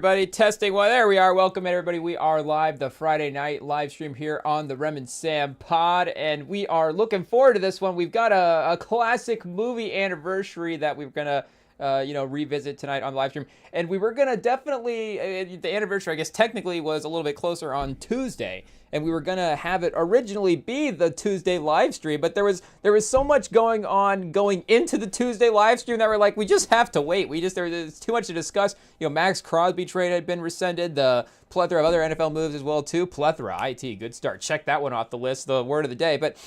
Everybody testing. Well, there we are. Welcome, everybody. We are live, the Friday night live stream here on the Rem and Sam pod, and we are looking forward to this one. We've got a classic movie anniversary that we're gonna revisit tonight on the live stream, and we were gonna definitely the anniversary, I guess, technically was a little bit closer on Tuesday, and we were gonna have it originally be the Tuesday live stream, but there was so much going on going into the Tuesday live stream that we're like, we just have to wait. There's too much to discuss. Max Crosby trade had been rescinded, the plethora of other NFL moves as well too. Plethora, IT, good start. Check that one off the list, the word of the day. But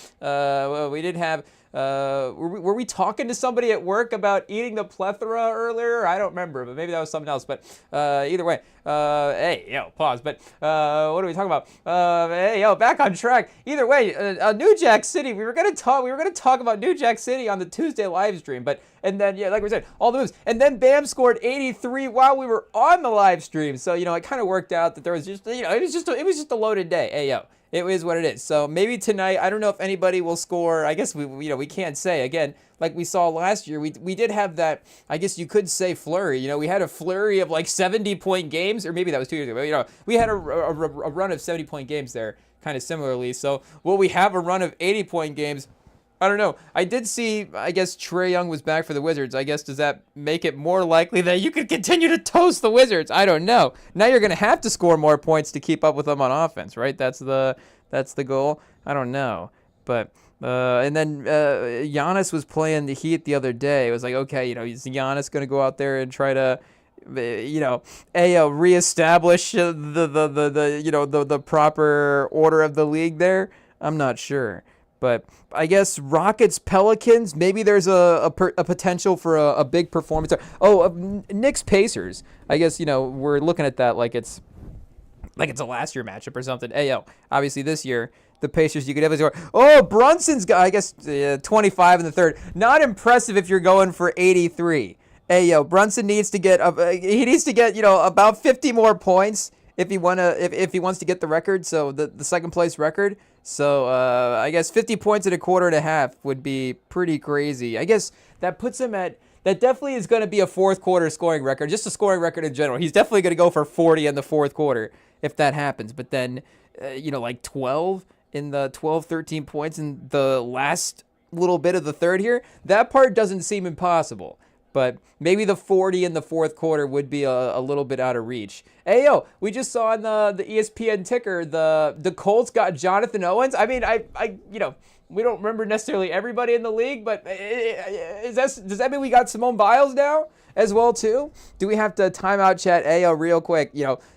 we did have. Were we talking to somebody at work about eating the plethora earlier? I don't remember, but maybe that was something else. But either way, pause. But what are we talking about? Back on track. Either way, New Jack City. We were gonna talk about New Jack City on the Tuesday live stream. And then like we said, all the moves. And then Bam scored 83 while we were on the live stream. So it kind of worked out that there was just it was just a loaded day. It is what it is. So maybe tonight, I don't know if anybody will score. I guess we can't say. Again, like we saw last year, we did have that, I guess you could say, flurry. We had a flurry of like 70-point games, or maybe that was 2 years ago. We had a run of 70-point games there, kind of similarly. So will we have a run of 80-point games? I don't know. I did see, I guess Trae Young was back for the Wizards. I guess, does that make it more likely that you could continue to toast the Wizards? I don't know. Now you're going to have to score more points to keep up with them on offense, right? That's the goal. I don't know. But, and then Giannis was playing the Heat the other day. It was like, okay, is Giannis going to go out there and try to, reestablish the proper order of the league there? I'm not sure. But I guess Rockets, Pelicans, maybe there's a potential for a big performance. Knicks, Pacers. I guess, we're looking at that like it's a last year matchup or something. Obviously this year, the Pacers, you could definitely score. Oh, Brunson's got, I guess, 25 in the third. Not impressive if you're going for 83. Brunson needs to get, about 50 more points if he wants to get the record, so the second place record. So I guess 50 points at a quarter and a half would be pretty crazy. I guess that puts him at, that definitely is going to be a fourth quarter scoring record, just a scoring record in general. He's definitely going to go for 40 in the fourth quarter if that happens. But then, like 12, 13 points in the last little bit of the third here, that part doesn't seem impossible. But maybe the 40 in the fourth quarter would be a little bit out of reach. We just saw on the ESPN ticker, the Colts got Jonathan Owens. I mean, we don't remember necessarily everybody in the league, but does that mean we got Simone Biles now as well too? Do we have to timeout chat real quick?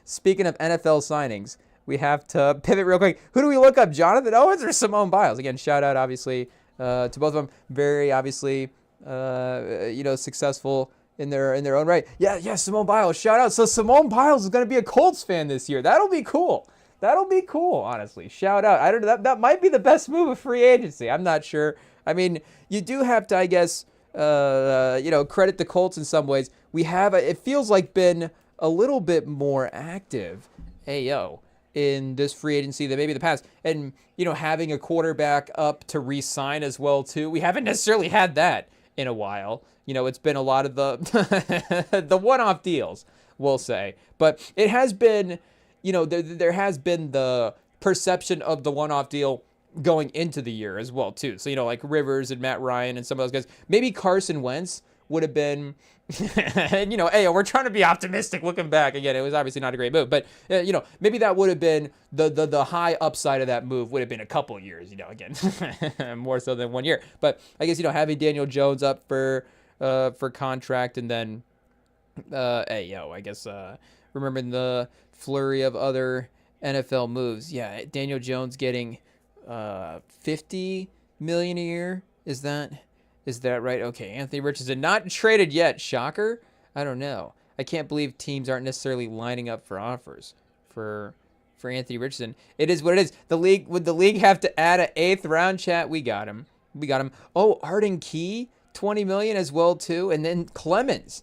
Speaking of NFL signings, we have to pivot real quick. Who do we look up, Jonathan Owens or Simone Biles? Again, shout out obviously to both of them. Very obviously. Successful in their own right. Yeah, Simone Biles, shout out. So Simone Biles is going to be a Colts fan this year. That'll be cool, honestly. Shout out. I don't know, that might be the best move of free agency. I'm not sure. I mean, you do have to, I guess, credit the Colts in some ways. It feels like been a little bit more active, in this free agency than maybe the past. And, having a quarterback up to re-sign as well too. We haven't necessarily had that in a while. It's been a lot of the the one-off deals, we'll say. But it has been, there has been the perception of the one-off deal going into the year as well too. So, like Rivers and Matt Ryan and some of those guys. Maybe Carson Wentz would have been, we're trying to be optimistic looking back. Again, it was obviously not a great move, but, maybe that would have been the high upside of that move would have been a couple years, again, more so than 1 year. But I guess, having Daniel Jones up for contract, and then, I guess, remembering the flurry of other NFL moves. Yeah, Daniel Jones getting $50 million a year. Is that right? Okay, Anthony Richardson not traded yet. Shocker. I don't know. I can't believe teams aren't necessarily lining up for offers for Anthony Richardson. It is what it is. Would the league have to add an 8th round? Chat? We got him. Oh, Arden Key, $20 million as well too, and then Clemens.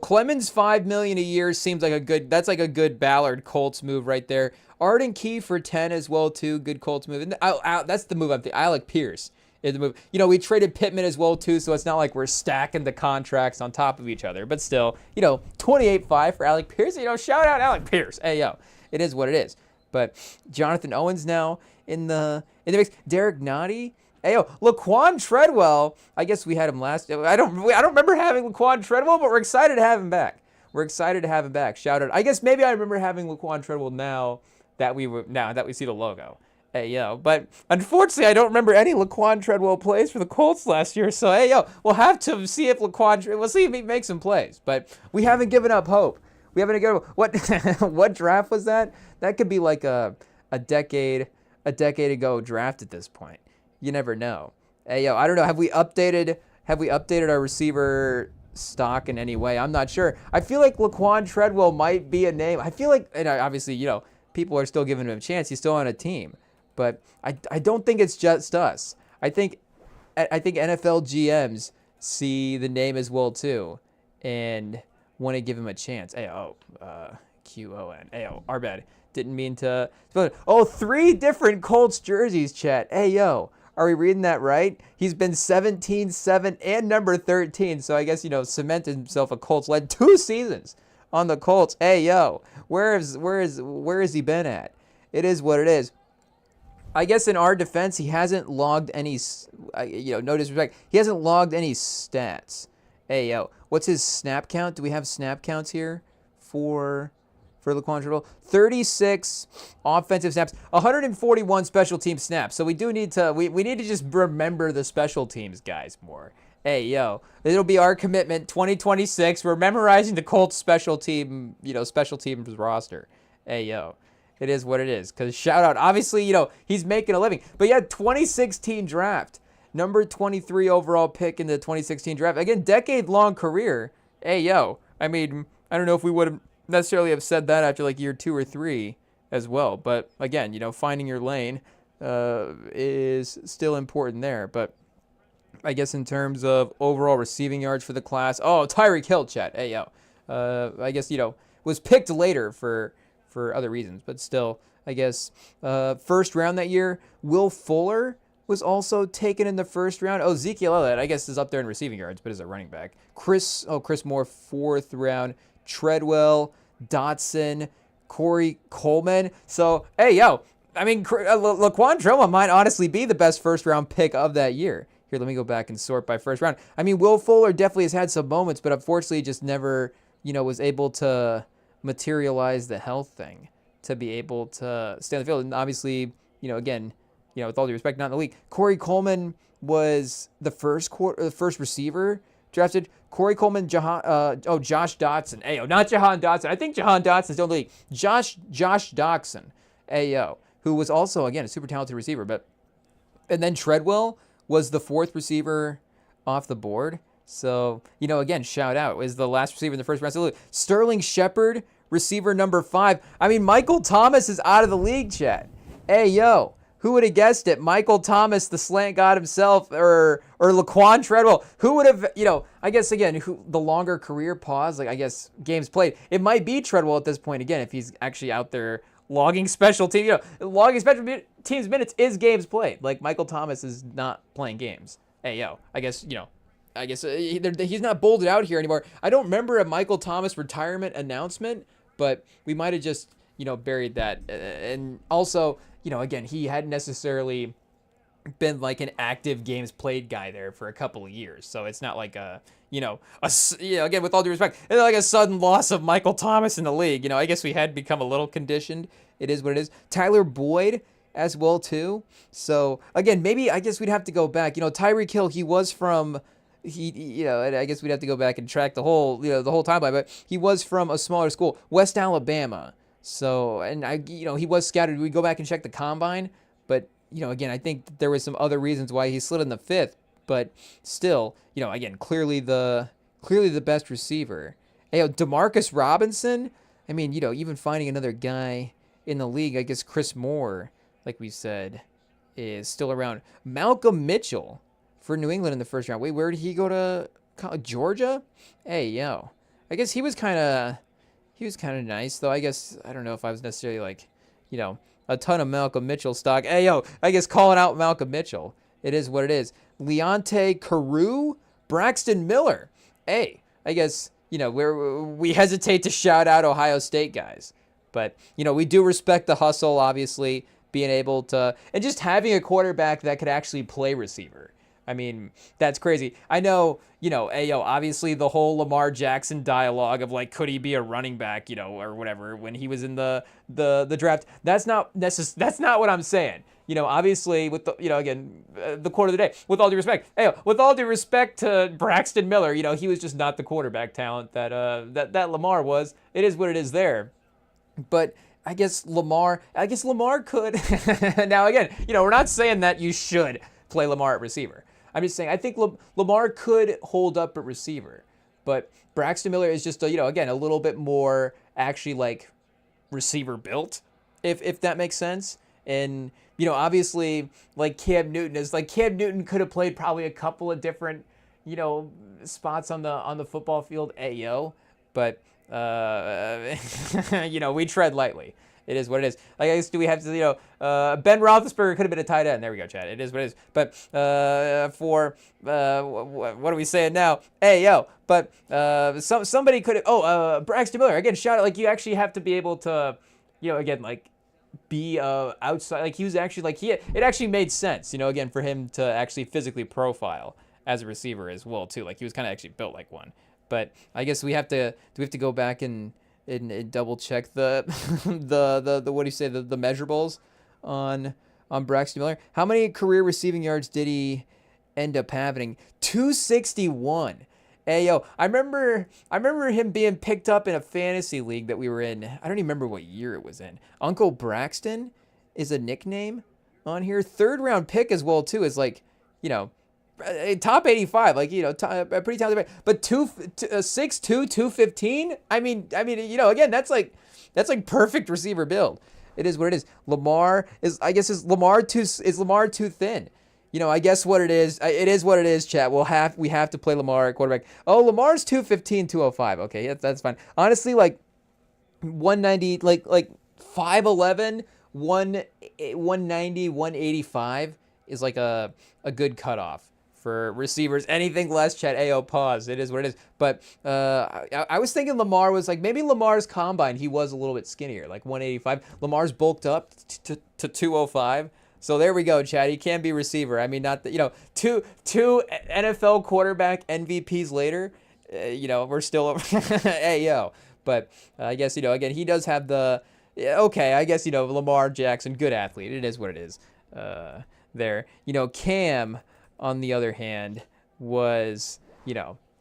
Clemens $5 million a year seems like that's like a good Ballard Colts move right there. Arden Key for 10 as well too, good Colts move. And that's the move I'm thinking. Alec Pierce in the move. You know, we traded Pittman as well too, so it's not like we're stacking the contracts on top of each other. But still, you know, 28-5 for Alec Pierce. You know, shout out Alec Pierce. Hey yo, it is what it is. But Jonathan Owens now in the mix. Derek Nottie. Hey yo, Laquan Treadwell. I guess we had him last. I don't remember having Laquan Treadwell, but we're excited to have him back. We're excited to have him back. Shout out. I guess maybe I remember having Laquan Treadwell now that we see the logo. Hey, yo. But unfortunately, I don't remember any Laquan Treadwell plays for the Colts last year. So, hey, yo, we'll have to see if we'll see if he makes some plays. But we haven't given up hope. We haven't given up. What draft was that? That could be like a decade ago draft at this point. You never know. Hey, yo, I don't know. Have we updated our receiver stock in any way? I'm not sure. I feel like Laquan Treadwell might be a name. I feel like, and obviously, you know, people are still giving him a chance. He's still on a team. But I don't think it's just us. I think NFL GMs see the name as well too, and want to give him a chance. QON. Our bad. Didn't mean to. Oh, 3 different Colts jerseys, chat. Hey yo, are we reading that right? He's been 17, 7, and number 13. So I guess, you know, cemented himself a Colts. Led 2 seasons on the Colts. Hey yo, where has he been at? It is what it is. I guess in our defense, he hasn't logged any, no disrespect, he hasn't logged any stats. Hey, yo, what's his snap count? Do we have snap counts here for Laquan Treadwell? 36 offensive snaps, 141 special team snaps. So we do need to, we need to just remember the special teams guys more. Hey, yo, it'll be our commitment 2026. We're memorizing the Colts special teams roster. Hey, yo. It is what it is. Because shout out, obviously, you know, he's making a living. But yeah, 2016 draft. Number 23 overall pick in the 2016 draft. Again, decade-long career. Hey, yo. I mean, I don't know if we would have necessarily have said that after like year 2 or 3 as well. But again, you know, finding your lane is still important there. But I guess in terms of overall receiving yards for the class. Oh, Tyreek Hill, chat. Hey, yo. I guess, you know, was picked later for other reasons, but still, I guess, first round that year. Will Fuller was also taken in the first round. Oh, Ezekiel Elliott, I guess, is up there in receiving yards, but as a running back. Chris Moore, 4th round. Treadwell, Dotson, Corey Coleman. So, hey, yo, I mean, Laquan Treadwell might honestly be the best first round pick of that year. Here, let me go back and sort by first round. I mean, Will Fuller definitely has had some moments, but unfortunately just never, you know, was able to materialize the health thing to be able to stay on the field. And obviously, you know, again, you know, with all due respect, not in the league. Corey Coleman was the first receiver drafted. Corey Coleman, Josh Dotson. Ayo, not Jahan Dotson. I think Jahan Dotson's still in the league. Josh Doxson. Ayo, who was also, again, a super talented receiver. And then Treadwell was the 4th receiver off the board. So, you know, again, shout out. Is the last receiver in the first round. Sterling Shepard, receiver number 5. I mean, Michael Thomas is out of the league, chat. Hey, yo, who would have guessed it? Michael Thomas, the slant god himself, or Laquan Treadwell. Who would have, you know, I guess, again, the longer career pause, like, I guess, games played. It might be Treadwell at this point, again, if he's actually out there logging special teams. You know, logging special teams minutes is games played. Like, Michael Thomas is not playing games. Hey, yo, I guess, you know, he's not bolded out here anymore. I don't remember a Michael Thomas retirement announcement, but we might have just, you know, buried that. And also, you know, again, he hadn't necessarily been like an active games played guy there for a couple of years. So it's not like again, with all due respect, it's like a sudden loss of Michael Thomas in the league. You know, I guess we had become a little conditioned. It is what it is. Tyler Boyd as well too. So again, maybe I guess we'd have to go back. You know, Tyreek Hill, I guess we'd have to go back and track the whole timeline, but he was from a smaller school, West Alabama. So, and he was scouted. We go back and check the combine, but you know, again, I think there was some other reasons why he slid in the 5th, but still, you know, again, clearly the best receiver. Hey, Demarcus Robinson. I mean, you know, even finding another guy in the league, I guess Chris Moore, like we said, is still around. Malcolm Mitchell for New England in the first round. Wait, where did he go to college? Georgia? Hey, yo. I guess he was kind of nice, though. I guess, I don't know if I was necessarily like, you know, a ton of Malcolm Mitchell stock. Hey, yo, I guess calling out Malcolm Mitchell. It is what it is. Leonte Carew, Braxton Miller. Hey, I guess, we hesitate to shout out Ohio State guys. But, we do respect the hustle, obviously, being able to, and just having a quarterback that could actually play receiver. I mean, that's crazy. I know, obviously the whole Lamar Jackson dialogue of like, could he be a running back, or whatever, when he was in the draft. That's not what I'm saying. Obviously with the, again, the quote of the day, with all due respect, with all due respect to Braxton Miller, he was just not the quarterback talent that Lamar was. It is what it is there. But I guess Lamar could. Now, again, we're not saying that you should play Lamar at receiver. I'm just saying I think Lamar could hold up at receiver. But Braxton Miller is just, again, a little bit more actually like receiver built, if that makes sense. And, obviously, like Cam Newton could have played probably a couple of different, spots on the football field. But we tread lightly. It is what it is. Like, I guess, do we have to, Ben Roethlisberger could have been a tight end. There we go, Chad. It is what it is. But what are we saying now? But somebody could have, Braxton Miller. Again, shout out. Like, you actually have to be able to, again, like, be outside. Like, he was actually, like, it actually made sense, again, for him to actually physically profile as a receiver as well, too. Like, he was kind of actually built like one. But I guess we have to go back and double check the what do you say, the measurables on Braxton Miller. How many career receiving yards did he end up having? 261. I remember him being picked up in a fantasy league that we were in. I don't even remember what year it was in. Uncle Braxton is a nickname on here. 3rd round pick as well too. Is like, top 85, like, pretty talented, but 6'2", 215. I mean, again, that's like perfect receiver build. It is what it is. Lamar is Lamar too thin? I guess what it is. It is what it is, chat. We have to play Lamar at quarterback. Oh, Lamar's 215, 205. Okay, that's fine. Honestly, like 190, like 5'11", 190, 185 is like a good cutoff for receivers. Anything less, chat, pause. It is what it is. But I was thinking Lamar was like, maybe Lamar's combine, he was a little bit skinnier, like 185. Lamar's bulked up to 205. So there we go, Chad. He can be receiver. I mean, not that, two NFL quarterback MVPs later, we're still But I guess, again, he does have the, I guess, Lamar Jackson, good athlete. It is what it is there. Cam, on the other hand, was,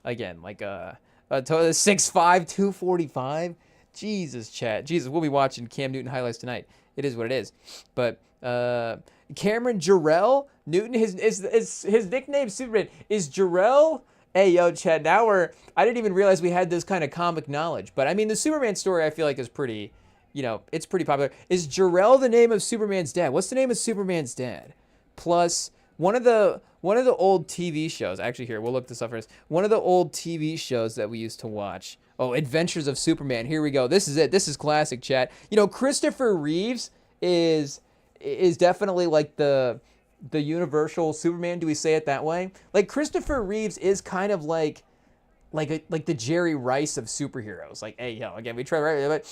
again, like a total 6'5", 245. Jesus, Chad. Jesus, we'll be watching Cam Newton highlights tonight. It is what it is. But Cameron Jarrell Newton, his nickname Superman is Jarrell. Chad, now I didn't even realize we had this kind of comic knowledge. But I mean, the Superman story I feel like is pretty, it's pretty popular. Is Jarrell the name of Superman's dad? What's the name of Superman's dad? Plus, one of the old TV shows, actually here, we'll look this up first. One of the old TV shows that we used to watch. Oh, Adventures of Superman. Here we go. This is it. This is classic, chat. Christopher Reeves is definitely like the universal Superman. Do we say it that way? Like, Christopher Reeves is kind of like the Jerry Rice of superheroes. Like, again, we try, right? But,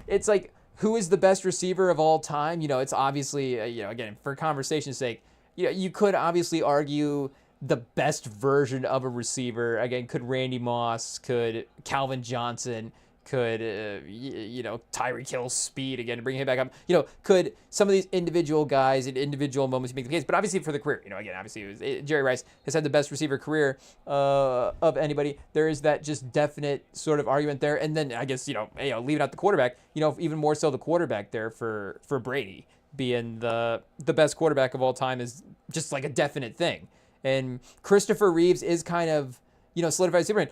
it's like, who is the best receiver of all time? It's obviously, again, for conversation's sake, you could obviously argue the best version of a receiver. Again, could Randy Moss, could Calvin Johnson, could, Tyreek Hill's speed, again, to bring him back up. Could some of these individual guys in individual moments make the case? But obviously for the career, again, obviously Jerry Rice has had the best receiver career of anybody. There is that just definite sort of argument there. And then I guess, leaving out the quarterback, even more so the quarterback there for Brady being the best quarterback of all time is just like a definite thing. And Christopher Reeves is kind of, solidified Superman.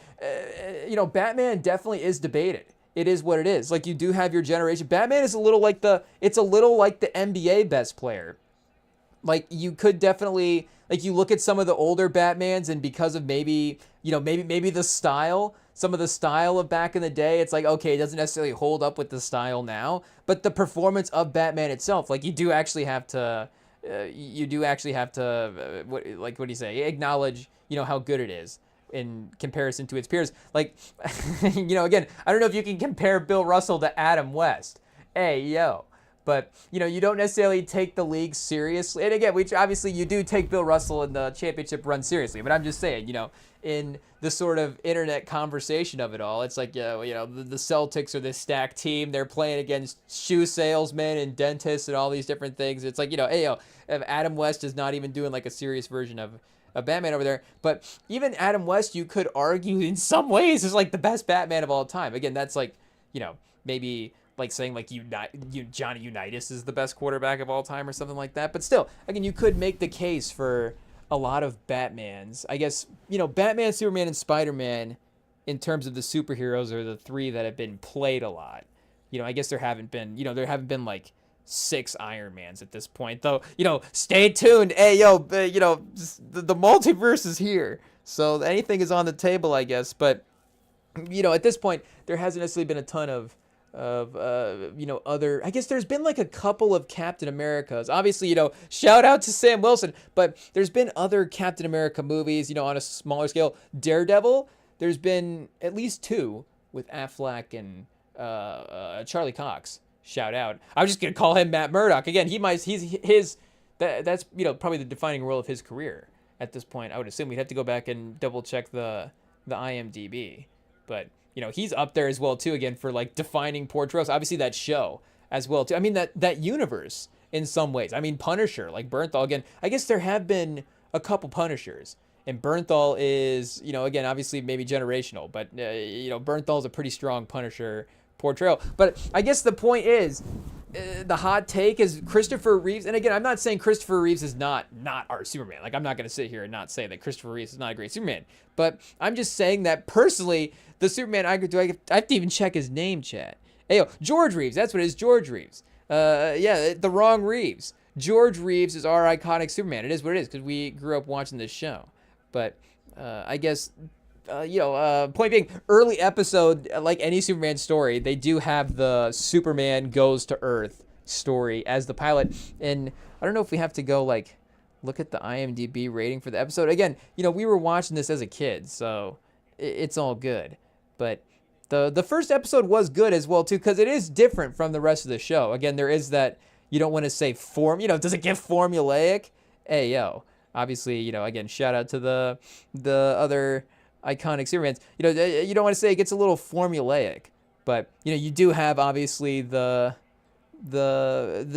Batman definitely is debated. It is what it is. Like, you do have your generation. Batman is a little like the NBA best player. Like, you could definitely, like, you look at some of the older Batmans, and because of maybe the style, some of the style of back in the day, it's like, okay, it doesn't necessarily hold up with the style now, but the performance of Batman itself, like, you do actually have to you do actually have to what do you say, acknowledge how good it is in comparison to its peers. Like, again, I don't know if you can compare Bill Russell to Adam West. Hey, yo. But, you don't necessarily take the league seriously. And again, which obviously you do take Bill Russell in the championship run seriously. But I'm just saying, in the sort of internet conversation of it all, it's like, the Celtics are this stacked team. They're playing against shoe salesmen and dentists and all these different things. It's like, hey, if Adam West is not even doing like a serious version of Batman over there. But even Adam West, you could argue in some ways is like the best Batman of all time. Again, that's like, maybe like saying like Johnny Unitas is the best quarterback of all time or something like that. But still, again, you could make the case for a lot of Batmans. I guess, Batman, Superman, and Spider-Man in terms of the superheroes are the three that have been played a lot. I guess there haven't been like 6 Iron Mans at this point, though. Stay tuned. Hey, the multiverse is here, so anything is on the table, I guess. But at this point, there hasn't necessarily been a ton of other. I guess there's been like a couple of Captain Americas. Obviously, shout out to Sam Wilson, but there's been other Captain America movies, on a smaller scale. Daredevil, there's been at least 2 with Affleck and Charlie Cox. Shout out. I'm just gonna call him Matt Murdock again. That's probably the defining role of his career at this point. I would assume we'd have to go back and double check the IMDb, but he's up there as well too. Again, for like defining portrayals. Obviously that show as well too. I mean that universe in some ways. I mean Punisher, like Bernthal again. I guess there have been a couple Punishers, and Bernthal is again obviously maybe generational, but Bernthal is a pretty strong Punisher portrayal. But I guess the point is, the hot take is Christopher Reeves. And again, I'm not saying Christopher Reeves is not our Superman. Like, I'm not going to sit here and not say that Christopher Reeves is not a great Superman. But I'm just saying that personally, the Superman I have to even check his name, chat. Hey, George Reeves. That's what it is, George Reeves. The wrong Reeves. George Reeves is our iconic Superman. It is what it is because we grew up watching this show. But I guess... point being, early episode, like any Superman story, they do have the Superman goes to Earth story as the pilot. And I don't know if we have to go like look at the IMDb rating for the episode. Again, we were watching this as a kid, so it's all good. But the first episode was good as well too, because it is different from the rest of the show. Again, there is that, you don't want to say does it get formulaic? Hey, obviously, again, shout out to the other iconic Supermans. You don't want to say it gets a little formulaic, but you do have obviously the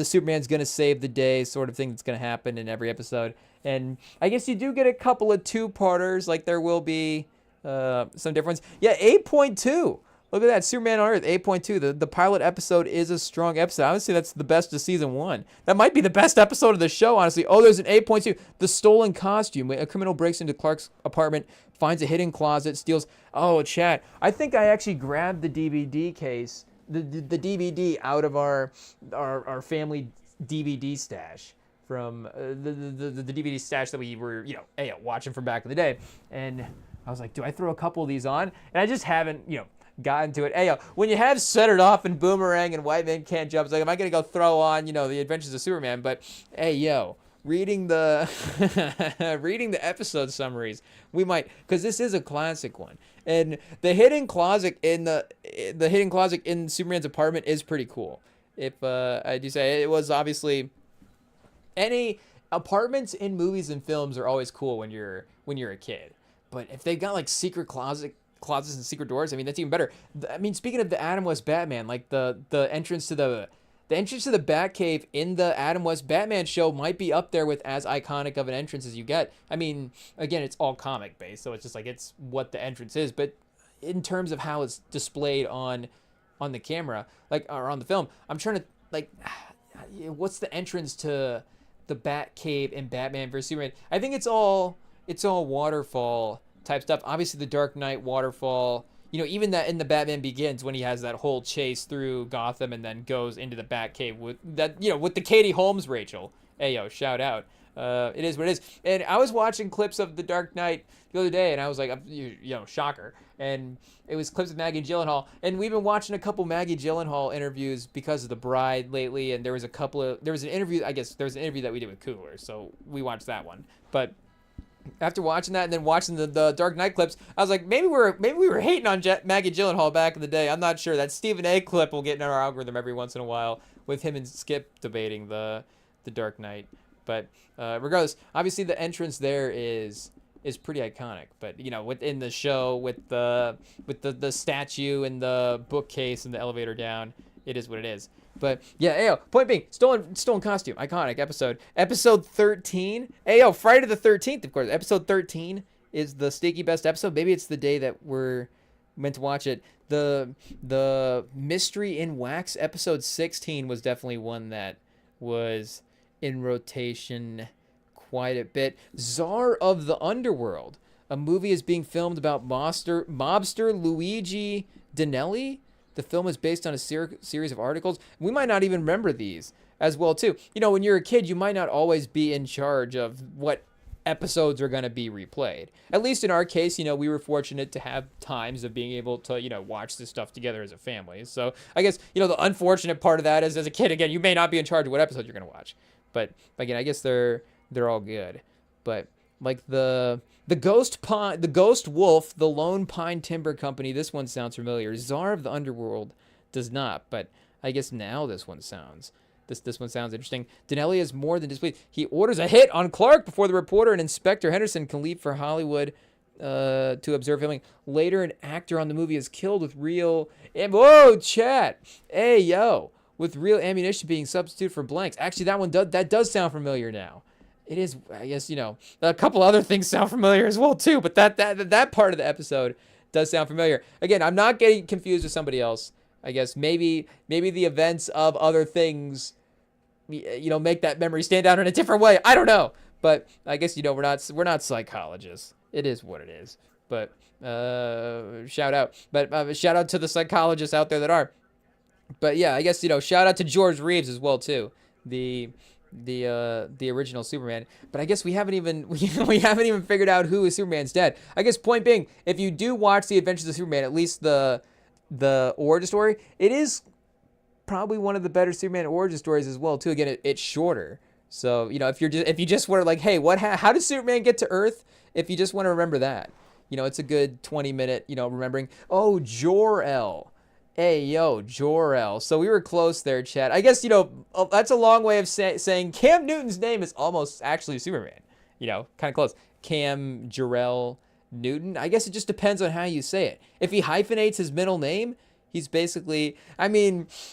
Superman's gonna save the day sort of thing that's gonna happen in every episode. And I guess you do get a couple of 2-parters, like there will be some difference. 8.2. Look at that, Superman on Earth, 8.2. The pilot episode is a strong episode. Honestly, that's the best of season 1. That might be the best episode of the show, honestly. Oh, there's an 8.2. The stolen costume. A criminal breaks into Clark's apartment, finds a hidden closet, steals... Oh, chat. I think I actually grabbed the DVD case, the DVD out of our family DVD stash from the DVD stash that we were, watching from back in the day. And I was like, do I throw a couple of these on? And I just haven't, gotten to it. Hey, when you have Set It Off and Boomerang and White Men Can't Jump, it's like, am I going to go throw on, The Adventures of Superman? But, hey, reading the episode summaries, we might, because this is a classic one. And the hidden closet in Superman's apartment is pretty cool. If I do say, it was obviously, any apartments in movies and films are always cool when you're a kid. But if they've got like secret closets and secret doors, I mean, that's even better. I mean, speaking of the Adam West Batman, like the entrance to the Batcave in the Adam West Batman show might be up there with as iconic of an entrance as you get. I mean, again, it's all comic based, so it's just like, it's what the entrance is. But in terms of how it's displayed on the camera, like, or on the film, I'm trying to, like, what's the entrance to the Batcave in Batman vs Superman? I think it's all waterfall type stuff. Obviously the Dark Knight waterfall, even that in the Batman Begins, when he has that whole chase through Gotham and then goes into the Batcave with that, with the Katie Holmes Rachel. Hey, shout out. it is what it is. And I was watching clips of The Dark Knight the other day, and I was like, shocker. And it was clips of Maggie Gyllenhaal, and we've been watching a couple Maggie Gyllenhaal interviews because of The Bride lately, and there was an interview that we did with Coogler, so we watched that one. But after watching that and then watching the Dark Knight clips, I was like, maybe we were hating on Maggie Gyllenhaal back in the day. I'm not sure. That Stephen A. clip will get in our algorithm every once in a while with him and Skip debating the Dark Knight. But regardless, obviously the entrance there is pretty iconic. But within the show with the statue and the bookcase and the elevator down, it is what it is. But yeah, ayo, point being, stolen costume, iconic episode. Episode 13. Ayo, Friday the 13th, of course. Episode 13 is the Stinky Best episode. Maybe it's the day that we're meant to watch it. The Mystery in Wax episode 16 was definitely one that was in rotation quite a bit. Czar of the Underworld. A movie is being filmed about mobster Luigi Dinelli. The film is based on a series of articles. We might not even remember these as well, too. When you're a kid, you might not always be in charge of what episodes are going to be replayed. At least in our case, we were fortunate to have times of being able to, watch this stuff together as a family. So I guess, the unfortunate part of that is as a kid, again, you may not be in charge of what episode you're going to watch. But again, I guess they're all good. But like the Ghost Wolf, the Lone Pine Timber Company. This one sounds familiar. Czar of the Underworld does not, but I guess now this one sounds interesting. Dinelli is more than displeased. He orders a hit on Clark before the reporter and Inspector Henderson can leave for Hollywood to observe filming. Later, an actor on the movie is killed with real with real ammunition being substituted for blanks. Actually, that does sound familiar now. It is, I guess, a couple other things sound familiar as well, too. But that part of the episode does sound familiar. Again, I'm not getting confused with somebody else. I guess maybe the events of other things, make that memory stand out in a different way. I don't know. But I guess, we're not psychologists. It is what it is. But shout out. But shout out to the psychologists out there that are. But yeah, I guess, shout out to George Reeves as well, too. The original Superman. But I guess we haven't even figured out who is Superman's dad. I guess point being, if you do watch The Adventures of Superman, at least the origin story, it is probably one of the better Superman origin stories as well too. Again, it's shorter. So, if you just want to like, hey, how did Superman get to Earth? If you just want to remember that, it's a good 20-minute, remembering. Oh, Jor-El. Hey, yo, Jor-El. So we were close there, Chad. I guess, that's a long way of saying Cam Newton's name is almost actually Superman. Kind of close. Cam Jor-El Newton. I guess it just depends on how you say it. If he hyphenates his middle name, he's basically,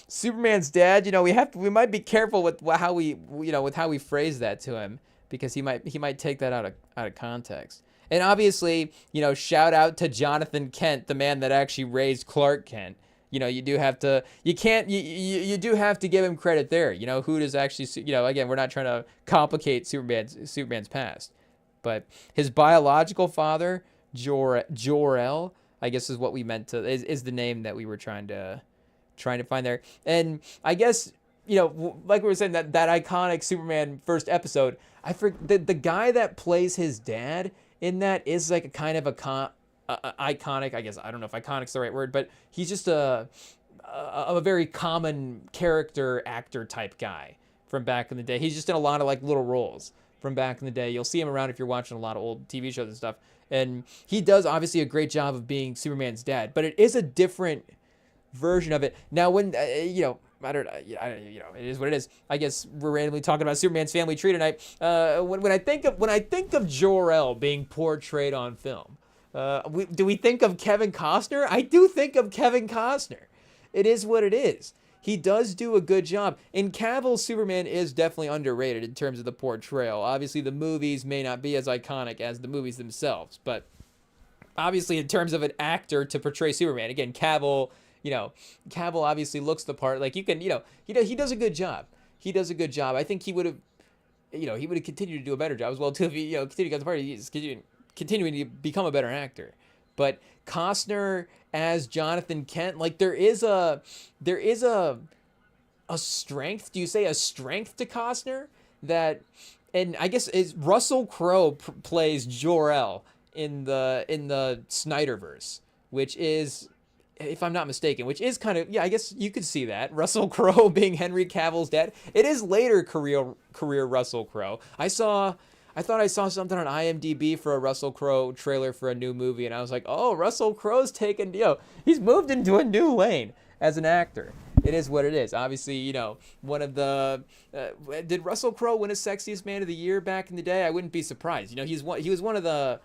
Superman's dad, we might be careful with how we phrase that to him, because he might take that out of context. And obviously, shout out to Jonathan Kent, the man that actually raised Clark Kent. You do have to give him credit there. Who does actually, again, we're not trying to complicate Superman's past, but his biological father, Jor-El, I guess is what we meant to, is the name that we were trying to find there. And I guess, like we were saying, that iconic Superman first episode, the guy that plays his dad in that is like a kind of iconic, I guess. I don't know if iconic's the right word, but he's just a very common character actor type guy from back in the day. He's just in a lot of like little roles from back in the day. You'll see him around if you're watching a lot of old TV shows and stuff. And he does obviously a great job of being Superman's dad, but it is a different version of it. Now, when I don't it is what it is. I guess we're randomly talking about Superman's family tree tonight. When I think of Jor-El being portrayed on film, do we think of Kevin Costner? I do think of Kevin Costner. It is what it is. He does do a good job. And Cavill's Superman is definitely underrated in terms of the portrayal. Obviously, the movies may not be as iconic as the movies themselves, but obviously in terms of an actor to portray Superman, again, Cavill obviously looks the part. Like, you can, he does a good job. He does a good job. I think he would have continued to do a better job as well too if he, continued to get the part. He's continuing to become a better actor. But Costner as Jonathan Kent, like there is a strength. Do you say a strength to Costner that and I guess is Russell Crowe plays Jor-El in the Snyderverse, which is, if I'm not mistaken, which is kind of, yeah, I guess you could see that Russell Crowe being Henry Cavill's dad. It is later career Russell Crowe. I thought I saw something on IMDb for a Russell Crowe trailer for a new movie, and I was like, oh, Russell Crowe's taken, he's moved into a new lane as an actor. It is what it is. Obviously, one of the did Russell Crowe win a Sexiest Man of the Year back in the day? I wouldn't be surprised. He was one of the,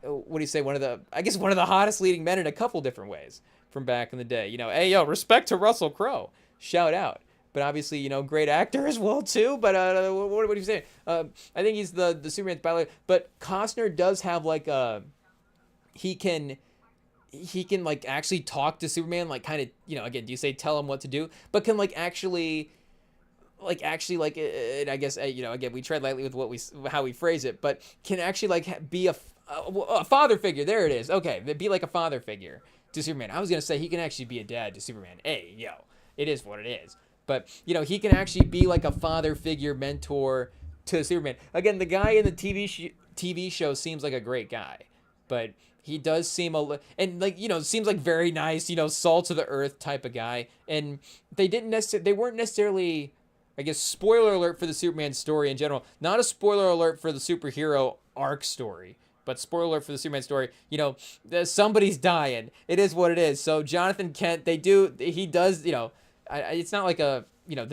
what do you say, one of the hottest leading men in a couple different ways from back in the day. Hey, respect to Russell Crowe. Shout out. But obviously, great actor as well too. But what do you say? I think he's the Superman's pilot. But Costner does have like he can like actually talk to Superman, like kind of, again, do you say tell him what to do, but can like actually and I guess again, we tread lightly with how we phrase it, but can actually like be a father figure. There it is. Okay, be like a father figure to Superman. I was gonna say he can actually be a dad to Superman. Hey, it is what it is. But he can actually be like a father figure mentor to Superman. Again, the guy in the TV show seems like a great guy, but he does seem seems like very nice, salt of the earth type of guy. And they weren't necessarily, I guess, spoiler alert for the Superman story in general. Not a spoiler alert for the superhero arc story, but spoiler alert for the Superman story. Somebody's dying. It is what it is. So Jonathan Kent, he does, it's not like the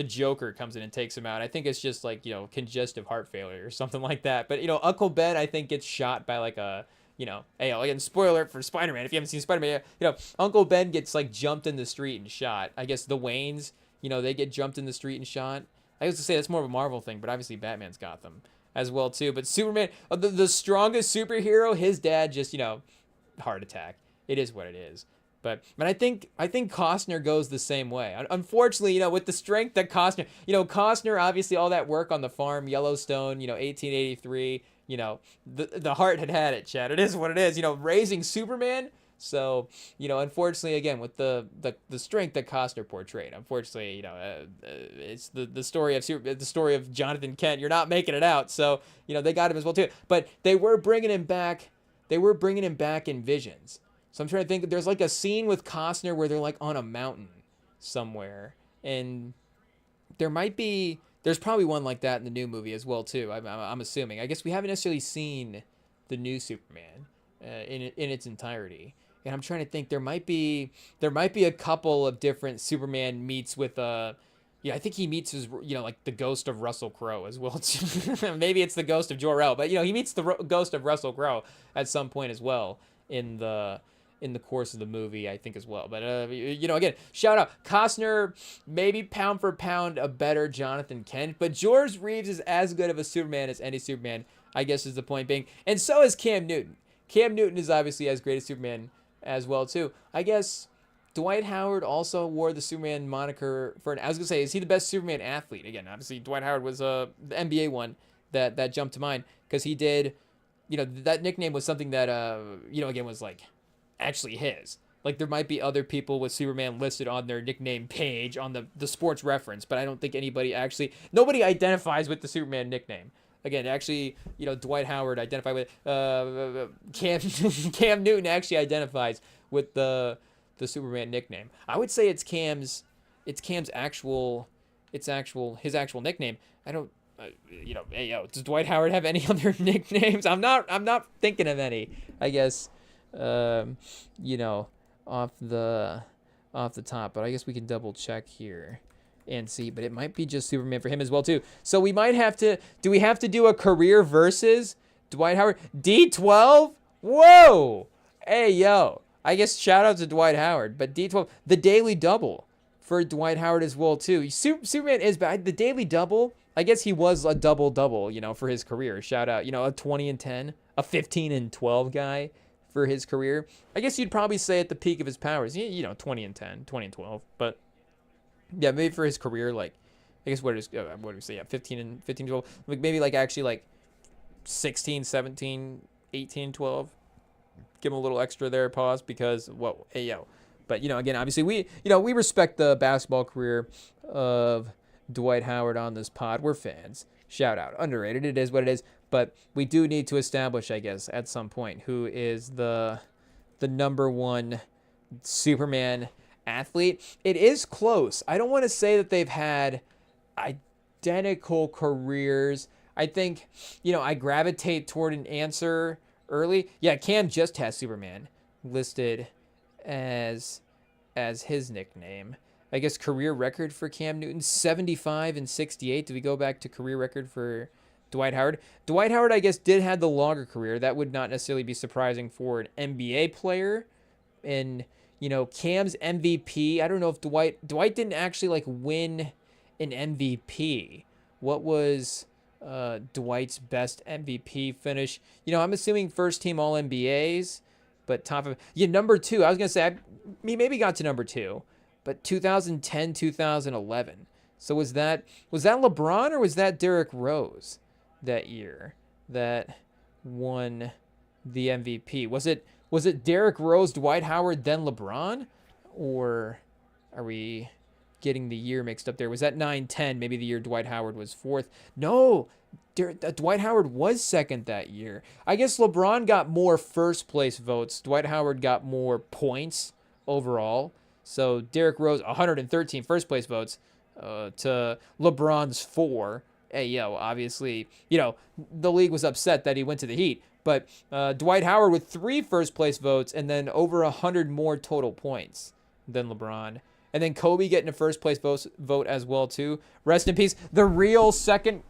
Joker comes in and takes him out. I think it's just like, congestive heart failure or something like that. But, Uncle Ben, I think, gets shot by like a, hey, again, spoiler alert for Spider-Man. If you haven't seen Spider-Man, Uncle Ben gets like jumped in the street and shot. I guess the Waynes, they get jumped in the street and shot. I used to say that's more of a Marvel thing, but obviously Batman's got them as well too. But Superman, the strongest superhero, his dad just, heart attack. It is what it is. But I think Costner goes the same way. Unfortunately, with the strength that Costner, obviously all that work on the farm, Yellowstone, 1883, the heart had it, Chad. It is what it is, raising Superman. So, unfortunately, again, with the strength that Costner portrayed, unfortunately, it's the story of Jonathan Kent. You're not making it out. So, they got him as well too. But they were bringing him back. They were bringing him back in Visions. So I'm trying to think. There's like a scene with Costner where they're like on a mountain somewhere, and there's probably one like that in the new movie as well too. I'm assuming. I guess we haven't necessarily seen the new Superman in its entirety, and I'm trying to think. There might be a couple of different Superman meets with I think he meets his, like the ghost of Russell Crowe as well. Maybe it's the ghost of Jor-El, but he meets the ghost of Russell Crowe at some point as well in the course of the movie, I think, as well. But, again, shout out. Costner, maybe pound for pound, a better Jonathan Kent. But George Reeves is as good of a Superman as any Superman, I guess is the point being. And so is Cam Newton. Cam Newton is obviously as great as Superman as well, too. I guess Dwight Howard also wore the Superman moniker I was going to say, is he the best Superman athlete? Again, obviously, Dwight Howard was the NBA one that jumped to mind. Because he did, that nickname was something that, again, was like, actually his. Like, there might be other people with Superman listed on their nickname page on the Sports Reference, but I don't think nobody identifies with the Superman nickname. Again, actually, Dwight Howard identified with Cam Newton actually identifies with the Superman nickname. I would say it's Cam's actual nickname. I don't does Dwight Howard have any other nicknames? I'm not thinking of any, I guess. Off the top, but I guess we can double check here and see, but it might be just Superman for him as well too. So we might have to, do we have to do a career versus Dwight Howard? D12? Whoa! Hey, yo. I guess shout out to Dwight Howard, but D12, the Daily Double for Dwight Howard as well too. Superman is bad. The Daily Double, I guess he was a double-double, for his career. Shout out, a 20 and 10, a 15 and 12 guy for his career. I guess you'd probably say at the peak of his powers, 20 and 10, 20 and 12. But yeah, maybe for his career, like, I guess what do we say? Yeah, 15 and 12. Like maybe like actually like 16, 17, 18, 12. Give him a little extra there, pause, because, whoa, hey, yo. But, again, obviously we respect the basketball career of Dwight Howard on this pod. We're fans. shout out. Underrated. It is what it is. But we do need to establish, I guess, at some point, who is the number one Superman athlete. It is close. I don't want to say that they've had identical careers. I think, I gravitate toward an answer early. Yeah, Cam just has Superman listed as his nickname. I guess career record for Cam Newton, 75 and 68. Do we go back to career record for Dwight Howard? Dwight Howard, I guess, did have the longer career. That would not necessarily be surprising for an NBA player. And, Cam's MVP, I don't know if Dwight didn't actually, win an MVP. What was Dwight's best MVP finish? I'm assuming first team All-NBAs, but top of... Yeah, number 2. I was going to say, he maybe got to number 2. But 2010, 2011. So was that LeBron or was that Derrick Rose that year that won the MVP? Was it Derrick Rose, Dwight Howard, then LeBron? Or are we getting the year mixed up there? Was that 9-10, maybe the year Dwight Howard was 4th? No, Dwight Howard was 2nd that year. I guess LeBron got more first place votes. Dwight Howard got more points overall. So Derrick Rose, 113 first place votes to LeBron's 4. Hey, obviously, the league was upset that he went to the Heat. But Dwight Howard with 3 first place votes and then over 100 more total points than LeBron. And then Kobe getting a first place vote as well, too. Rest in peace. The real second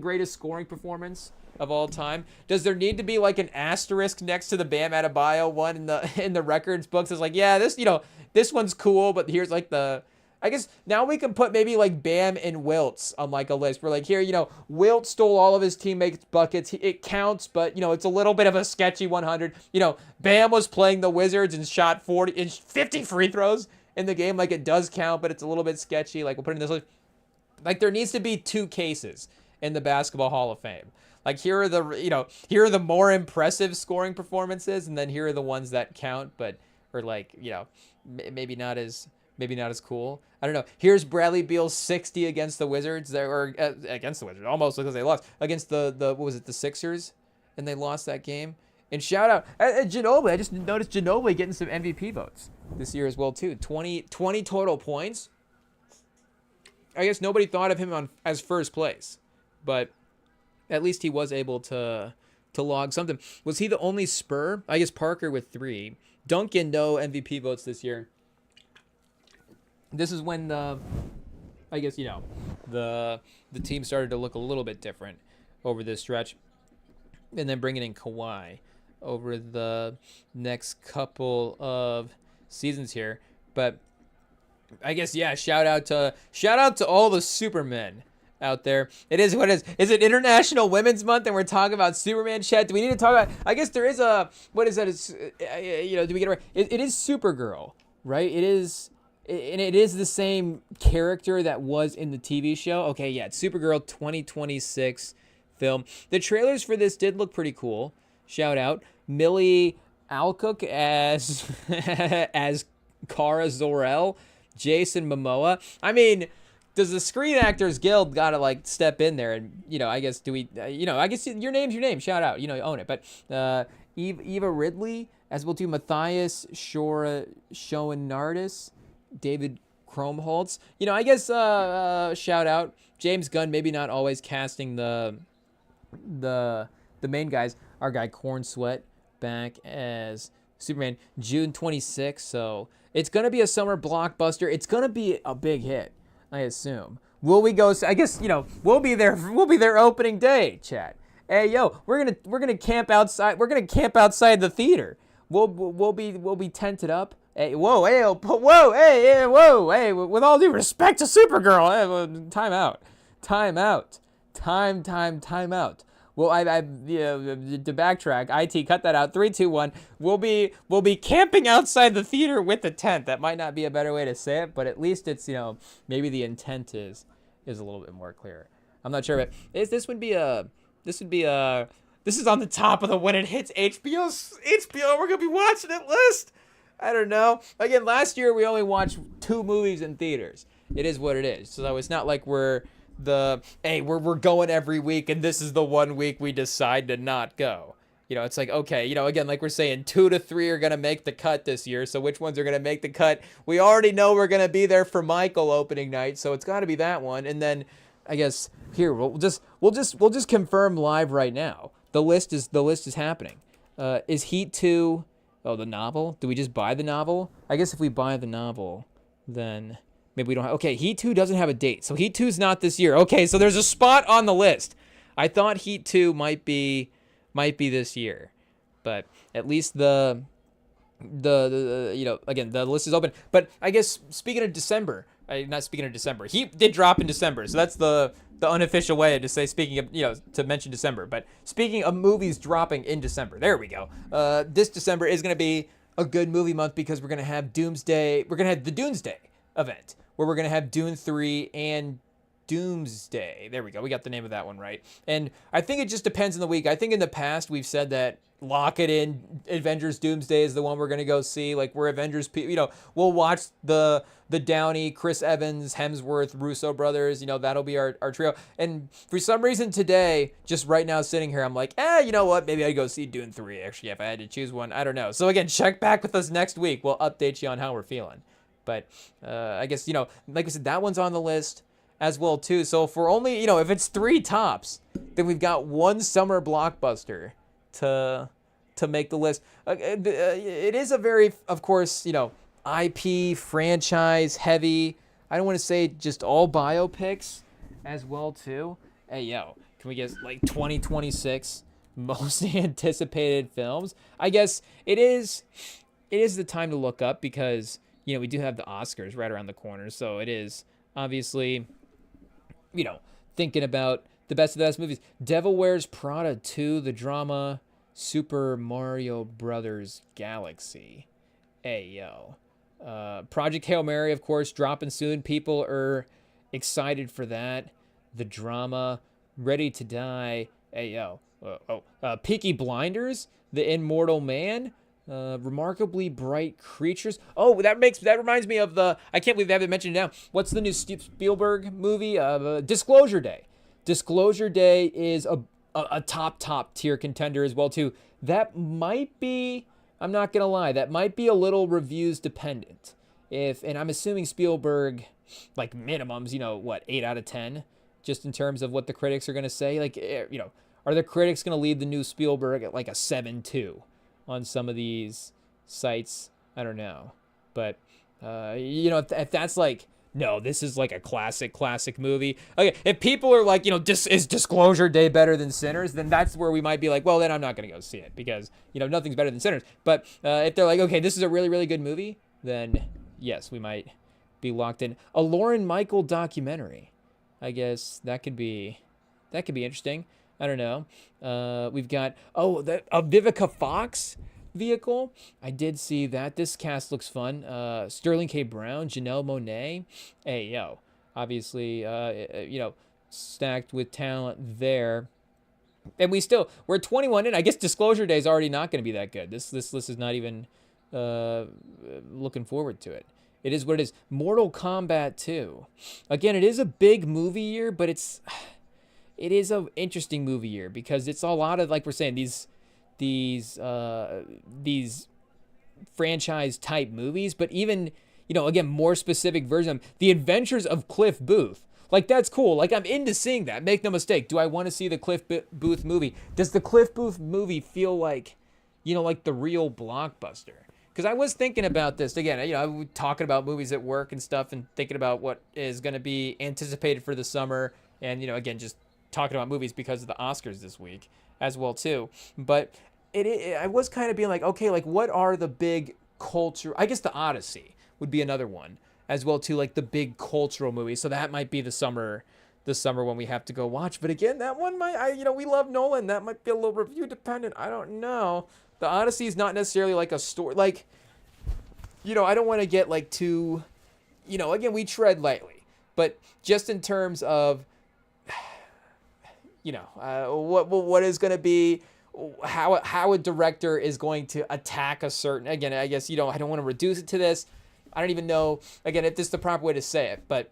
greatest scoring performance of all time. Does there need to be an asterisk next to the Bam Adebayo one in the records books? It's this one's cool, but here's I guess now we can put maybe Bam and Wilt's on a list. We're here, Wilt stole all of his teammates' buckets. It counts, but it's a little bit of a sketchy 100. Bam was playing the Wizards and shot 50 free throws in the game. It does count, but it's a little bit sketchy. We'll put it in this list. There needs to be 2 cases in the Basketball Hall of Fame. Here are the more impressive scoring performances, and then here are the ones that count, but are maybe not as cool. I don't know. Here's Bradley Beal's 60 against the Wizards, against the Wizards, almost because they lost against the Sixers, and they lost that game. And shout out Ginobili. I just noticed Ginobili getting some MVP votes this year as well too. 20 total points. I guess nobody thought of him as first place, but at least he was able to log something. Was he the only Spur? I guess Parker with 3. Duncan, no MVP votes this year. This is when the team started to look a little bit different over this stretch. And then bringing in Kawhi over the next couple of seasons here. But I guess, shout out to all the Supermen out there. It is what it is. Is it International Women's Month and we're talking about Superman, Chet? Do we need to talk about... I guess there is a... What is that? It's, do we get it right? It is Supergirl, right? It is... And it is the same character that was in the TV show. Okay, yeah, it's Supergirl 2026 film. The trailers for this did look pretty cool. Shout out. Millie Alcock as as Kara Zor-El. Jason Momoa. I mean... Does the Screen Actors Guild gotta step in there and I guess do we I guess your name's your name, shout out, own it. But Eva Ridley as well too, Matthias Schoenardis, David Krumholtz. I guess shout out James Gunn, maybe not always casting the main guys. Our guy Corn Sweat back as Superman, June 26th. So it's gonna be a summer blockbuster. It's gonna be a big hit, I assume. Will we go? I guess we'll be there. We'll be there opening day, chat. Hey yo, we're gonna camp outside. We're gonna camp outside the theater. We'll be tented up. Hey, whoa, hey, whoa, hey, whoa, hey. With all due respect to Supergirl, time out. Well, I to backtrack. IT, cut that out. 3, 2, 1. We'll be camping outside the theater with the tent. That might not be a better way to say it, but at least it's maybe the intent is a little bit more clear. I'm not sure, but this is on the top of the when it hits HBO. We're gonna be watching it list. I don't know. Again, last year we only watched 2 movies in theaters. It is what it is. So it's not like we're hey, we're going every week, and this is the one week we decide to not go. It's like, okay, again, like we're saying, 2 to 3 are going to make the cut this year. So which ones are going to make the cut? We already know we're going to be there for Michael opening night. So it's got to be that one. And then I guess here, we'll just confirm live right now. The list is happening. Is Heat 2, the novel? Do we just buy the novel? I guess if we buy the novel, then maybe we don't have, okay, Heat 2 doesn't have a date. So Heat 2 is not this year. Okay, so there's a spot on the list. I thought Heat 2 might be this year, but at least the again, the list is open. But I guess speaking of December, not speaking of December, he did drop in December, so that's the unofficial way to say, speaking of, to mention December. But speaking of movies dropping in December, there we go. This December is going to be a good movie month because we're going to have Doomsday. We're going to have the Doomsday event where we're going to have Dune 3 and Doomsday. There we go. We got the name of that one right. And I think it just depends on the week. I think in the past we've said that lock it in. Avengers Doomsday is the one we're going to go see. Like, we're Avengers, we'll watch the Downey, Chris Evans, Hemsworth, Russo brothers. That'll be our trio. And for some reason today, just right now sitting here, I'm like, you know what? Maybe I'd go see Dune 3, actually, if I had to choose one. I don't know. So again, check back with us next week. We'll update you on how we're feeling. But I guess, like I said, that one's on the list as well too. So if we're only, if it's 3 tops, then we've got one summer blockbuster to make the list. It is a very, of course, IP franchise heavy. I don't want to say just all biopics as well too. Hey, can we get like 2026 most anticipated films? I guess it is the time to look up because, we do have the Oscars right around the corner. So it is obviously, thinking about the best of the best movies. Devil Wears Prada 2, the drama, Super Mario Brothers Galaxy. Project Hail Mary, of course, dropping soon. People are excited for that. The drama, Ready to Die. Peaky Blinders, The Immortal Man, Remarkably Bright Creatures. Oh, that reminds me of I can't believe they haven't mentioned it now. What's the new Spielberg movie? Disclosure Day. Disclosure Day is a top tier contender as well too. That might be, I'm not gonna lie, that might be a little reviews dependent. And I'm assuming Spielberg, like minimums, 8 out of 10, just in terms of what the critics are gonna say. Like, are the critics gonna leave the new Spielberg at like a 7.2 on some of these sites? I don't know, but if that's like, no, this is like a classic movie. Okay, if people are like, is Disclosure Day better than Sinners, then that's where we might be like, well, then I'm not going to go see it because, nothing's better than Sinners. But if they're like, okay, this is a really, really good movie, then yes, we might be locked in. A Lauren Michael documentary. I guess that could be interesting. I don't know. We've got, a Vivica Fox vehicle. I did see that. This cast looks fun. Sterling K. Brown, Janelle Monáe. Obviously, stacked with talent there. And we're 21 in. I guess Disclosure Day is already not going to be that good. This list is not even looking forward to it. It is what it is. Mortal Kombat 2. Again, it is a big movie year, but it is an interesting movie year because it's a lot of, like we're saying, these franchise type movies, but even, again, more specific version of The Adventures of Cliff Booth. Like, that's cool. Like, I'm into seeing that. Make no mistake. Do I want to see the Cliff Booth movie? Does the Cliff Booth movie feel like, like the real blockbuster? Because I was thinking about this again. I'm talking about movies at work and stuff, and thinking about what is going to be anticipated for the summer, and again, just talking about movies because of the Oscars this week as well too. But I was kind of being like, okay, like what are the big culture? I guess the Odyssey would be another one as well too, like the big cultural movies. So that might be the summer when we have to go watch. But again, that one we love Nolan. That might be a little review dependent. I don't know. The Odyssey is not necessarily like a story. Like, I don't want to get like too, again, we tread lightly, but just in terms of, what is going to be, how a director is going to attack a certain, again, I guess, I don't want to reduce it to this. I don't even know, again, if this is the proper way to say it, but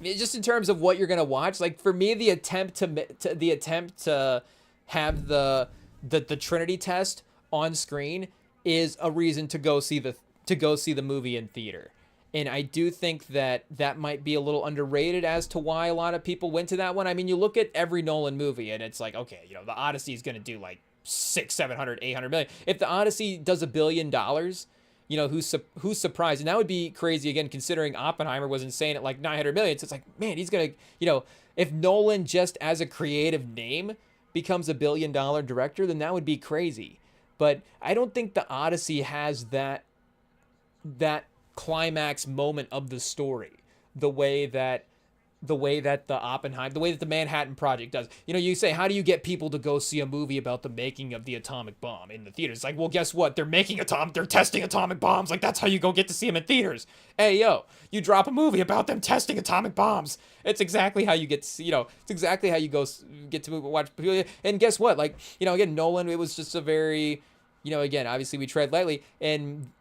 just in terms of what you're gonna watch, like for me, the attempt to have the Trinity test on screen is a reason to go see the movie in theater. And I do think that that might be a little underrated as to why a lot of people went to that one. I mean, you look at every Nolan movie and it's like, okay, you know, the Odyssey is going to do like 600, 700, 800 million. If the Odyssey does $1 billion, you know, who's surprised? And that would be crazy again, considering Oppenheimer was insane at like 900 million. So it's like, man, he's going to, you know, if Nolan just as a creative name becomes $1 billion director, then that would be crazy. But I don't think the Odyssey has that climax moment of the story the way that the Manhattan Project does. You know, you say, how do you get people to go see a movie about the making of the atomic bomb in the theaters? It's like, well, guess what? They're testing atomic bombs. Like, that's how you go get to see them in theaters. Hey, yo, you drop a movie about them testing atomic bombs. It's exactly how you get to see, you know, it's exactly how you go get to watch. And guess what? Like, you know, again, Nolan, it was just a very, you know, again, obviously we tread lightly, and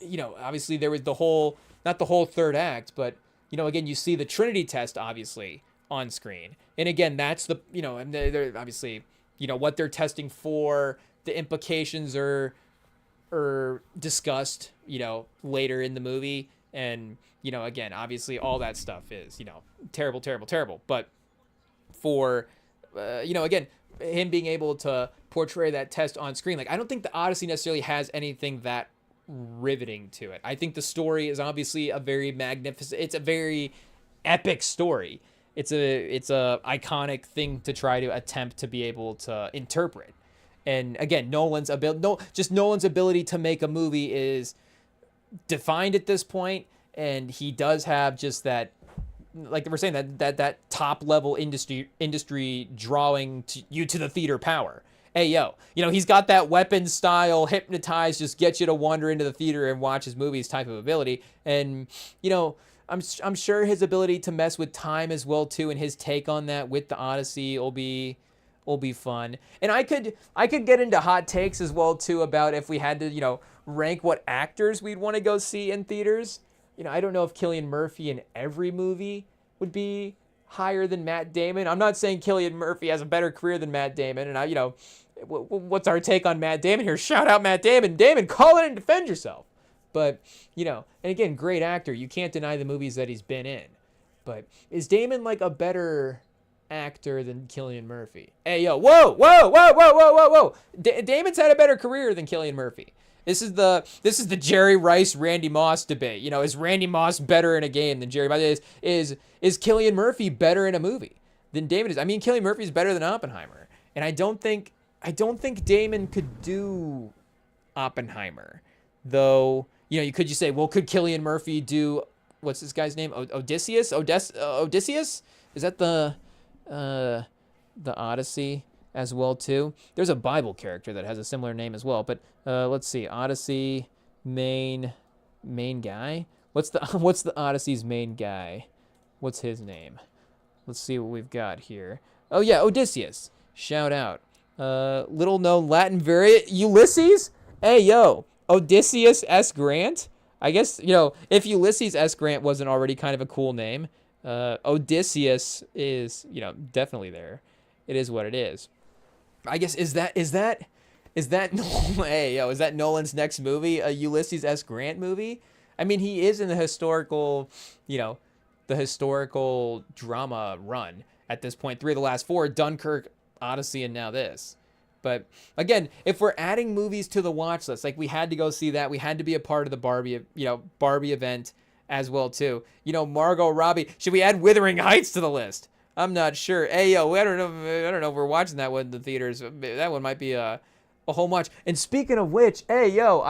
you know, obviously there was not the whole third act, but, you know, again, you see the Trinity test, obviously, on screen. And again, that's the, you know, and they're obviously, you know, what they're testing for, the implications are discussed, you know, later in the movie. And, you know, again, obviously all that stuff is, you know, terrible, terrible, terrible. But for, you know, again, him being able to portray that test on screen, like, I don't think the Odyssey necessarily has anything that riveting to it. I think the story is obviously a very magnificent, it's a very epic story. It's a iconic thing to try to attempt to be able to interpret. And again, Nolan's ability to make a movie is defined at this point, and he does have just that, like we're saying, that top level industry drawing you to the theater power. Hey, yo, you know, he's got that weapon style, hypnotize, just get you to wander into the theater and watch his movies type of ability. And, you know, I'm sure his ability to mess with time as well, too, and his take on that with the Odyssey will be fun. And I could get into hot takes as well, too, about if we had to, you know, rank what actors we'd want to go see in theaters. You know, I don't know if Cillian Murphy in every movie would be higher than Matt Damon. I'm not saying Cillian Murphy has a better career than Matt Damon, and you know, what's our take on Matt Damon here? Shout out Matt Damon. Damon, call it and defend yourself. But, you know, and again, great actor. You can't deny the movies that he's been in. But is Damon like a better actor than Cillian Murphy? Hey, yo, whoa. Damon's had a better career than Cillian Murphy. This is the Jerry Rice, Randy Moss debate. You know, is Randy Moss better in a game than Jerry Rice? Is Cillian Murphy better in a movie than Damon is? I mean, Cillian Murphy's better than Oppenheimer. And I don't think Damon could do Oppenheimer. Though, you know, you could just say, well, could Cillian Murphy do, what's this guy's name? Odysseus? Odysseus? Is that the Odyssey as well, too? There's a Bible character that has a similar name as well. But let's see. Odyssey main guy? What's the Odyssey's main guy? What's his name? Let's see what we've got here. Oh, yeah, Odysseus. Shout out. Little known Latin variant, Ulysses? Hey, yo, Odysseus S. Grant? I guess, you know, if Ulysses S. Grant wasn't already kind of a cool name, Odysseus is, you know, definitely there. It is what it is. I guess, is that hey, yo, is that Nolan's next movie, a Ulysses S. Grant movie? I mean, he is in the historical, you know, the historical drama run at this point. 3 of the last 4, Dunkirk, Odyssey, and now this. But again, if we're adding movies to the watch list, like we had to go see that, we had to be a part of the Barbie event as well too. You know, Margot Robbie. Should we add Wuthering Heights to the list? I'm not sure. Hey, yo, I don't know if we're watching that one in the theaters. That one might be a whole much. And speaking of which, hey, yo,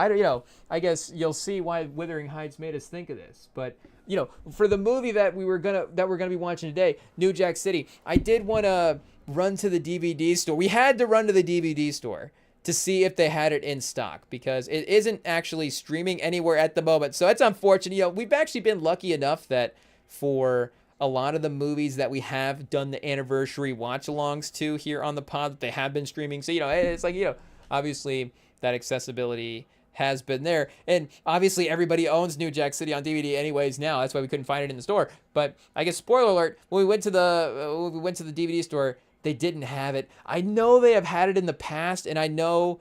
I guess you'll see why Wuthering Heights made us think of this. But, you know, for the movie that we're gonna be watching today, New Jack City, I did want to run to the DVD store. We had to run to the DVD store to see if they had it in stock because it isn't actually streaming anywhere at the moment. So that's unfortunate. You know, we've actually been lucky enough that for a lot of the movies that we have done the anniversary watch-alongs to here on the pod, they have been streaming. So, you know, it's like, you know, obviously that accessibility has been there. And obviously everybody owns New Jack City on DVD anyways now. That's why we couldn't find it in the store. But I guess spoiler alert, when we went to the DVD store, they didn't have it. I know they have had it in the past, and I know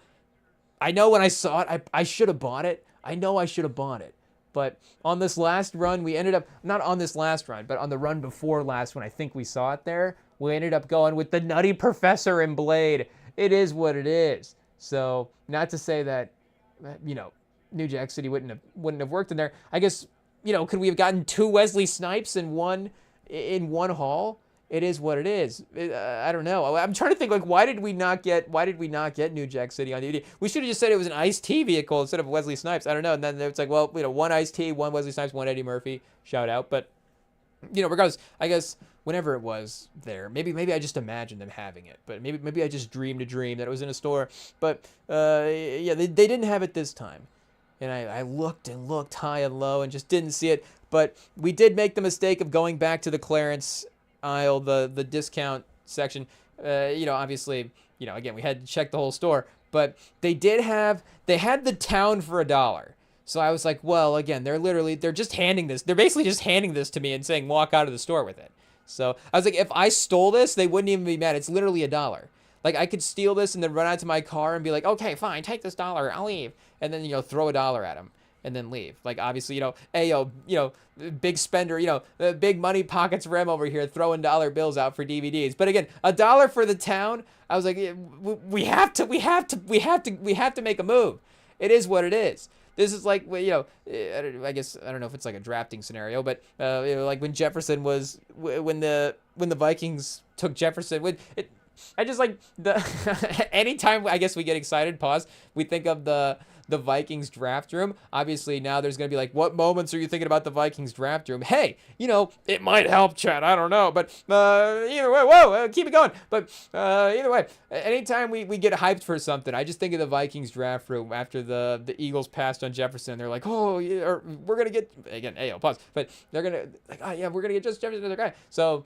when I saw it, I should have bought it. I know I should have bought it. But on this last run, we ended up, not on this last run, but on the run before last when I think we saw it there, we ended up going with the Nutty Professor and Blade. It is what it is. So, not to say that, New Jack City wouldn't have worked in there. I guess, could we have gotten 2 Wesley Snipes in one haul? It is what it is. I don't know. I'm trying to think, like, why did we not get New Jack City on DVD? We should have just said it was an Ice-T vehicle instead of Wesley Snipes. I don't know. And then it's like, well, 1 Ice-T, 1 Wesley Snipes, 1 Eddie Murphy. Shout out. But, regardless, I guess whenever it was there, maybe I just imagined them having it. But maybe I just dreamed a dream that it was in a store. But, they didn't have it this time. And I looked and looked high and low and just didn't see it. But we did make the mistake of going back to the clearance aisle, the discount section. Obviously, again, we had to check the whole store, but they had the town for $1. So I was like, well, again, they're basically just handing this to me and saying walk out of the store with it. So I was like, if I stole this, they wouldn't even be mad. It's literally $1. Like, I could steal this and then run out to my car and be like, okay, fine, take this $1, I'll leave, and then throw $1 at them and then leave. Like, obviously, hey, big spender, big money pockets Rem over here throwing dollar bills out for DVDs. But again, $1 for the town. I was like, we have to make a move. It is what it is. This is like, I guess, I don't know if it's like a drafting scenario, but like when Jefferson was, when the Vikings took Jefferson, I just like anytime I guess we get excited, we think of the Vikings draft room. Obviously, now there's going to be like, what moments are you thinking about the Vikings draft room? Hey, it might help, Chad. I don't know. But either way, keep it going. But either way, anytime we get hyped for something, I just think of the Vikings draft room after the Eagles passed on Jefferson. They're like, oh, yeah, we're going to get, again, pause. But they're going to, like, oh, yeah, we're going to get just Jefferson, another guy. So,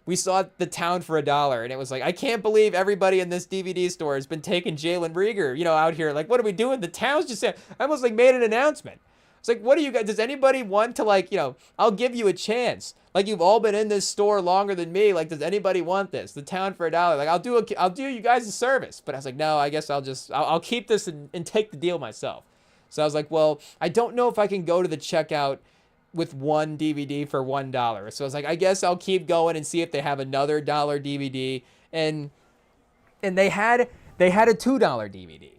we saw the town for $1. And it was like, I can't believe everybody in this DVD store has been taking Jalen Rieger, out here. Like, what are we doing? The town's just I almost like made an announcement. It's like, what do you guys, does anybody want to, like, I'll give you a chance. Like, you've all been in this store longer than me. Like, does anybody want this? The town for $1. Like, I'll do you guys a service. But I was like, no, I guess I'll keep this and take the deal myself. So I was like, well, I don't know if I can go to the checkout with 1 DVD for $1. So I was like, I guess I'll keep going and see if they have another $1 DVD. And they had a $2 DVD.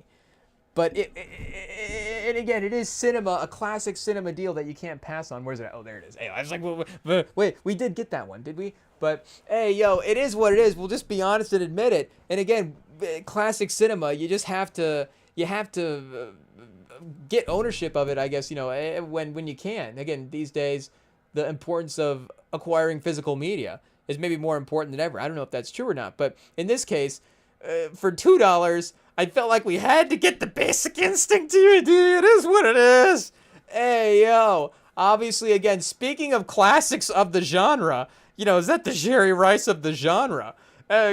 But and again, it is cinema, a classic cinema deal that you can't pass on. Where's it? Oh, there it is. Hey, I was like, wait, we did get that one, did we? But hey, it is what it is. We'll just be honest and admit it. And again, classic cinema, you have to get ownership of it, I guess, when you can. Again, these days, the importance of acquiring physical media is maybe more important than ever. I don't know if that's true or not, but in this case, for $2, I felt like we had to get the Basic Instinct DVD. It is what it is. Hey, obviously, again, speaking of classics of the genre, is that the Jerry Rice of the genre?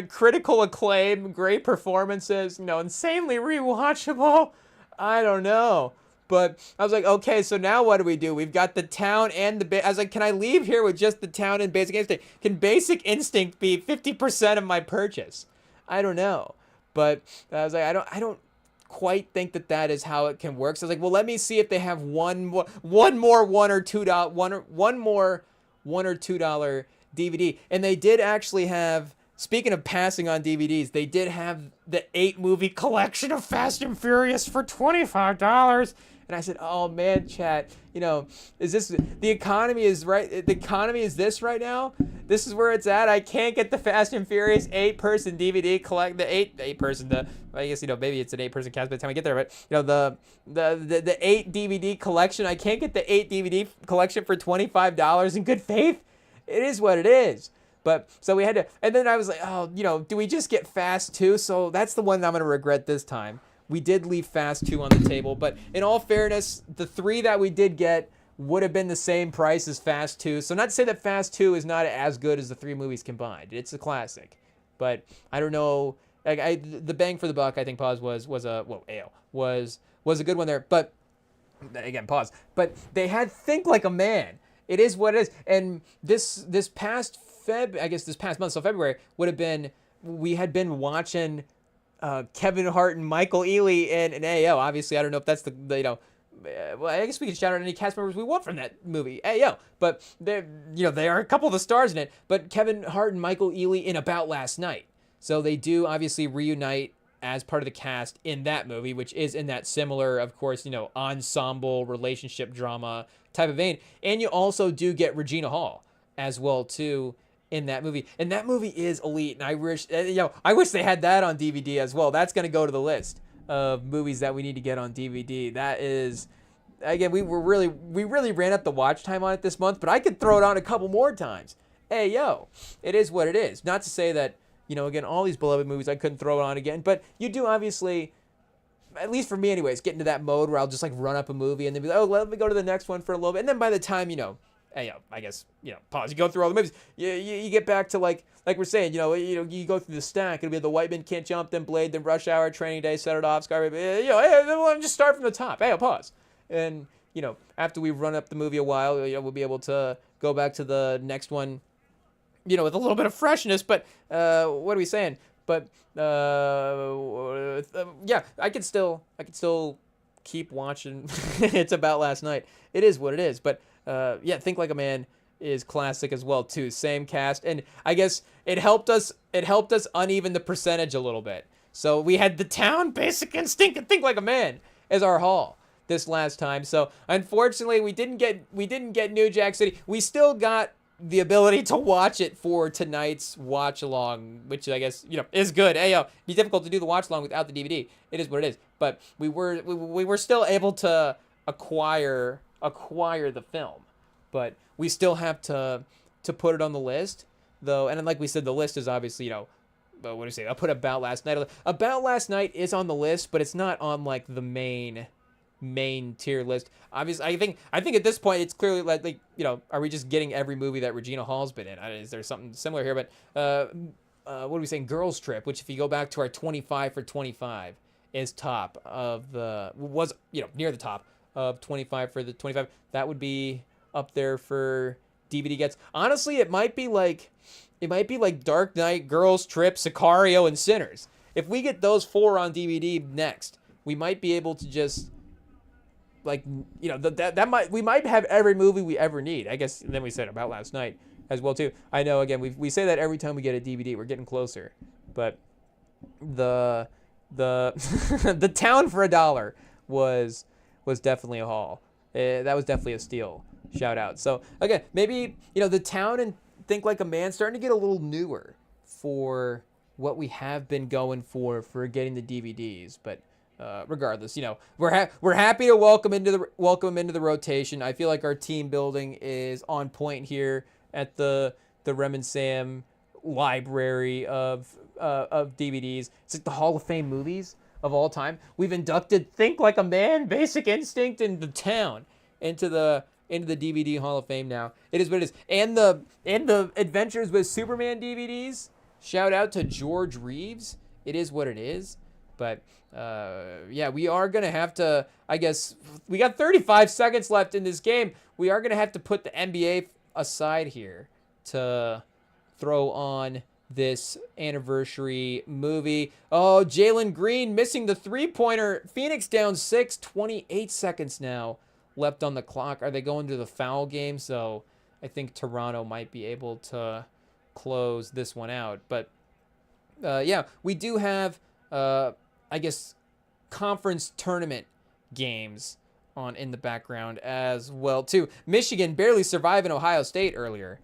Critical acclaim, great performances, insanely rewatchable. I don't know. But I was like, okay, so now what do? We've got the town and I was like, can I leave here with just the town and Basic Instinct? Can Basic Instinct be 50% of my purchase? I don't know. But I was like, I don't quite think that is how it can work. So I was like, well, let me see if they have one more $1 or $2 DVD. And they did actually have, speaking of passing on DVDs, they did have the 8-movie collection of Fast and Furious for $25. And I said, oh man, chat, is this, the economy is right? The economy is this right now? This is where it's at. I can't get the Fast and Furious 8-person DVD collect, the eight person, I guess, maybe it's an 8-person cast by the time I get there, but, the 8 DVD collection, I can't get the 8 DVD collection for $25 in good faith. It is what it is. But, so we had to, and then I was like, oh, do we just get Fast 2? So that's the one that I'm going to regret this time. We did leave Fast 2 on the table, but in all fairness, the 3 that we did get would have been the same price as Fast 2. So not to say that Fast 2 is not as good as the 3 movies combined. It's a classic. But I don't know, the bang for the buck, I think, was was a good one there. But again, pause. But they had Think Like a Man. It is what it is. And this past this past month, so February, would have been, we had been watching Kevin Hart and Michael Ealy in an AO. Obviously, I don't know if that's well, I guess we could shout out any cast members we want from that movie. AO. But they are a couple of the stars in it. But Kevin Hart and Michael Ealy in About Last Night. So they do obviously reunite as part of the cast in that movie, which is in that similar, of course, ensemble relationship drama type of vein. And you also do get Regina Hall as well too in that movie. And that movie is elite. And I wish they had that on DVD as well. That's going to go to the list of movies that we need to get on DVD. That is, again, we really ran up the watch time on it this month, but I could throw it on a couple more times. It is what it is. Not to say that, again, all these beloved movies I couldn't throw it on again, but you do obviously, at least for me anyways, get into that mode where I'll just like run up a movie and then be like, oh, let me go to the next one for a little bit. And then by the time, I guess, pause, you go through all the movies, you get back to like we're saying, you go through the stack. It'll be The White Men Can't Jump, then Blade, then Rush Hour, Training Day, Set It Off, Scarface, just start from the top. Pause. And, after we run up the movie a while, we'll be able to go back to the next one, with a little bit of freshness. But what are we saying? But I could still keep watching. It's About Last Night. It is what it is. But Think Like a Man is classic as well too. Same cast, and I guess it helped us uneven the percentage a little bit. So we had The Town, Basic Instinct, and Think Like a Man as our haul this last time. So unfortunately, we didn't get New Jack City. We still got the ability to watch it for tonight's watch along, which I guess is good. It'd be difficult to do the watch along without the DVD. It is what it is. But we were still able to acquire the film, but we still have to put it on the list though. And then, like we said, the list is obviously what do you say? I'll put About Last Night. About Last Night is on the list, but it's not on like the main tier list. Obviously, I think at this point it's clearly like are we just getting every movie that Regina Hall's been in? Is there something similar here? But what are we saying? Girls Trip, which if you go back to our 25 for 25 is top of near the top of 25 for the 25. That would be up there for DVD gets. Honestly, it might be like Dark Knight, Girls Trip, Sicario, and Sinners. If we get those 4 on DVD next, we might be able to just we might have every movie we ever need. I guess. And then we said About Last Night as well too. I know, again, we say that every time we get a DVD, we're getting closer. But the The Town for $1 was definitely a haul. That was definitely a steal. Shout out. So again, maybe The Town and Think Like a Man starting to get a little newer for what we have been going for getting the DVDs, but regardless, we're happy to welcome into the rotation. I feel like our team building is on point here at the Rem and Sam library of DVDs. It's like the Hall of Fame movies of all time. We've inducted Think Like a Man, Basic Instinct, and The Town into the DVD Hall of Fame now. It is what it is. And the Adventures with Superman DVDs. Shout out to George Reeves. It is what it is. But we are going to have to, I guess, we got 35 seconds left in this game. We are going to have to put the NBA aside here to throw on this anniversary movie. Oh, Jalen Green missing the three-pointer. Phoenix down 6, 28 seconds now left on the clock. Are they going to the foul game? So I think Toronto might be able to close this one out. But we do have I guess conference tournament games on in the background as well too. Michigan barely surviving Ohio State earlier.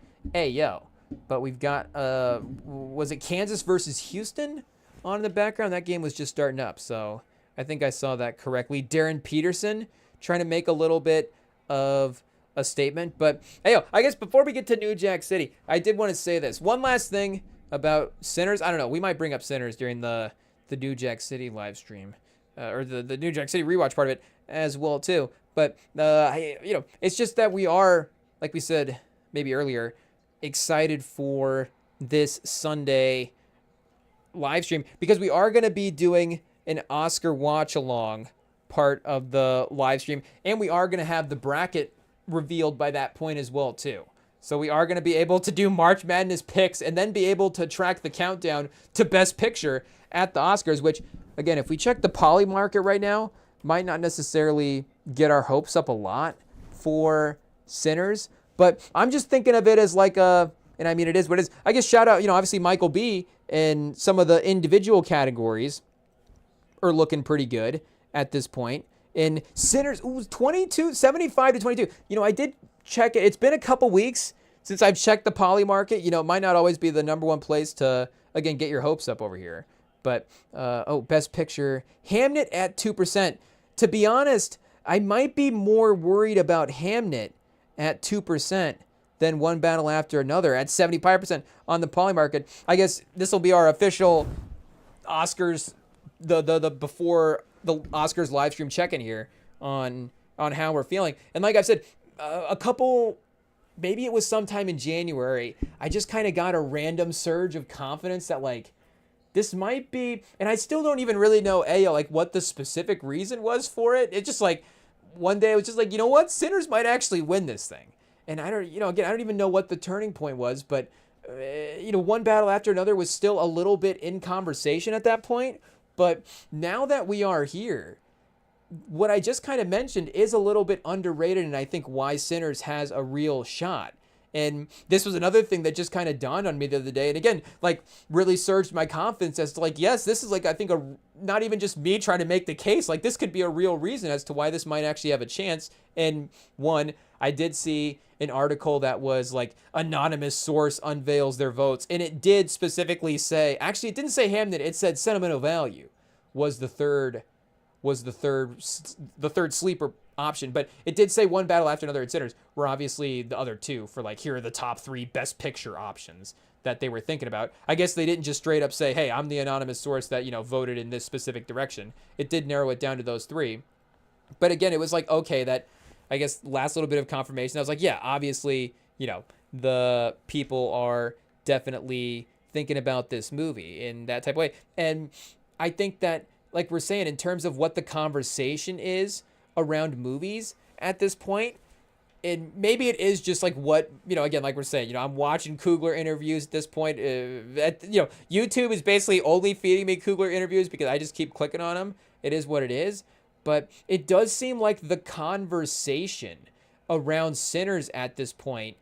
But we've got was it Kansas versus Houston on in the background? That game was just starting up, so I think I saw that correctly. Darren Peterson trying to make a little bit of a statement. But I guess before we get to New Jack City, I did want to say this. One last thing about Sinners. I don't know. We might bring up Sinners during the New Jack City live stream, or the New Jack City rewatch part of it as well too. But it's just that we are, like we said maybe earlier, excited for this Sunday live stream because we are going to be doing an Oscar watch along part of the live stream. And we are going to have the bracket revealed by that point as well, too. So we are going to be able to do March Madness picks and then be able to track the countdown to Best Picture at the Oscars, which, again, if we check the Poly market right now, might not necessarily get our hopes up a lot for Sinners. But I'm just thinking of it as like a, and I mean, it is what it is. I guess shout out, obviously Michael B. and some of the individual categories are looking pretty good at this point. And Sinners, 75 to 22. I did check it. It's been a couple weeks since I've checked the Poly market. It might not always be the number one place to, again, get your hopes up over here. But, Best Picture, Hamnet at 2%. To be honest, I might be more worried about Hamnet at 2% than One Battle After Another at 75% on the Poly market. I guess this will be our official Oscars, the before the Oscars live stream check-in here on how we're feeling. And like I said, a couple, maybe it was sometime in January, I just kind of got a random surge of confidence that like, this might be, and I still don't even really know, like what the specific reason was for it. It's just like, one day I was just like, you know what? Sinners might actually win this thing. And I don't, again, I don't even know what the turning point was, but, One Battle After Another was still a little bit in conversation at that point. But now that we are here, what I just kind of mentioned is a little bit underrated, and I think why Sinners has a real shot. And this was another thing that just kind of dawned on me the other day. And again, like really surged my confidence as to like, yes, this is like, I think not even just me trying to make the case, like this could be a real reason as to why this might actually have a chance. And one, I did see an article that was like anonymous source unveils their votes. And it did specifically say, actually it didn't say Hamnet, it said sentimental value was the third sleeper option, but it did say One Battle After Another and Sinners were obviously the other two for like, here are the top 3 Best Picture options that they were thinking about. I guess they didn't just straight up say, hey, I'm the anonymous source that, voted in this specific direction. It did narrow it down to those 3. But again, it was like, okay, that I guess last little bit of confirmation. I was like, yeah, obviously, the people are definitely thinking about this movie in that type of way. And I think that, like we're saying, in terms of what the conversation is around movies at this point, and maybe it is just like what, again, like we're saying, I'm watching Coogler interviews at this point. YouTube is basically only feeding me Coogler interviews because I just keep clicking on them. It is what it is. But it does seem like the conversation around Sinners at this point,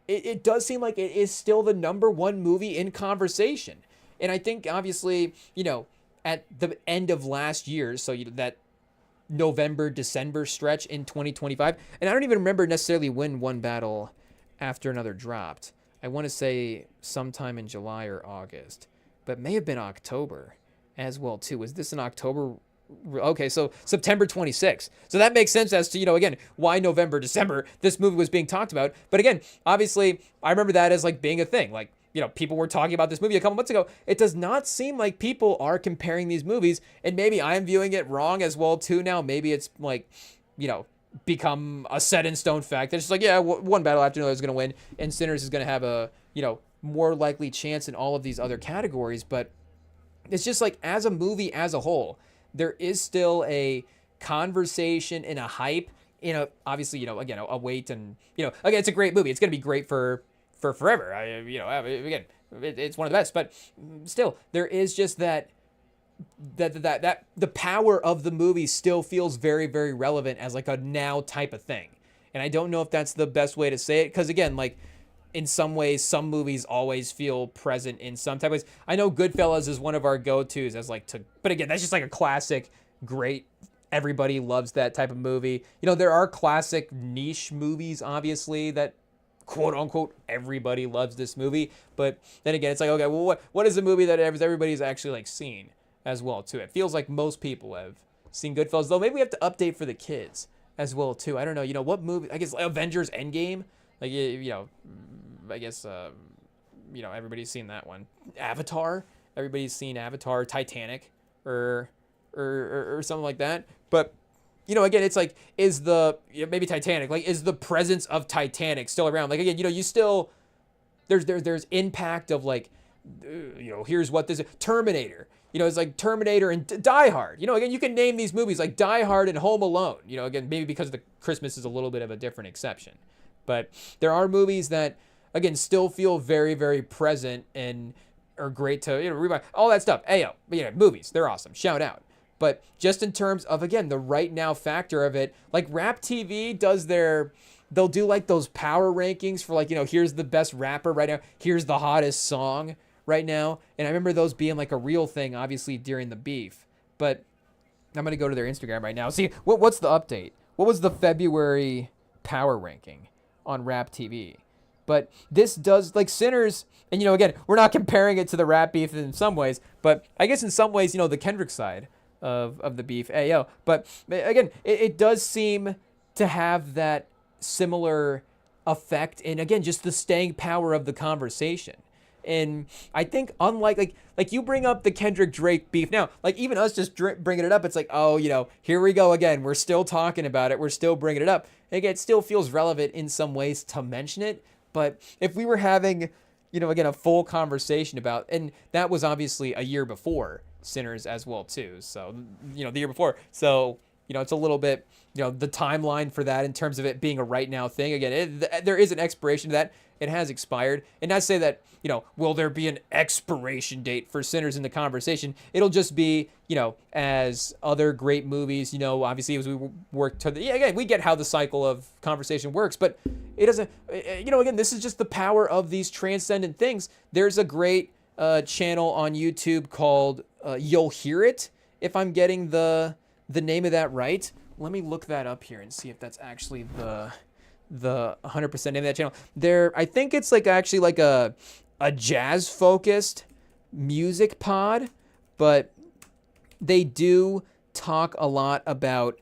it does seem like it is still the number one movie in conversation. And I think, obviously, at the end of last year, so that November, December stretch in 2025, and I don't even remember necessarily when One Battle After Another dropped. I want to say sometime in July or August, but it may have been October as well, too. Was this in October? Okay, so September 26th. So that makes sense as to, again, why November, December, this movie was being talked about. But again, obviously, I remember that as like being a thing. Like, people were talking about this movie a couple months ago. It does not seem like people are comparing these movies, and maybe I'm viewing it wrong as well, too, now. Maybe it's like, become a set in stone fact. It's just like, yeah, One Battle After Another is going to win, and Sinners is going to have a, more likely chance in all of these other categories. But it's just like, as a movie as a whole, there is still a conversation and a hype, obviously, again, a weight, and, again, it's a great movie. It's going to be great for forever. Again, it's one of the best, but still, there is just that the power of the movie still feels very, very relevant as like a now type of thing. And I don't know if that's the best way to say it, because again, like in some ways, some movies always feel present in some type of ways. I know Goodfellas is one of our go-tos as like but again, that's just like a classic, great, everybody loves that type of movie. There are classic niche movies, obviously, that quote unquote everybody loves this movie, but then again, it's like, okay, well, what is a movie that everybody's actually like seen as well too? It feels like most people have seen Goodfellas, though maybe we have to update for the kids as well too. I don't know, what movie? I guess Avengers Endgame, like, I guess everybody's seen that one. Avatar, everybody's seen Avatar. Titanic, or something like that. But again, it's like, is maybe Titanic, like, is the presence of Titanic still around? Like, again, you still, there's impact of like, here's what this Terminator, You know, it's like Terminator and Die Hard. You know, again, you can name these movies like Die Hard and Home Alone. You know, again, maybe because the Christmas is a little bit of a different exception. But there are movies that, again, still feel very, very present and are great to, you know, remind. All that stuff. Ayo, you know, movies, they're awesome. Shout out. But just in terms of, again, the right now factor of it, like Rap TV does they'll do like those power rankings for like, you know, here's the best rapper right now. Here's the hottest song right now. And I remember those being like a real thing, obviously, during the beef. But I'm going to go to their Instagram right now. See, what's the update? What was the February power ranking on Rap TV? But this does, like Sinners, and, you know, again, we're not comparing it to the rap beef in some ways, but I guess in some ways, you know, the Kendrick side of the beef, ayo. But again, it does seem to have that similar effect, and again, just the staying power of the conversation. And I think unlike like you bring up the Kendrick Drake beef now, like even us just bringing it up, it's like, oh, you know, here we go again. We're still talking about it. We're still bringing it up. And again, it still feels relevant in some ways to mention it. But if we were having, you know, again, a full conversation about, and that was obviously a year before Sinners as well too. So, you know, the year before. So, you know, it's a little bit, you know, the timeline for that in terms of it being a right now thing. Again, there is an expiration to that. It has expired. And not to say that, you know, will there be an expiration date for Sinners in the conversation? It'll just be, you know, as other great movies, you know, obviously as we work to the, yeah, again, we get how the cycle of conversation works, but it doesn't, you know, again, this is just the power of these transcendent things. There's a great channel on YouTube called You'll Hear It, if I'm getting the name of that right. Let me look that up here and see if that's actually the 100% name of that channel. I think it's like actually like a jazz focused music pod, but they do talk a lot about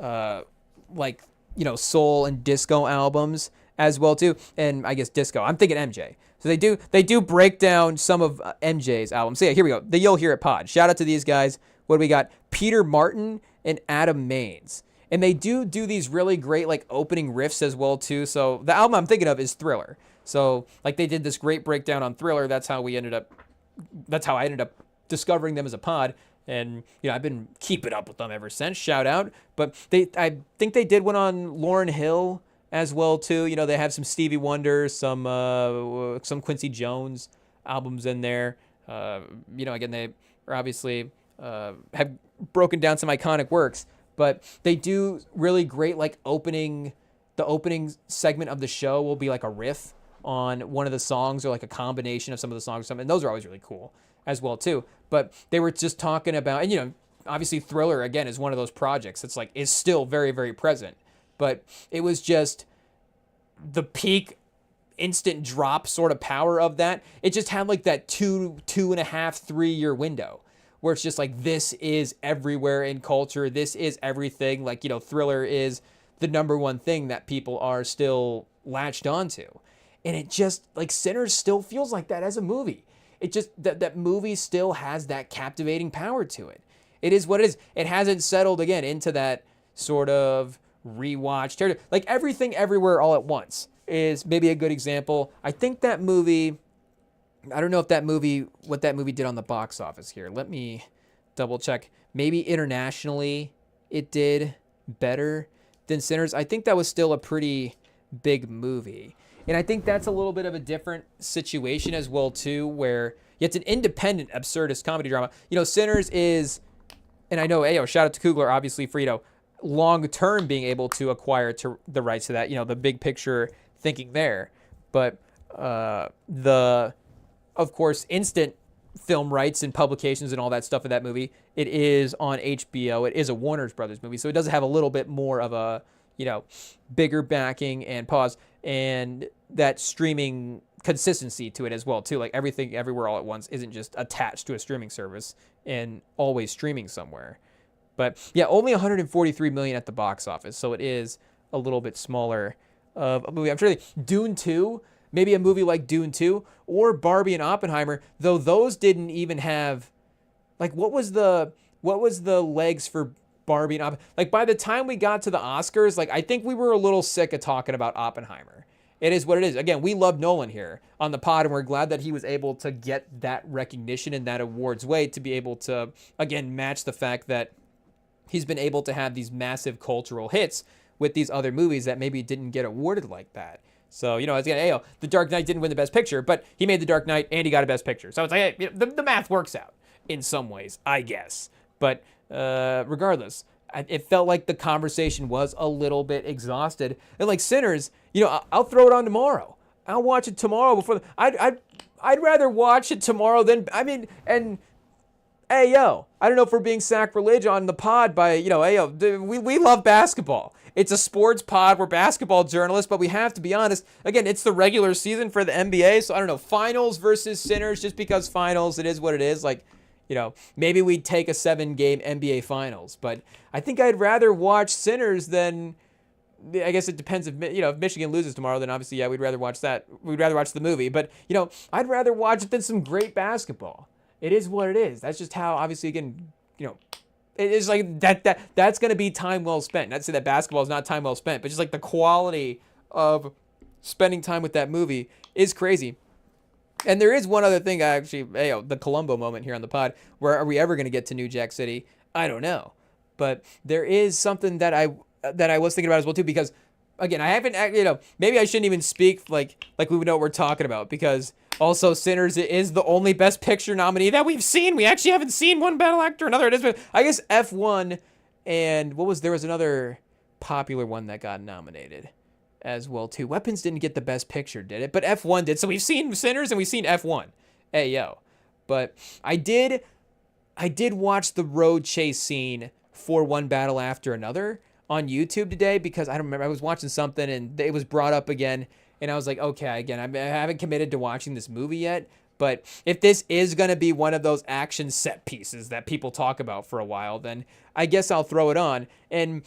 like, you know, soul and disco albums as well too. And I guess disco, I'm thinking MJ. So they do break down some of MJ's albums. So yeah, here we go. The You'll Hear It pod. Shout out to these guys. What do we got? Peter Martin and Adam Maines. And they do these really great like opening riffs as well too. So the album I'm thinking of is Thriller. So like they did this great breakdown on Thriller. That's how I ended up discovering them as a pod. And, you know, I've been keeping up with them ever since. Shout out. But I think they did one on Lauryn Hill as well too. You know, they have some Stevie Wonder, some Quincy Jones albums in there. You know, again, they are obviously have broken down some iconic works, but they do really great like the opening segment of the show will be like a riff on one of the songs or like a combination of some of the songs or something. And those are always really cool as well too. But they were just talking about, and you know, obviously Thriller again is one of those projects that's like is still very, very present. But it was just the peak instant drop sort of power of that. It just had like that 2.5, 3 year window where it's just like, this is everywhere in culture. This is everything. Like, you know, Thriller is the number one thing that people are still latched onto. And it just, like, Sinners still feels like that as a movie. It just, that movie still has that captivating power to it. It is what it is. It hasn't settled, again, into that sort of rewatch territory. Like, Everything Everywhere All at Once is maybe a good example. I think that movie, I don't know if what that movie did on the box office here. Let me double check. Maybe internationally it did better than Sinners. I think that was still a pretty big movie. And I think that's a little bit of a different situation as well too, where it's an independent absurdist comedy drama. You know, Sinners is, and I know, shout out to Coogler, obviously, for, you know, long term being able to acquire the rights to that, you know, the big picture thinking there. But of course, instant film rights and publications and all that stuff of that movie, it is on HBO. It is a Warner Brothers movie, so it does have a little bit more of a, you know, bigger backing and pause, and that streaming consistency to it as well too. Like Everything Everywhere All at Once isn't just attached to a streaming service and always streaming somewhere. But yeah, only 143 million at the box office, so it is a little bit smaller of a movie. I'm sure Dune 2, maybe a movie like Dune 2 or Barbie and Oppenheimer, though those didn't even have, like, what was the legs for Barbie and Oppenheimer? Like, by the time we got to the Oscars, like, I think we were a little sick of talking about Oppenheimer. it is what it is. Again, we love Nolan here on the pod, and we're glad that he was able to get that recognition and that awards weight to be able to, again, match the fact that he's been able to have these massive cultural hits with these other movies that maybe didn't get awarded like that. So, it's again, The Dark Knight didn't win the Best Picture, but he made The Dark Knight and he got a Best Picture. So it's like, hey, the math works out in some ways, I guess. But regardless, it felt like the conversation was a little bit exhausted. And like Sinners, I'll throw it on tomorrow. I'll watch it tomorrow before. I'd rather watch it tomorrow than, and hey, I don't know if we're being sacrilege on the pod by, we love basketball. It's a sports pod. We're basketball journalists, but we have to be honest. Again, it's the regular season for the NBA, so I don't know, finals versus Sinners, just because finals, it is what it is. Like, maybe we'd take a 7-game NBA finals, but I think I'd rather watch Sinners than, I guess it depends if Michigan loses tomorrow, then obviously, we'd rather watch that. We'd rather watch the movie, but, I'd rather watch it than some great basketball. It is what it is. That's just how, obviously, again, it is like that's going to be time well spent. Not to say that basketball is not time well spent, but just like the quality of spending time with that movie is crazy. And there is one other thing, actually, the Columbo moment here on the pod. Where are we ever going to get to New Jack City? I don't know. But there is something that I was thinking about as well, too, because, again, I haven't, maybe I shouldn't even speak like we would know what we're talking about, because also Sinners is the only Best Picture nominee that we've seen. We actually haven't seen one Battle Actor or another. It is, I guess, F1 and there was another popular one that got nominated as well, too. Weapons didn't get the Best Picture, did it? But F1 did. So we've seen Sinners and we've seen F1. Hey, yo. But I did watch the road chase scene for One Battle After Another on YouTube today, because I don't remember. I was watching something and it was brought up again. And I was like, okay, again, I haven't committed to watching this movie yet. But if this is going to be one of those action set pieces that people talk about for a while, then I guess I'll throw it on. And,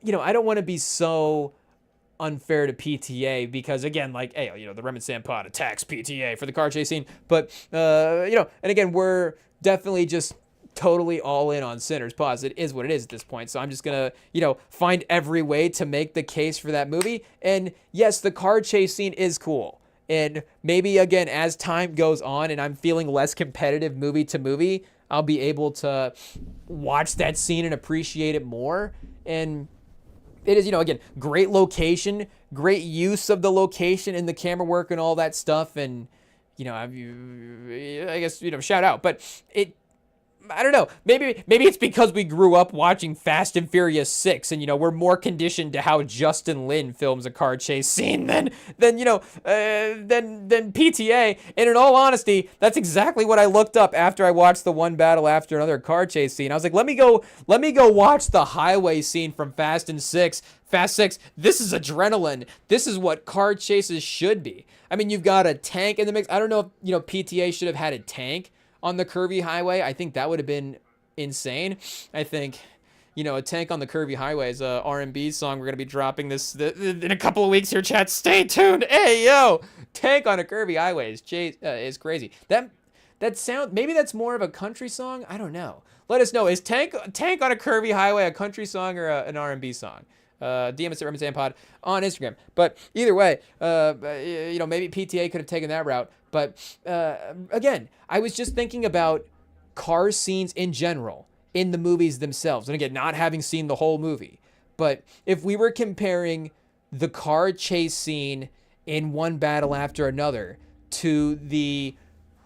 I don't want to be so unfair to PTA, because, again, like, hey, the Rem and Sam pod attacks PTA for the car chase scene. But, and again, we're definitely just totally all in on Sinners. Pause. It is what it is at this point. So I'm just going to, find every way to make the case for that movie. And yes, the car chase scene is cool. And maybe, again, as time goes on and I'm feeling less competitive movie to movie, I'll be able to watch that scene and appreciate it more. And it is, again, great location, great use of the location and the camera work and all that stuff. And, I guess, shout out. But I don't know. Maybe it's because we grew up watching Fast and Furious 6, and we're more conditioned to how Justin Lin films a car chase scene than PTA. And in all honesty, that's exactly what I looked up after I watched the One Battle After Another car chase scene. I was like, let me go watch the highway scene from Fast 6. This is adrenaline. This is what car chases should be. I mean, you've got a tank in the mix. I don't know if PTA should have had a tank on the curvy highway. I think that would have been insane. I think, a tank on the curvy highway is a R&B song. We're going to be dropping this in a couple of weeks here, chat. Stay tuned. Hey, yo, tank on a curvy highway is crazy. That sound, maybe that's more of a country song. I don't know. Let us know. Is tank on a curvy highway a country song or an R&B song? DM us at REMINGTOM pod on Instagram. But either way, maybe PTA could have taken that route. But again, I was just thinking about car scenes in general in the movies themselves. And again, not having seen the whole movie. But if we were comparing the car chase scene in One Battle After Another to the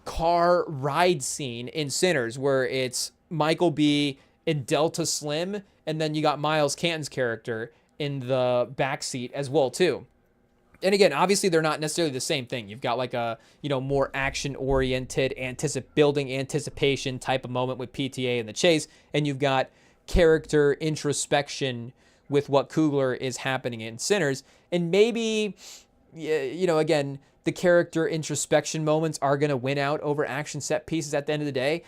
car ride scene in Sinners, where it's Michael B. and Delta Slim, and then you got Miles Canton's character in the backseat as well, too. And again, obviously, they're not necessarily the same thing. You've got like a, more action-oriented, building anticipation type of moment with PTA and the chase, and you've got character introspection with what Coogler is happening in Sinners. And maybe, again, the character introspection moments are going to win out over action set pieces at the end of the day.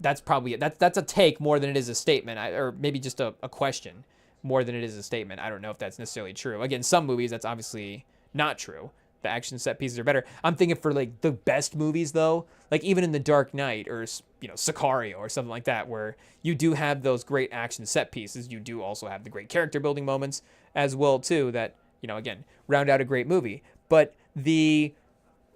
That's probably it. That's a take more than it is a statement, or maybe just a question more than it is a statement. I don't know if that's necessarily true. Again, some movies, that's obviously not true. The action set pieces are better. I'm thinking for like the best movies though, like even in The Dark Knight or, Sicario or something like that, where you do have those great action set pieces, you do also have the great character building moments as well too that, again, round out a great movie. but the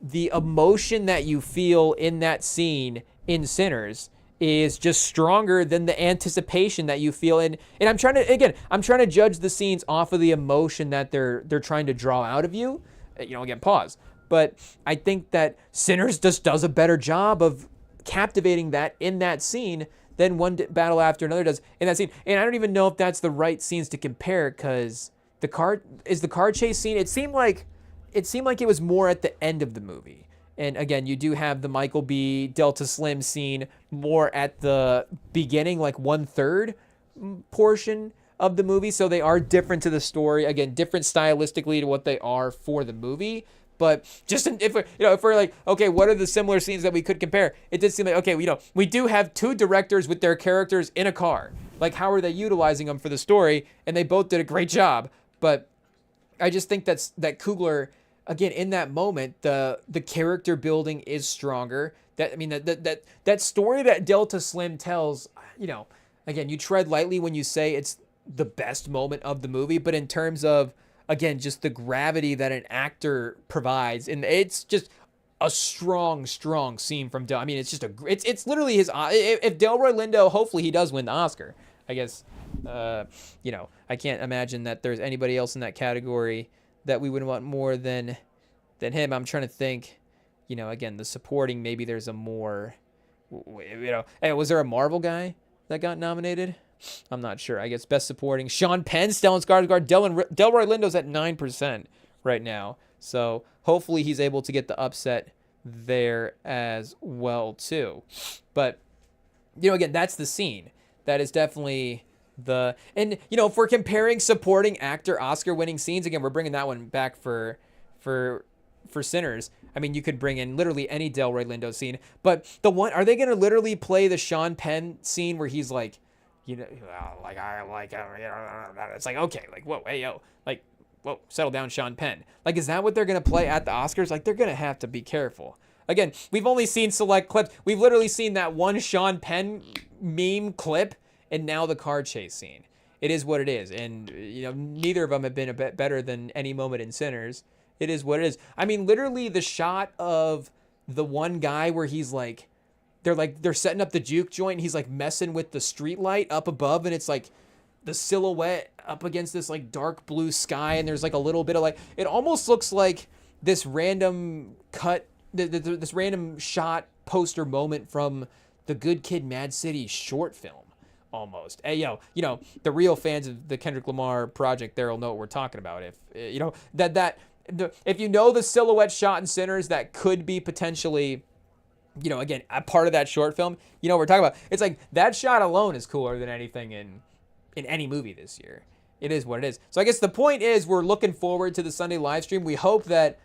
emotion that you feel in that scene in Sinners is just stronger than the anticipation that you feel in. And I'm trying to judge the scenes off of the emotion that they're trying to draw out of you. Again, pause. But I think that Sinners just does a better job of captivating that in that scene than One Battle After Another does in that scene. And I don't even know if that's the right scenes to compare, because the car chase scene, it seemed like it was more at the end of the movie. And again, you do have the Michael B. Delta Slim scene more at the beginning, like 1/3 portion of the movie. So they are different to the story. Again, different stylistically to what they are for the movie. But just if we're like, okay, what are the similar scenes that we could compare? It did seem like, okay, we do have two directors with their characters in a car. Like, how are they utilizing them for the story? And they both did a great job. But I just think that Coogler, again, in that moment, the character building is stronger. That story that Delta Slim tells, again, you tread lightly when you say it's the best moment of the movie, but in terms of, again, just the gravity that an actor provides, and it's just a strong scene from Del. I mean, it's just it's literally his. If Delroy Lindo, hopefully he does win the Oscar. I guess, I can't imagine that there's anybody else in that category that we would want more than him. I'm trying to think, again, the supporting, maybe there's a more, hey, was there a Marvel guy that got nominated? I'm not sure. I guess best supporting, Sean Penn, Stellan Skarsgård, Delroy Lindo's at 9% right now. So hopefully he's able to get the upset there as well too. But, again, that's the scene. That is definitely and if we're comparing supporting actor Oscar winning scenes, again, we're bringing that one back for Sinners. I mean, you could bring in literally any Delroy Lindo scene, but are they going to literally play the Sean Penn scene where he's like, I like, it's like, okay, like, whoa, hey, yo, like, whoa, settle down, Sean Penn. Like, is that what they're going to play at the Oscars? Like, they're going to have to be careful. Again, we've only seen select clips. We've literally seen that one Sean Penn meme clip, and now the car chase scene. It is what it is. And, neither of them have been a bit better than any moment in Sinners. It is what it is. I mean, literally the shot of the one guy where he's like, they're setting up the juke joint, and he's like messing with the street light up above, and it's like the silhouette up against this like dark blue sky, and there's like a little bit of like, it almost looks like this random cut, this random shot poster moment from the Good Kid, Mad City short film. Almost. Hey, the real fans of the Kendrick Lamar project there will know what we're talking about. If if you know the silhouette shot in Sinners that could be potentially, again, a part of that short film, what we're talking about. It's like that shot alone is cooler than anything in any movie this year. It is what it is. So I guess the point is we're looking forward to the Sunday live stream. We hope that,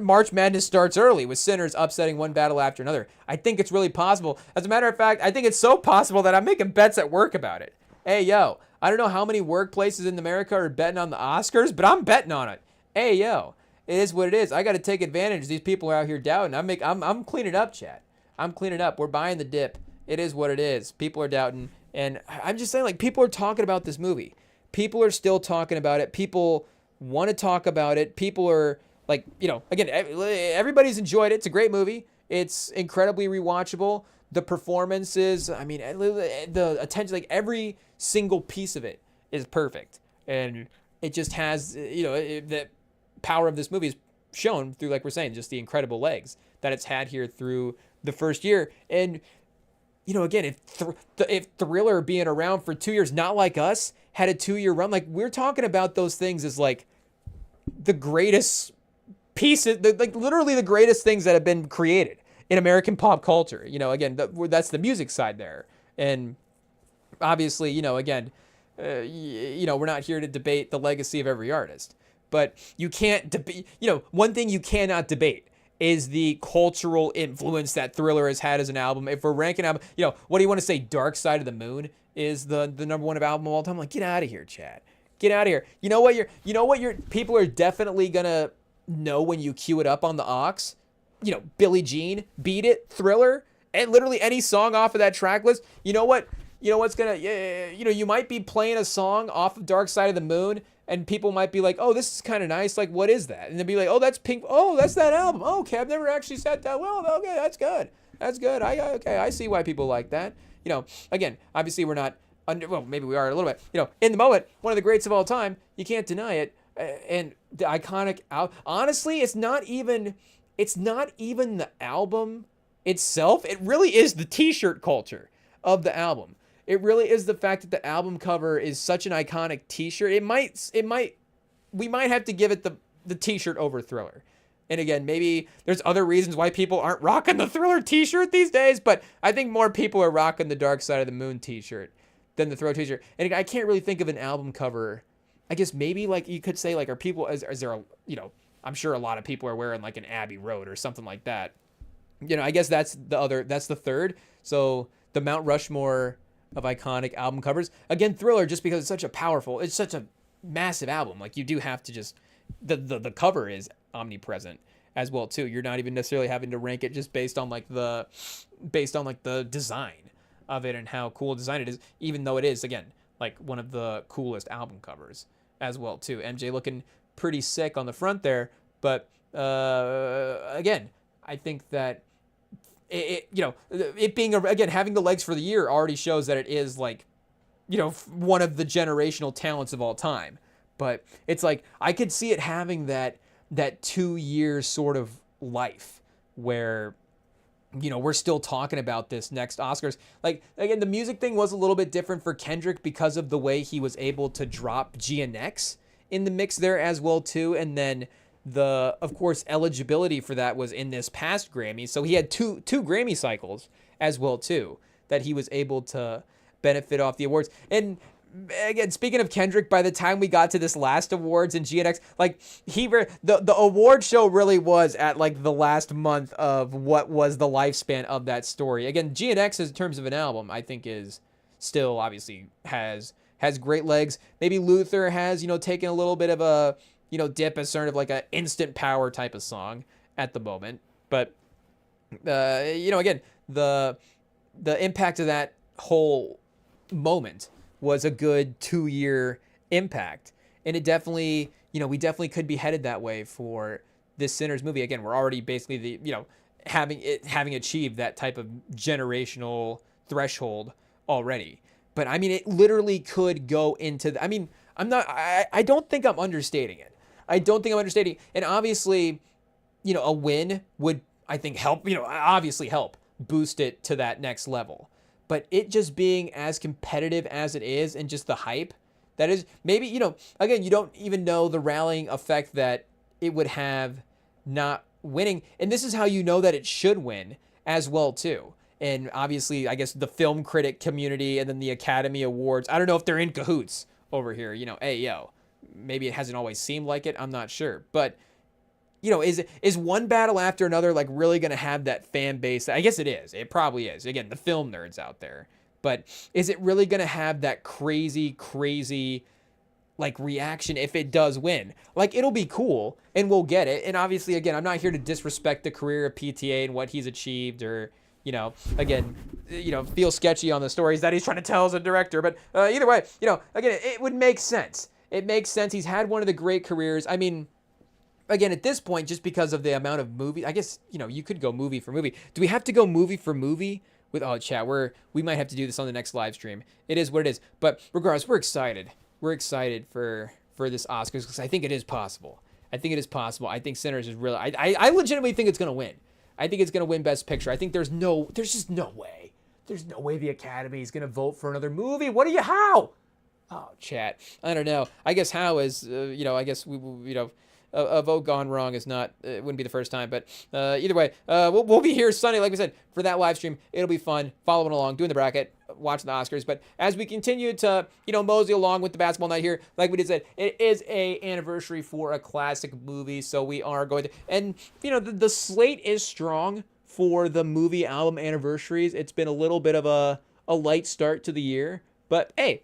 March Madness starts early with Sinners upsetting One Battle After Another. I think it's really possible. As a matter of fact, I think it's so possible that I'm making bets at work about it. Hey, yo, I don't know how many workplaces in America are betting on the Oscars, but I'm betting on it. Hey, yo, it is what it is. I got to take advantage. These people are out here doubting. I'm cleaning up, chat. I'm cleaning up. We're buying the dip. It is what it is. People are doubting. And I'm just saying, like, people are talking about this movie. People are still talking about it. People want to talk about it. People are, like, again, everybody's enjoyed it. It's a great movie. It's incredibly rewatchable. The performances, I mean, the attention, like, every single piece of it is perfect. And it just has, the power of this movie is shown through, like we're saying, just the incredible legs that it's had here through the first year. And, again, if Thriller being around for 2 years, Not Like Us, had a 2-year run, like, we're talking about those things as, like, the greatest pieces, like, literally the greatest things that have been created in American pop culture. Again, that's the music side there. And obviously, again, we're not here to debate the legacy of every artist, but you can't debate, one thing you cannot debate is the cultural influence that Thriller has had as an album. If we're ranking album, what do you want to say? Dark Side of the Moon is the number one album of all time. Like, get out of here, Chad. Get out of here. You know what your people are definitely gonna know when you cue it up on the aux. Billie Jean, Beat It, Thriller, and literally any song off of that track list. You know what's gonna, you might be playing a song off of Dark Side of the Moon and people might be like, oh, this is kind of nice. Like, what is that? And they'll be like, oh, that's Pink. Oh, that's that album. Oh, okay, I've never actually sat down. Well, okay, that's good. That's good. I see why people like that. Again, obviously we're not under. Well, maybe we are a little bit. In the moment, one of the greats of all time. You can't deny it. And the iconic honestly, it's not even the album itself. It really is the t-shirt culture of the album. It really is the fact that the album cover is such an iconic t-shirt. We might have to give it the t-shirt over Thriller. And again, maybe there's other reasons why people aren't rocking the Thriller t-shirt these days, but I think more people are rocking the Dark Side of the Moon t-shirt than the Thriller t-shirt. And I can't really think of an album cover. I guess maybe like you could say like, are people, is there a, I'm sure a lot of people are wearing like an Abbey Road or something like that. I guess that's the third. So the Mount Rushmore of iconic album covers. Again, Thriller, just because it's such a massive album. Like you do have to just, the cover is omnipresent as well too. You're not even necessarily having to rank it just based on like the design of it and how cool design it is, even though it is, again, like one of the coolest album covers as well too. MJ looking pretty sick on the front there, but again, I think that it being again having the legs for the year already shows that it is like one of the generational talents of all time. But it's like I could see it having that 2 year sort of life where we're still talking about this next Oscars. Like, again, the music thing was a little bit different for Kendrick because of the way he was able to drop GNX in the mix there as well too. And then of course, eligibility for that was in this past Grammy. So he had two Grammy cycles as well too that he was able to benefit off the awards. And again, speaking of Kendrick, by the time we got to this last awards in GNX, like the award show really was at like the last month of what was the lifespan of that story. Again, GNX in terms of an album, I think is still obviously has great legs. Maybe Luther has, taken a little bit of a, dip as sort of like a instant power type of song at the moment. But, again, the impact of that whole moment was a good 2 year impact. And it definitely, we definitely could be headed that way for this Sinners movie. Again, we're already basically having achieved that type of generational threshold already. But I mean, it literally could go into, I don't think I'm understating it. And obviously, a win would, I think, help, obviously help boost it to that next level. But it just being as competitive as it is and just the hype that is, maybe, again, you don't even know the rallying effect that it would have not winning. And this is how you know that it should win as well, too. And obviously, I guess the film critic community and then the Academy Awards, I don't know if they're in cahoots over here. Hey, yo, maybe it hasn't always seemed like it. I'm not sure. But is one battle after another like really going to have that fan base? I guess it is. It probably is. Again, the film nerds out there. But is it really going to have that crazy like reaction if it does win? Like, it'll be cool and we'll get it. And obviously, again, I'm not here to disrespect the career of PTA and what he's achieved or, again, feel sketchy on the stories that he's trying to tell as a director. But either way, again, it would make sense. It makes sense. He's had one of the great careers. I mean, again, at this point, just because of the amount of movie, I guess, you could go movie for movie. Do we have to go movie for movie with, chat? We might have to do this on the next live stream. It is what it is. But regardless, we're excited. We're excited for this Oscars because I think it is possible. I think Sinners is really, I legitimately think it's going to win. I think it's going to win Best Picture. I think there's just no way. There's no way the Academy is going to vote for another movie. How? Oh, chat. I don't know. I guess how is, I guess a vote gone wrong is not, it wouldn't be the first time, but either way, we'll be here Sunday, like we said, for that live stream. It'll be fun, following along, doing the bracket, watching the Oscars. But as we continue to, mosey along with the basketball night here, like we did said, it is a anniversary for a classic movie, so we are going to, and, the slate is strong for the movie album anniversaries. It's been a little bit of a light start to the year, but hey,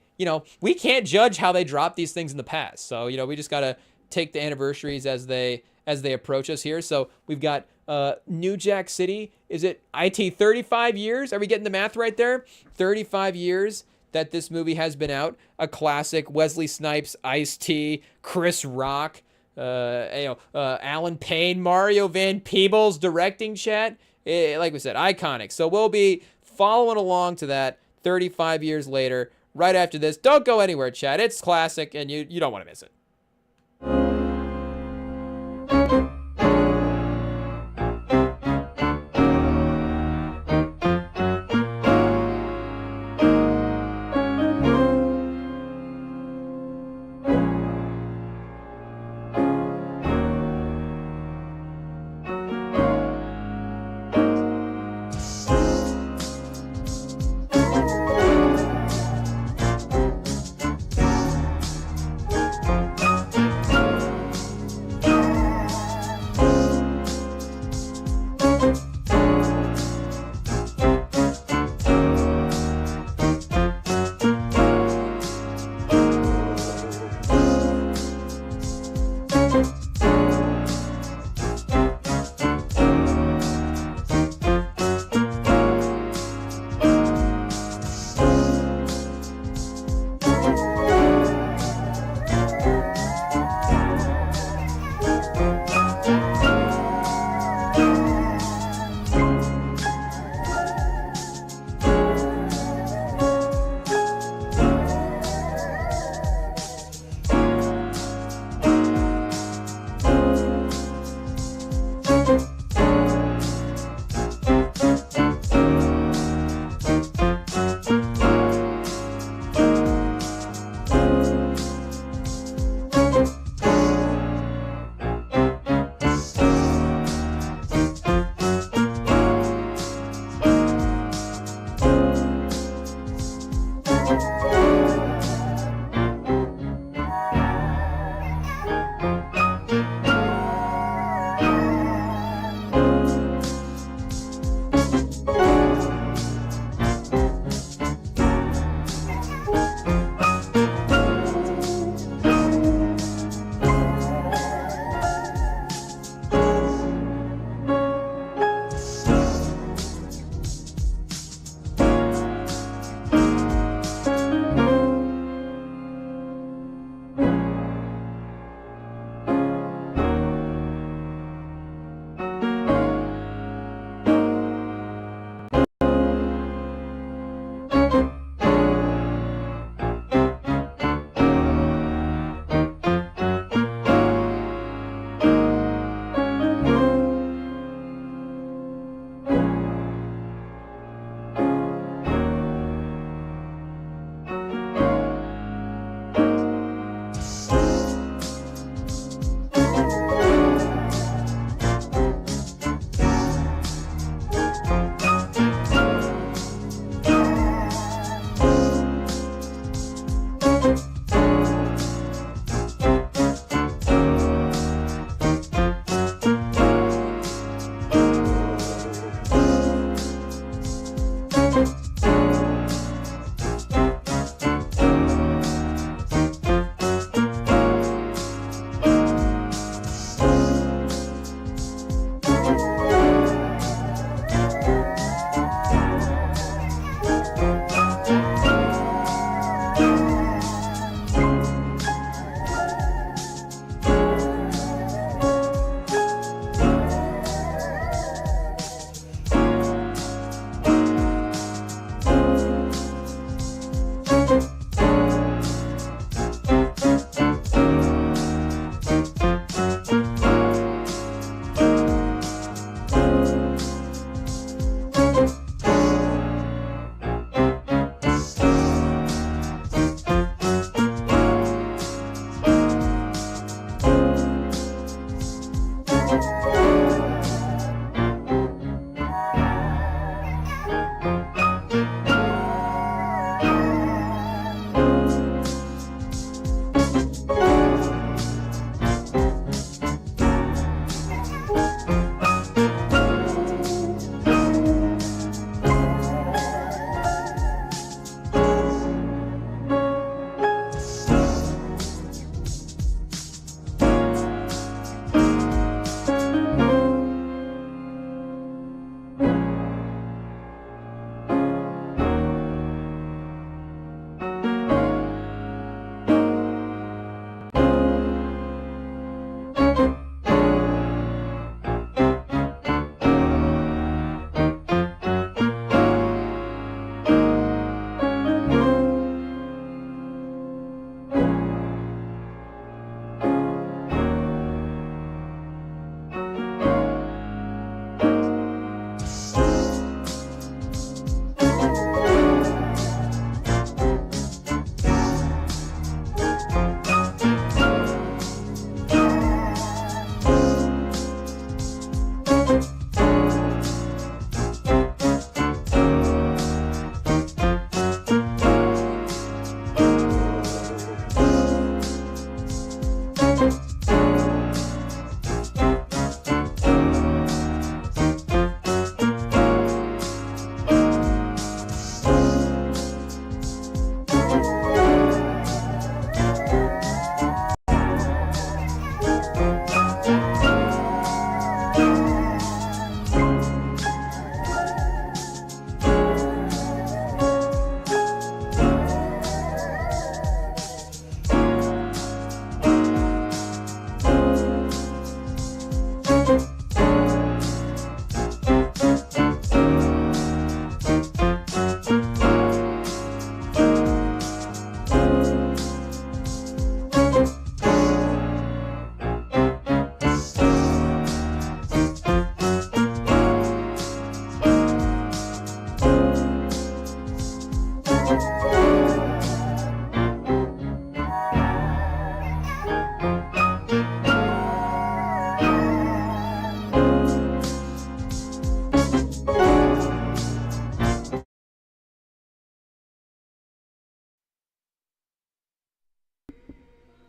we can't judge how they dropped these things in the past. So, we just got to take the anniversaries as they approach us here. So we've got New Jack City. Is it IT 35 years? Are we getting the math right there? 35 years that this movie has been out. A classic. Wesley Snipes, Ice-T, Chris Rock, Alan Payne, Mario Van Peebles directing, chat. Like we said, iconic. So we'll be following along to that 35 years later, right after this. Don't go anywhere, chat. It's classic, and you don't want to miss it.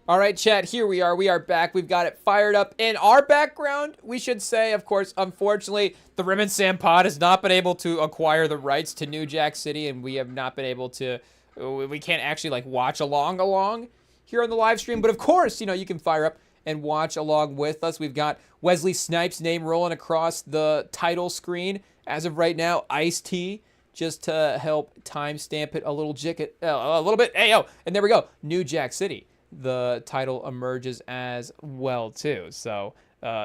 All right, chat, here we are. We are back. We've got it fired up in our background, we should say. Of course, unfortunately, the Rim and Sam pod has not been able to acquire the rights to New Jack City, and we have not been able to, we can't actually, like, watch along here on the live stream. But, of course, you know, you can fire up and watch along with us. We've got Wesley Snipes' name rolling across the title screen. As of right now, Ice-T, just to help timestamp it a little bit. Hey, yo, and there we go. New Jack City. The title emerges as well too. So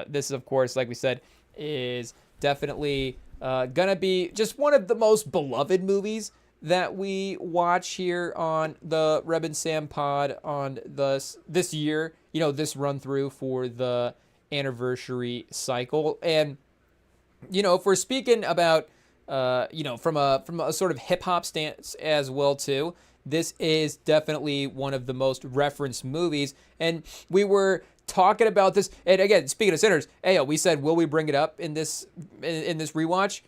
this is, of course, like we said, is definitely gonna be just one of the most beloved movies that we watch here on the Reb and Sam pod on this year. You know, this run through for the anniversary cycle. And you know, if we're speaking about you know, from a sort of hip hop stance as well too, this is definitely one of the most referenced movies. And we were talking about this, and again, speaking of sinners, we said, will we bring it up in this rewatch?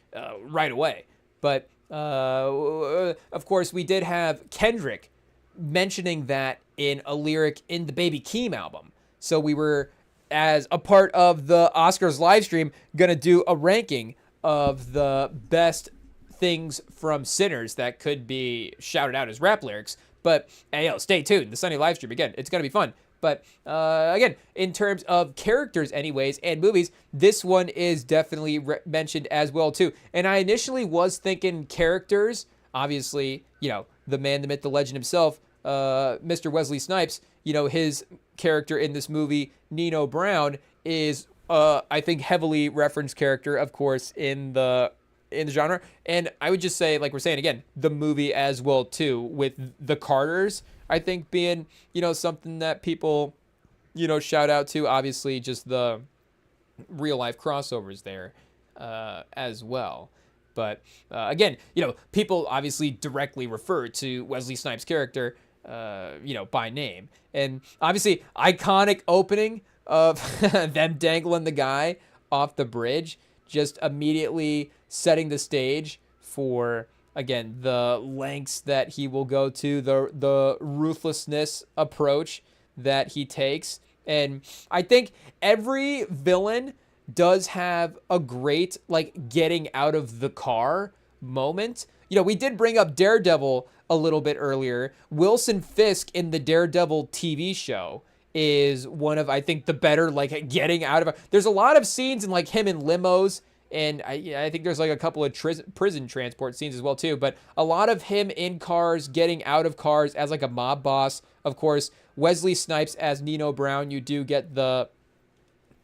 Right away. But of course, we did have Kendrick mentioning that in a lyric in the Baby Keem album. So we were, as a part of the Oscars live stream, gonna do a ranking of the best things from Sinners that could be shouted out as rap lyrics. But stay tuned. The Sunday live stream, again, it's gonna be fun. But again, in terms of characters anyways and movies, this one is definitely mentioned as well too. And I initially was thinking characters, obviously, you know, the man, the myth, the legend himself, Mr. Wesley Snipes, you know, his character in this movie, Nino Brown, is I think heavily referenced character, of course, in the genre. And I would just say, like we're saying again, the movie as well too, with the Carters, I think being, you know, something that people, you know, shout out to. Obviously, just the real life crossovers there as well. But again, you know, people obviously directly refer to Wesley Snipes' character, you know, by name. And obviously, iconic opening of them dangling the guy off the bridge, just immediately setting the stage for, again, the lengths that he will go to, the ruthlessness approach that he takes. And I think every villain does have a great, like, getting out of the car moment. You know, we did bring up Daredevil a little bit earlier. Wilson Fisk in the Daredevil TV show is one of, I think, the better, like, getting out of it. There's a lot of scenes in, like, him in limos, and I think there's, like, a couple of prison transport scenes as well too, but a lot of him in cars, getting out of cars as, like, a mob boss. Of course, Wesley Snipes as Nino Brown, you do get the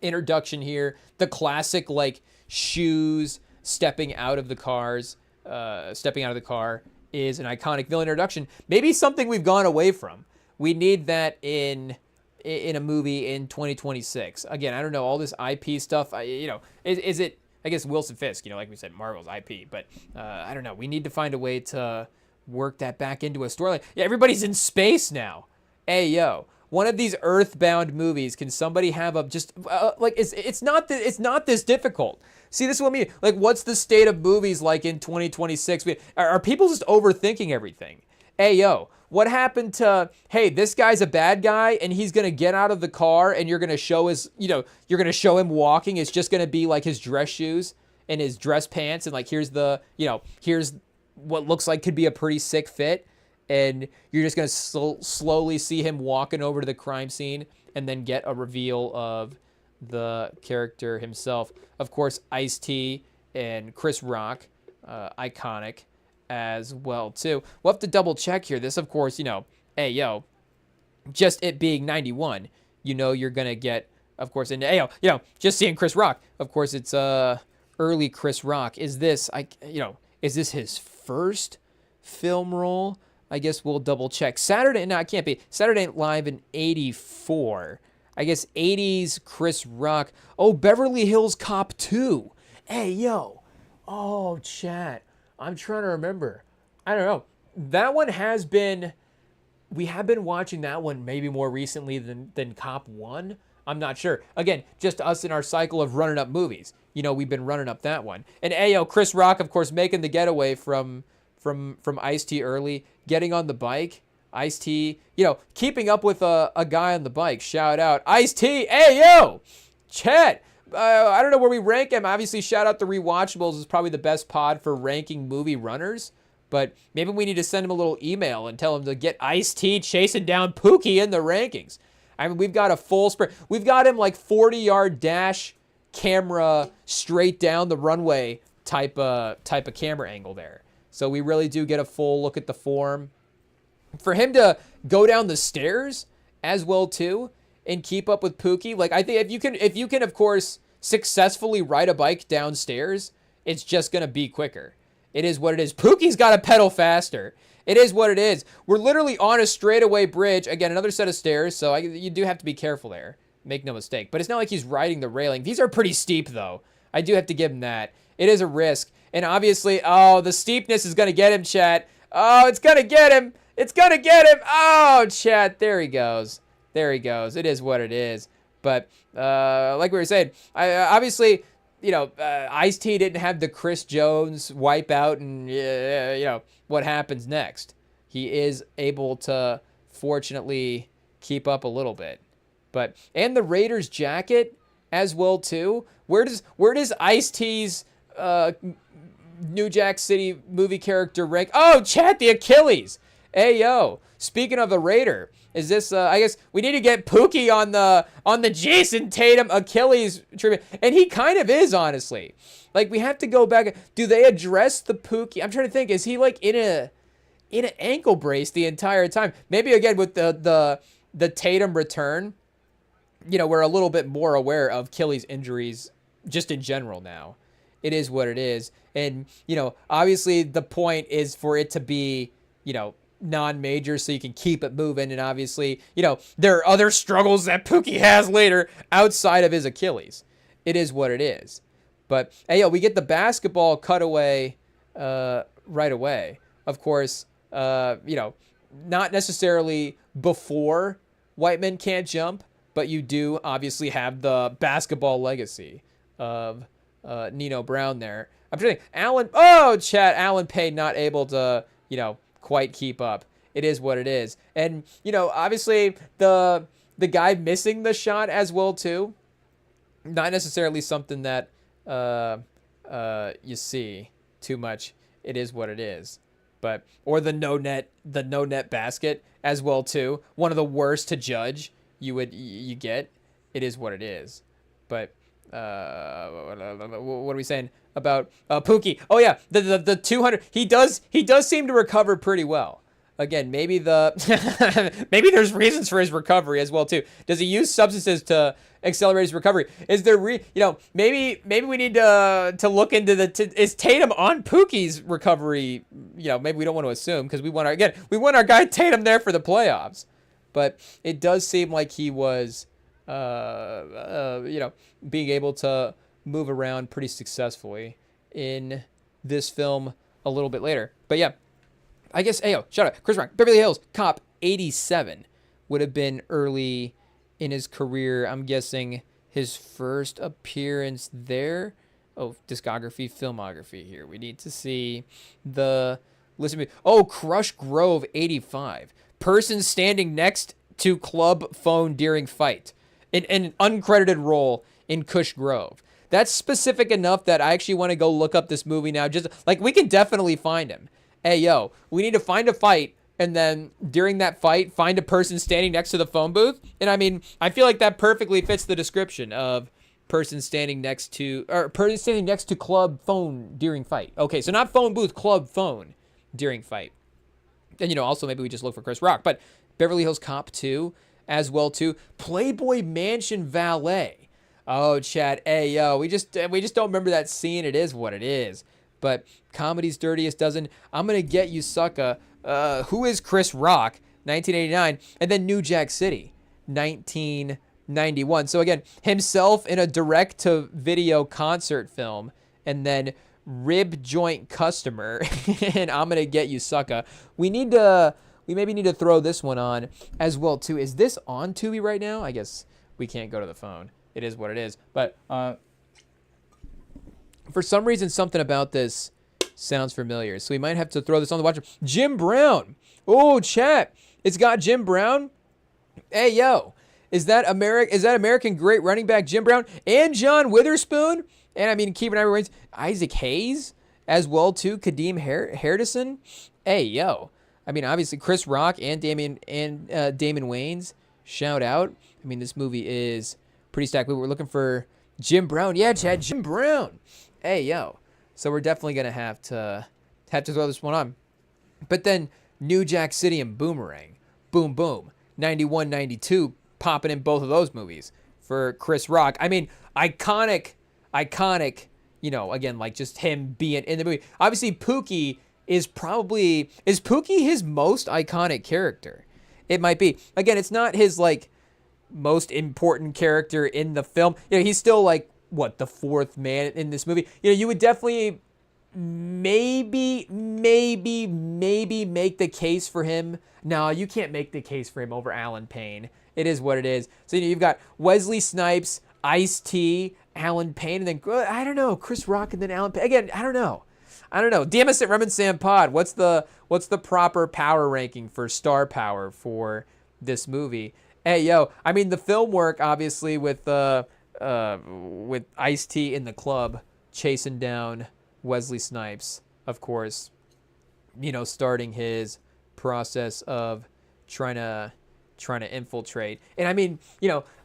introduction here, the classic, like, shoes stepping out of the car is an iconic villain introduction. Maybe something we've gone away from. We need that in a movie in 2026. Again, I don't know, all this IP stuff, you know, is it, I guess, Wilson Fisk, you know, like we said, Marvel's IP, but I don't know. We need to find a way to work that back into a storyline. Yeah, everybody's in space now. Hey, yo, one of these Earthbound movies, can somebody have a just like, it's not this difficult. See, this is what I mean. Like, what's the state of movies like in 2026? Are people just overthinking everything? Hey, yo, what happened to, hey, this guy's a bad guy and he's going to get out of the car and you're going to show his, you know, you're going to show him walking. It's just going to be like his dress shoes and his dress pants. And like, here's the, you know, here's what looks like could be a pretty sick fit. And you're just going to slowly see him walking over to the crime scene and then get a reveal of the character himself. Of course, Ice-T and Chris Rock, iconic as well too. We'll have to double check here. This, of course, you know, hey, yo, just it being 91, you know, you're gonna get, of course, and hey, yo, you know, just seeing Chris Rock, of course, it's early Chris Rock. Is this, is this his first film role? I guess we'll double check. Saturday, no, it can't be. Saturday Night Live in 84. I guess 80s Chris Rock. Oh, Beverly Hills Cop 2. Hey, yo. Oh, chat. I'm trying to remember. I don't know. That one has been, we have been watching that one maybe more recently than Cop 1. I'm not sure. Again, just us in our cycle of running up movies. You know, we've been running up that one. And Ayo, Chris Rock, of course, making the getaway from Ice-T early, getting on the bike. Ice-T, keeping up with a guy on the bike. Shout out, Ice-T. Hey, yo! Chat. I don't know where we rank him. Obviously, shout out to Rewatchables is probably the best pod for ranking movie runners. But maybe we need to send him a little email and tell him to get Ice-T chasing down Pookie in the rankings. I mean, we've got a full sprint. We've got him like 40-yard dash camera straight down the runway type of camera angle there. So we really do get a full look at the form. For him to go down the stairs as well too and keep up with Pookie, like I think if you can of course successfully ride a bike downstairs, it's just gonna be quicker. It is what it is. Pookie's got to pedal faster. It is what it is. We're literally on a straightaway bridge. Again, another set of stairs, so you do have to be careful there. Make no mistake. But it's not like he's riding the railing. These are pretty steep, though. I do have to give him that. It is a risk. And obviously, oh, the steepness is going to get him, chat. Oh, it's going to get him. It's going to get him. Oh, chat. There he goes. There he goes. It is what it is. But like we were saying, obviously... Ice-T didn't have the Chris Jones wipeout and, what happens next. He is able to, fortunately, keep up a little bit. And the Raiders jacket as well, too. Where does Ice-T's New Jack City movie character rank? Oh, chat, the Achilles. Hey, yo, speaking of the Raider, is this, I guess we need to get Pookie on the Jason Tatum Achilles treatment. And he kind of is, honestly. Like, we have to go back. Do they address the Pookie? I'm trying to think. Is he, like, in an ankle brace the entire time? Maybe, again, with the Tatum return, we're a little bit more aware of Achilles injuries just in general now. It is what it is. And, obviously the point is for it to be, non-major so you can keep it moving, and obviously there are other struggles that Pookie has later outside of his Achilles. It is what it is. But hey, we get the basketball cutaway right away, of course. Not necessarily before White Men Can't Jump, but you do obviously have the basketball legacy of Nino Brown there. I'm trying to think, Alan Payne not able to quite keep up. It is what it is. And obviously the guy missing the shot as well too, not necessarily something that you see too much. It is what it is. Or the no net basket as well too, one of the worst to judge you get. It is what it is. But what are we saying about Pookie? Oh yeah, the 200. He does seem to recover pretty well. Again, maybe maybe there's reasons for his recovery as well too. Does he use substances to accelerate his recovery? Is there maybe we need to look into is Tatum on Pookie's recovery? Maybe we don't want to assume because we want our guy Tatum there for the playoffs. But it does seem like he was being able to move around pretty successfully in this film a little bit later. But yeah, I guess, shout out, Chris Rock, Beverly Hills Cop 87 would have been early in his career. I'm guessing his first appearance there. Oh, discography, filmography here. We need to see the listen. Crush Grove 85. Person standing next to club phone during fight. An uncredited role in Kush Grove. That's specific enough that I actually want to go look up this movie now. Just like we can definitely find him. Hey, we need to find a fight, and then during that fight, find a person standing next to the phone booth. And I mean, I feel like that perfectly fits the description of person standing next to club phone during fight. Okay, so not phone booth, club phone during fight. And also maybe we just look for Chris Rock, but Beverly Hills Cop 2 as well too. Playboy Mansion Valet. Oh, Chad. Hey, we just don't remember that scene. It is what it is. But Comedy's Dirtiest Dozen. I'm gonna get you, sucker. Who is Chris Rock? 1989, and then New Jack City, 1991. So again, himself in a direct-to-video concert film, and then Rib Joint Customer, and I'm gonna get you, sucker. We maybe need to throw this one on as well too. Is this on Tubi right now? I guess we can't go to the phone. It is what it is. But for some reason, something about this sounds familiar. So we might have to throw this on the watcher. Jim Brown. Oh, chat. It's got Jim Brown. Hey, yo. Is that American great running back Jim Brown and John Witherspoon? And I mean, keeping everyone, Isaac Hayes as well too. Kadeem Hardison. Hey, yo. I mean, obviously Chris Rock and Damon Wayans. Shout out. I mean, this movie is pretty stacked. We were looking for Jim Brown. Yeah, Chad, Jim Brown. Hey, yo. So we're definitely gonna have to throw this one on. But then New Jack City and Boomerang. Boom, boom. 91, 92. Popping in both of those movies for Chris Rock. I mean, iconic, again, like just him being in the movie. Obviously, Pookie is Pookie his most iconic character? It might be. Again, it's not his, like, most important character in the film. He's still, like, what, the fourth man in this movie? You would definitely maybe make the case for him. No, you can't make the case for him over Alan Payne. It is what it is. So you've got Wesley Snipes, Ice-T, Alan Payne, and then I don't know, Chris Rock, and then Alan Payne. Again, I don't know. DM us at Rem and Sam Pod. What's the proper power ranking for star power for this movie? Hey, yo, I mean, the film work obviously with Ice-T in the club chasing down Wesley Snipes, of course, starting his process of trying to infiltrate. And I mean,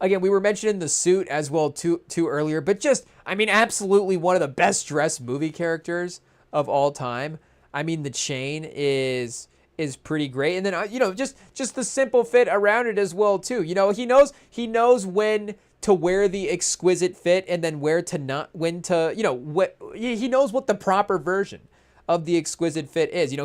again, we were mentioning the suit as well too earlier, but just, I mean, absolutely one of the best dressed movie characters of all time. I mean, the chain is pretty great. And then, just the simple fit around it as well too. He knows when to wear the exquisite fit and then he knows what the proper version of the exquisite fit is.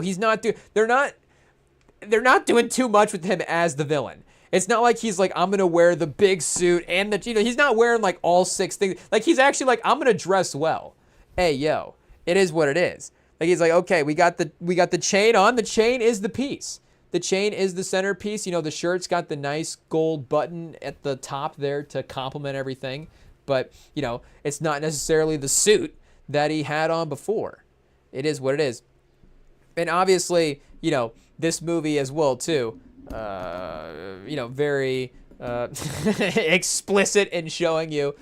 They're not doing too much with him as the villain. It's not like he's like, I'm going to wear the big suit and he's not wearing like all six things. Like, he's actually like, I'm going to dress well. Hey, yo, it is what it is. Like, he's like, okay, we got the chain on. The chain is the piece. The chain is the centerpiece. The shirt's got the nice gold button at the top there to complement everything. But, it's not necessarily the suit that he had on before. It is what it is. And obviously, this movie as well too, very explicit in showing you,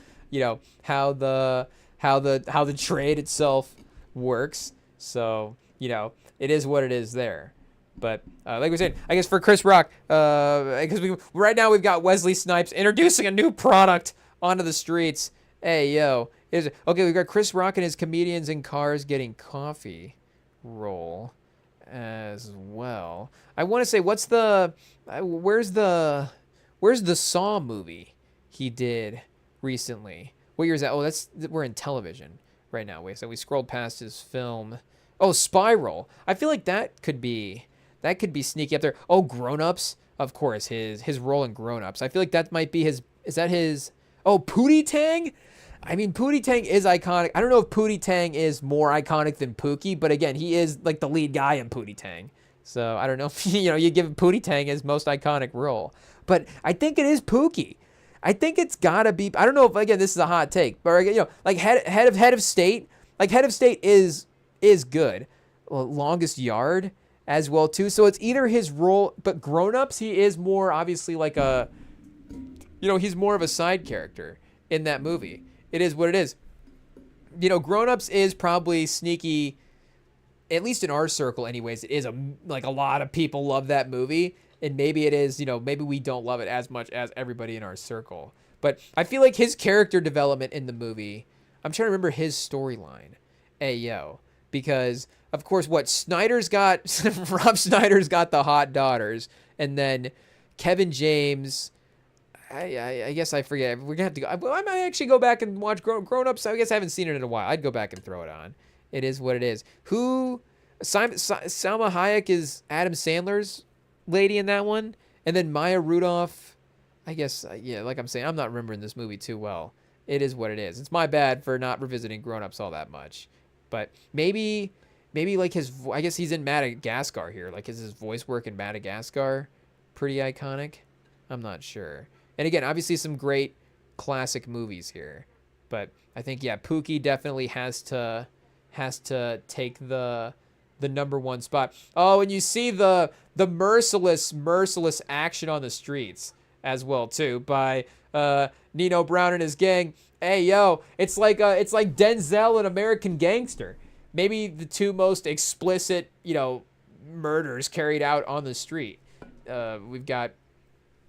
how the trade itself works. So, it is what it is there. But like we were saying, I guess for Chris Rock, because right now we've got Wesley Snipes introducing a new product onto the streets. Hey, yo. Okay, we've got Chris Rock and his comedians in cars getting coffee roll as well. I want to say, where's the Saw movie he did recently? What year is that? Oh, we're in television right now. Wait, so we scrolled past his film. Oh, Spiral. I feel like that could be sneaky up there. Oh, Grown Ups. Of course, his role in Grown Ups. I feel like that might be his. Is that his? Oh, Pootie Tang. I mean, Pootie Tang is iconic. I don't know if Pootie Tang is more iconic than Pookie, but again, he is like the lead guy in Pootie Tang. So I don't know if you give Pootie Tang his most iconic role, but I think it is Pookie. I think it's gotta be. I don't know if, again, this is a hot take, but like head of state. Like, Head of State is good. Well, Longest Yard as well too. So it's either his role, but Grown Ups, he is more obviously like a, he's more of a side character in that movie. It is what it is. Grown Ups is probably sneaky, at least in our circle anyways. It is a lot of people love that movie, and maybe it is, maybe we don't love it as much as everybody in our circle. But I feel like his character development in the movie, I'm trying to remember his storyline. Hey, yo. Because, of course, what Snyder's got, Rob Snyder's got the hot daughters, and then Kevin James, I guess I forget. We're gonna have to go. I might actually go back and watch Grown Ups. I guess I haven't seen it in a while. I'd go back and throw it on. It is what it is. Salma Hayek is Adam Sandler's lady in that one, and then Maya Rudolph. I guess, yeah, like I'm saying, I'm not remembering this movie too well. It is what it is. It's my bad for not revisiting Grown Ups all that much. But maybe like I guess he's in Madagascar here. Like, is his voice work in Madagascar pretty iconic? I'm not sure. And again, obviously some great classic movies here. But I think, yeah, Pookie definitely has to take the the #1 spot. Oh, and you see the merciless action on the streets as well too by Nino Brown and his gang. Hey yo, it's like Denzel and American Gangster. Maybe the two most explicit, murders carried out on the street. We've got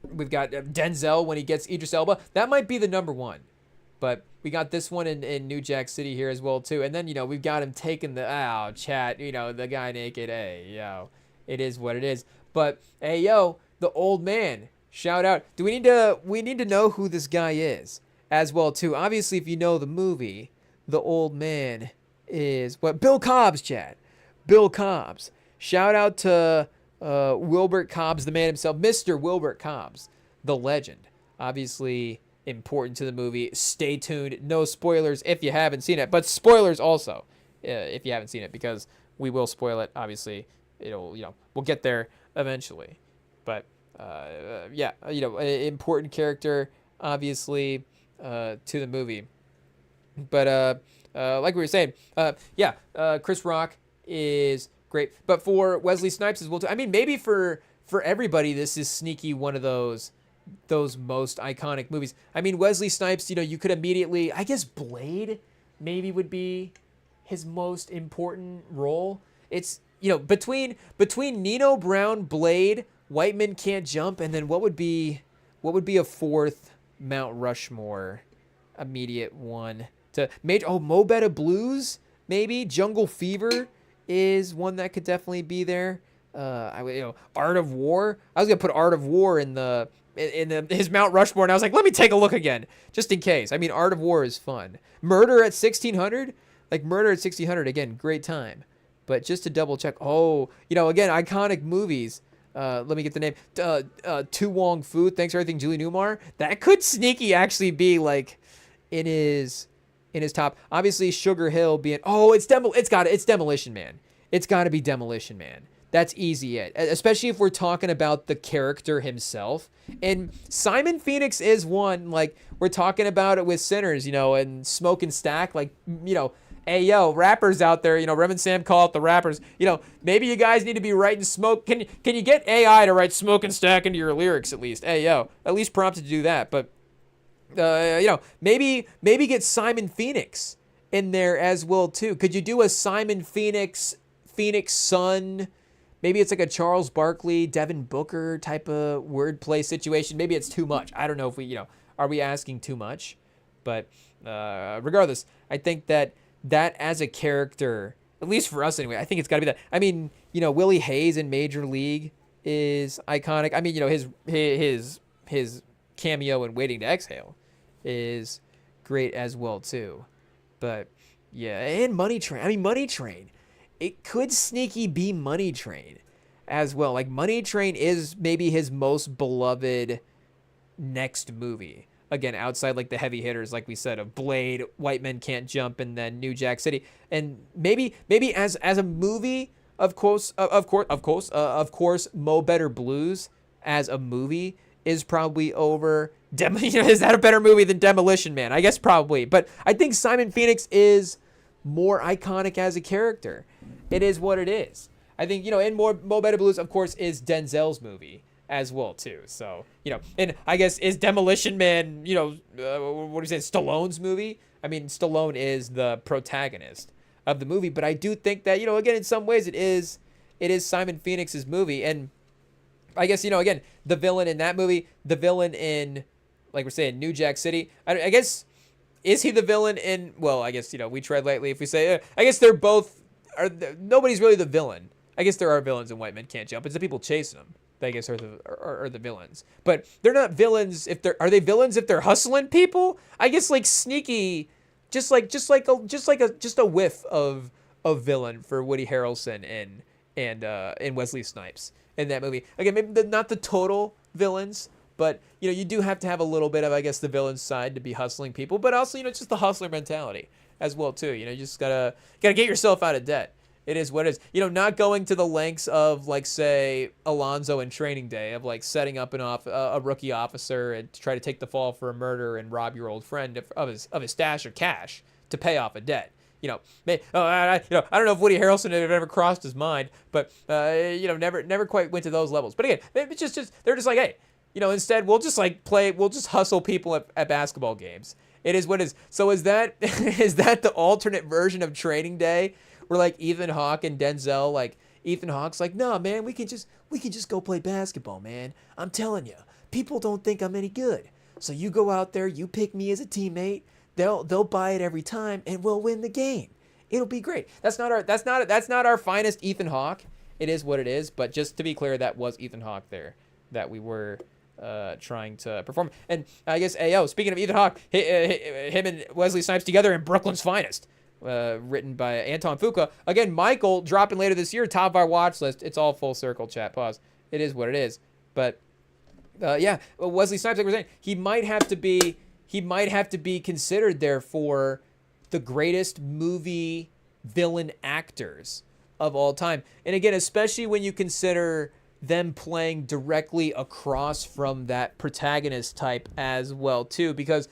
Denzel when he gets Idris Elba. That might be the #1. But we got this one in New Jack City here as well too. And then, we've got him taking the chat, the guy naked. Hey, yo. It is what it is. But hey, yo, the old man. Shout out. We need to know who this guy is as well too. Obviously, if you know the movie, the old man is Bill Cobbs, chat. Bill Cobbs. Shout out to Wilbert Cobbs, the man himself, Mr. Wilbert Cobbs, the legend. Obviously important to the movie. Stay tuned. No spoilers if you haven't seen it, but spoilers also if you haven't seen it, because we will spoil it. Obviously, we'll get there eventually. But important character, obviously, to the movie. But like we were saying, Chris Rock is great. But for Wesley Snipes as well too. I mean, maybe for everybody, this is sneaky one of those most iconic movies. I mean, Wesley Snipes, you could immediately, I guess Blade maybe would be his most important role. It's, between Nino Brown, Blade, White Men Can't Jump, and then what would be a fourth Mount Rushmore immediate one to Mo Better Blues, maybe Jungle Fever is one that could definitely be there. Art of War. I was gonna put Art of War in his Mount Rushmore, and I was like, let me take a look again, just in case. I mean, Art of War is fun. Murder at 1600, again, great time. But just to double check, again, iconic movies. Let me get the name. Tu Wong Fu. Thanks for everything, Julie Newmar. That could sneaky actually be like in his top. Obviously, Sugar Hill being. It's Demolition Man. It's got to be Demolition Man. That's easy, especially if we're talking about the character himself. And Simon Phoenix is one, like, we're talking about it with Sinners, and Smoke and Stack, hey, yo, rappers out there, Rem and Sam call it the rappers, maybe you guys need to be writing Smoke. Can you get AI to write Smoke and Stack into your lyrics at least? Hey, yo, at least prompted to do that. But, maybe get Simon Phoenix in there as well, too. Could you do a Simon Phoenix son? Maybe it's like a Charles Barkley, Devin Booker type of wordplay situation. Maybe it's too much. I don't know if are we asking too much? But regardless, I think that as a character, at least for us anyway, I think it's got to be that. I mean, Willie Hayes in Major League is iconic. I mean, his cameo in Waiting to Exhale is great as well too. But yeah, and Money Train. I mean, Money Train. It could sneaky be Money Train as well. Like, Money Train is maybe his most beloved next movie. Again, outside like the heavy hitters, like we said, of Blade, White Men Can't Jump, and then New Jack City. And maybe as a movie, of course, Mo Better Blues as a movie is probably over. Is that a better movie than Demolition Man? I guess probably. But I think Simon Phoenix is more iconic as a character. It is what it is. I think, and Mo Better Blues, of course, is Denzel's movie as well, too. So, and I guess is Demolition Man, what do you say, Stallone's movie? I mean, Stallone is the protagonist of the movie, but I do think that, again, in some ways it is Simon Phoenix's movie. And I guess, again, the villain in that movie, the villain in, like we're saying, New Jack City, I guess, is he the villain in, well, I guess, we tread lightly if we say, I guess they're both, nobody's really the villain. I guess there are villains in White Men Can't Jump. It's the people chasing them that I guess are the villains. But they're not villains are they villains if they're hustling people? I guess like sneaky, just a whiff of villain for Woody Harrelson and Wesley Snipes in that movie. Again, maybe not the total villains, but you do have to have a little bit of, I guess, the villain side to be hustling people, but also just the hustler mentality as well too. You just gotta get yourself out of debt. It is what it is. Not going to the lengths of, like, say, Alonzo in Training Day, of like setting up a rookie officer and to try to take the fall for a murder and rob your old friend of his stash of cash to pay off a debt. I don't know if Woody Harrelson had ever crossed his mind, but never quite went to those levels. But again, it's just they're just like, hey, instead we'll just we'll just hustle people at basketball games. It is what it is. So is that is that the alternate version of Training Day, where like Ethan Hawke and Denzel, like Ethan Hawke's like, no man, we can just go play basketball, man. I'm telling you, people don't think I'm any good. So you go out there, you pick me as a teammate. They'll buy it every time, and we'll win the game. It'll be great. That's not our finest Ethan Hawke. It is what it is. But just to be clear, that was Ethan Hawke there that we were trying to perform. And I guess speaking of Ethan Hawke, him and Wesley Snipes together in Brooklyn's Finest, written by Anton Fuqua. Again, Michael dropping later this year, top of our watch list. It's all full circle. Chat pause. It is what it is. But Wesley Snipes, like we're saying, he might have to be considered there for the greatest movie villain actors of all time. And again, especially when you consider them playing directly across from that protagonist type as well too, because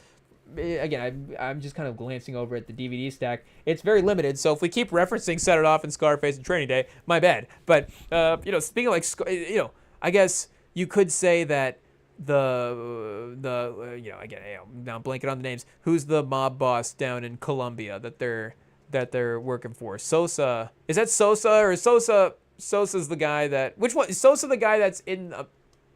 again, I'm just kind of glancing over at the DVD stack. It's very limited, so if we keep referencing Set It Off and Scarface and Training Day, my bad. But speaking of like, I guess you could say that again, now I'm blanking on the names. Who's the mob boss down in Colombia that they're working for? Sosa. Is that Sosa, or Sosa's the guy that, which one is Sosa, the guy that's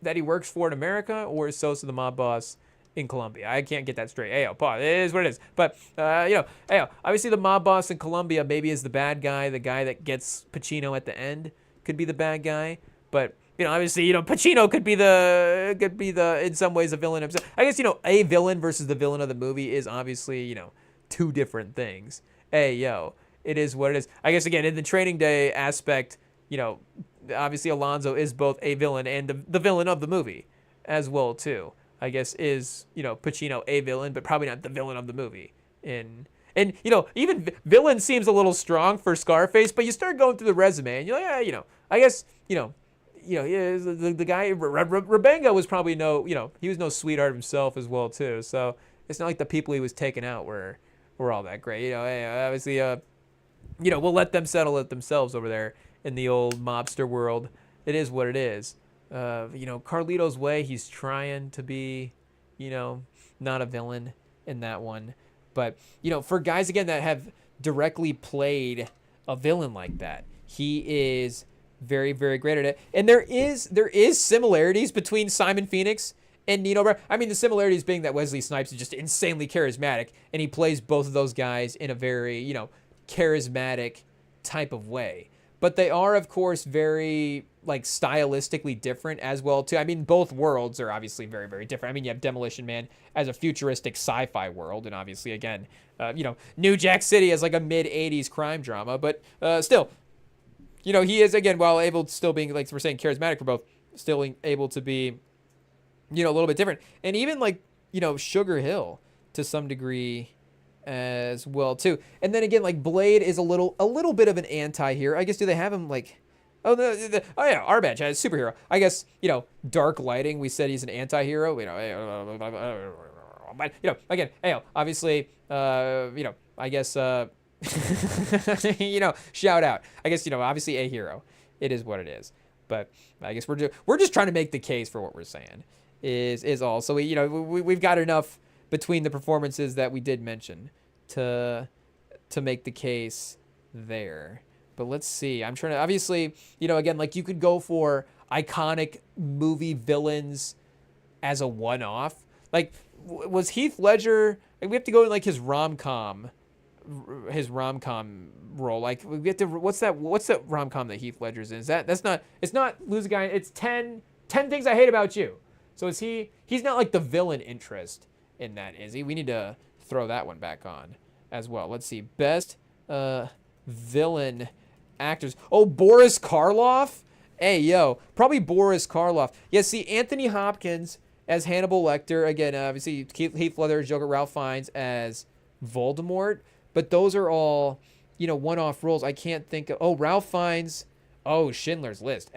that he works for in America, or is Sosa the mob boss in Colombia? I can't get that straight. It is what it is. But obviously the mob boss in Colombia maybe is the bad guy, the guy that gets Pacino at the end could be the bad guy. But obviously, Pacino could be the in some ways a villain himself. I guess, a villain versus the villain of the movie is obviously, two different things. It is what it is. I guess, again, in the Training Day aspect, obviously Alonzo is both a villain and the villain of the movie as well too. I guess is, Pacino a villain, but probably not the villain of the movie. And even villain seems a little strong for Scarface, but you start going through the resume and you're like, I guess, the guy, Rebenga was probably he was no sweetheart himself as well too. So it's not like the people he was taking out were all that great. Obviously, we'll let them settle it themselves over there in the old mobster world. It is what it is. Carlito's Way, he's trying to be, not a villain in that one. But, for guys, again, that have directly played a villain like that, he is very, very great at it. And there is similarities between Simon Phoenix and Nino Brown. I mean, the similarities being that Wesley Snipes is just insanely charismatic, and he plays both of those guys in a very, charismatic type of way. But they are, of course, very, stylistically different as well, too. I mean, both worlds are obviously very, very different. I mean, you have Demolition Man as a futuristic sci-fi world, and obviously, again, New Jack City as, a mid-'80s crime drama. But still, he is, again, while able to still being, like we're saying, charismatic for both, still able to be, a little bit different. And even, Sugar Hill, to some degree, as well too. And then again, Blade is a little bit of an anti here. I guess, do they have him Arbach has superhero. I guess, Dark Lighting, we said he's an anti-hero. But, again, obviously, I guess, shout out. I guess, obviously a hero. It is what it is. But I guess we're just trying to make the case for what we're saying is all. So we've got enough between the performances that we did mention to make the case there. But let's see. I'm trying to, obviously, again, you could go for iconic movie villains as a one-off. Was Heath Ledger, we have to go in his rom-com role. We have to, what's that rom-com that Heath Ledger's in? It's not Lose a Guy, it's 10 Things I Hate About You. So he's not the villain interest in that, is he? We need to throw that one back on as well. Let's see. Best villain actors. Oh, Boris Karloff? Probably Boris Karloff. Yeah, see, Anthony Hopkins as Hannibal Lecter. Again, obviously, Heath Ledger as Joker, Ralph Fiennes as Voldemort. But those are all, one-off roles. I can't think of... Oh, Ralph Fiennes. Oh, Schindler's List.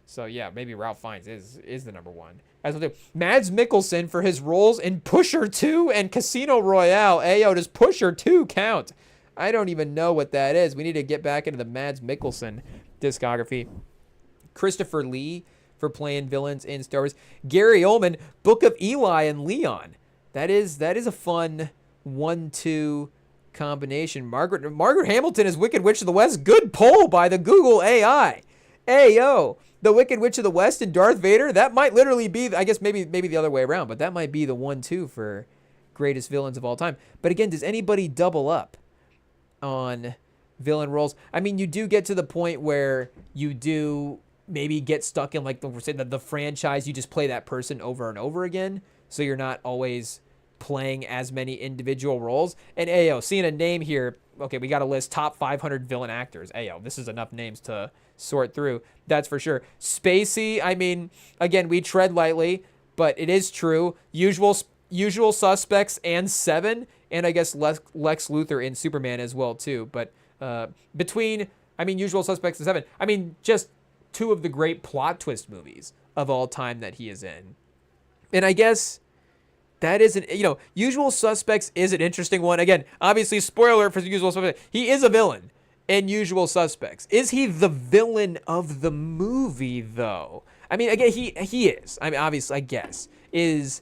So, yeah, maybe Ralph Fiennes is the number one. As well, Mads Mikkelsen for his roles in Pusher 2 and Casino Royale. Does Pusher 2 count? I don't even know what that is. We need to get back into the Mads Mikkelsen discography. Christopher Lee for playing villains in Star Wars. Gary Oldman, Book of Eli and Leon. That is a fun 1-2 combination. Margaret Hamilton is Wicked Witch of the West. Good poll by the Google AI. Hey, yo, the Wicked Witch of the West and Darth Vader. That might literally be, I guess maybe the other way around, but that might be the 1-2 for greatest villains of all time. But again, does anybody double up on villain roles? I mean, you do get to the point where you do maybe get stuck in like the franchise. You just play that person over and over again, so you're not always playing as many individual roles. And Ayo, seeing a name here, okay, we got a list top 500 villain actors. Ayo, this is enough names to sort through, that's for sure. Spacey, I mean, again, we tread lightly, but it is true. Usual Suspects and Seven, and I guess Lex Luthor in Superman as well too. But between, I mean, Usual Suspects and Seven, I mean, just two of the great plot twist movies of all time that he is in. And I guess that isn't, Usual Suspects is an interesting one. Again, obviously, spoiler for Usual Suspects, he is a villain in Usual Suspects. Is he the villain of the movie, though? I mean, again, he is. I mean, obviously, I guess. Oh,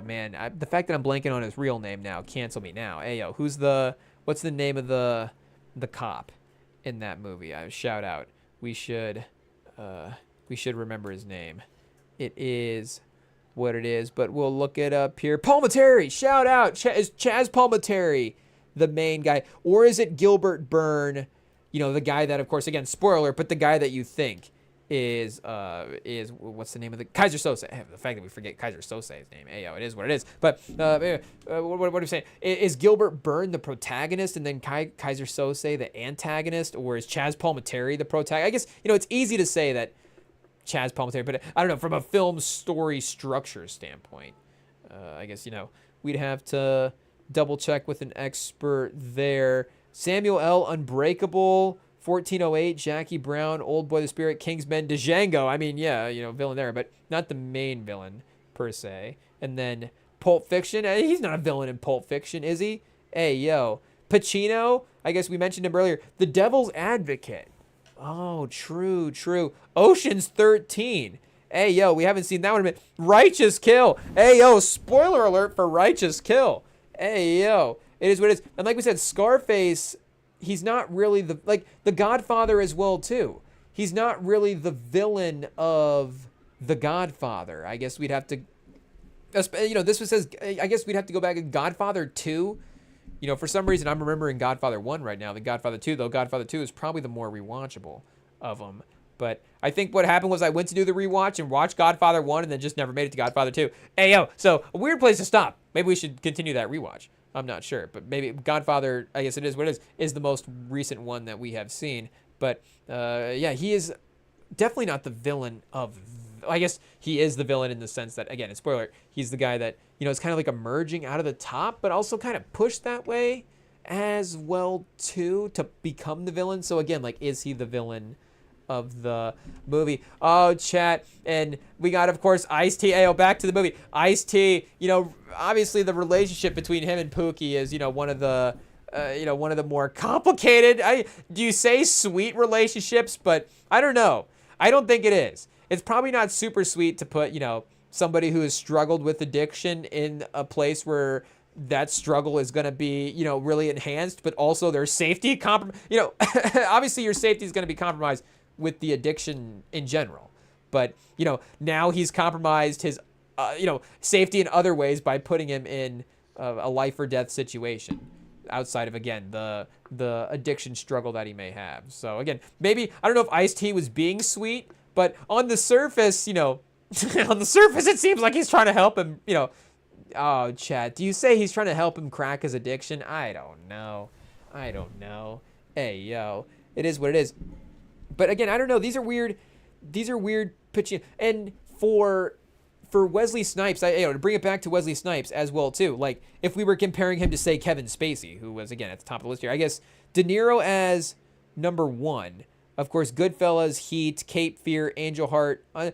man. The fact that I'm blanking on his real name now, cancel me now. Hey, yo, what's the name of the cop in that movie? Shout out. We should remember his name. It is what it is, but we'll look it up here. Palminteri, shout out. Is Chaz Palminteri the main guy, or is it Gilbert Byrne? The guy that, of course, again, spoiler, but the guy that you think is what's the name of the Kaiser Sose? The fact that we forget Kaiser Sose's name. Ayo, it is what it is. But what are you saying? Is Gilbert Byrne the protagonist and then Kaiser Sose the antagonist, or is Chaz Palminteri the protagonist? I guess it's easy to say that Chaz Palminteri, but I don't know, from a film story structure standpoint, I guess we'd have to double check with an expert there. Samuel L. Unbreakable, 1408, Jackie Brown, Old Boy the Spirit, Kingsman, Django. I mean, yeah, villain there, but not the main villain per se. And then Pulp Fiction. He's not a villain in Pulp Fiction, is he? Hey, yo. Pacino, I guess we mentioned him earlier. The Devil's Advocate. Oh, true. Ocean's 13. Hey, yo, we haven't seen that one in a minute. Righteous Kill. Hey, yo, spoiler alert for Righteous Kill. Hey, yo, it is what it is. And like we said, Scarface, he's not really the Godfather as well, too. He's not really the villain of The Godfather. I guess we'd have to, this says, I guess we'd have to go back to Godfather 2. For some reason, I'm remembering Godfather 1 right now. The Godfather 2, though, Godfather 2 is probably the more rewatchable of them. But I think what happened was I went to do the rewatch and watched Godfather 1 and then just never made it to Godfather 2. Hey, yo, so a weird place to stop. Maybe we should continue that rewatch. I'm not sure. But maybe Godfather, I guess it is what it is the most recent one that we have seen. But, yeah, he is definitely not the villain of... I guess he is the villain in the sense that, again, spoiler, he's the guy that, is kind of like emerging out of the top, but also kind of pushed that way as well, too, to become the villain. So, again, is he the villain of the movie? Oh, chat. And we got, of course, Ice-T. Ayo, back to the movie. Ice-T, obviously the relationship between him and Pookie is, one of the more complicated, do you say sweet relationships? But I don't know. I don't think it is. It's probably not super sweet to put, somebody who has struggled with addiction in a place where that struggle is going to be, really enhanced, but also their safety obviously your safety is going to be compromised with the addiction in general. But, now he's compromised his, safety in other ways by putting him in a life or death situation outside of, again, the addiction struggle that he may have. So, again, maybe, I don't know if Ice-T was being sweet, but on the surface, it seems like he's trying to help him, Oh, chat, do you say he's trying to help him crack his addiction? I don't know. Hey, yo, it is what it is. But again, I don't know. These are weird pitching. And for Wesley Snipes, to bring it back to Wesley Snipes as well, too. If we were comparing him to, say, Kevin Spacey, who was, again, at the top of the list here, I guess De Niro as number 1. Of course, Goodfellas, Heat, Cape Fear, Angel Heart. I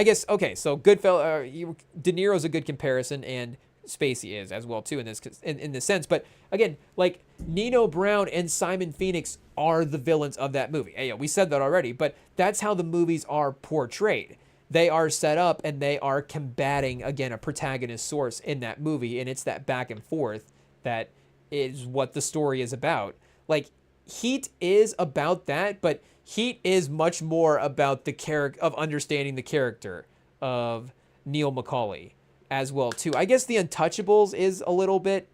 guess, okay, so Goodfellas, De Niro's a good comparison, and Spacey is as well too in this sense. But again, like Nino Brown and Simon Phoenix are the villains of that movie. Hey, we said that already, but that's how the movies are portrayed. They are set up and they are combating, again, a protagonist source in that movie, and it's that back and forth that is what the story is about. Like, Heat is about that, but Heat is much more about the character of understanding the character of Neil McCauley as well too. I guess The Untouchables is a little bit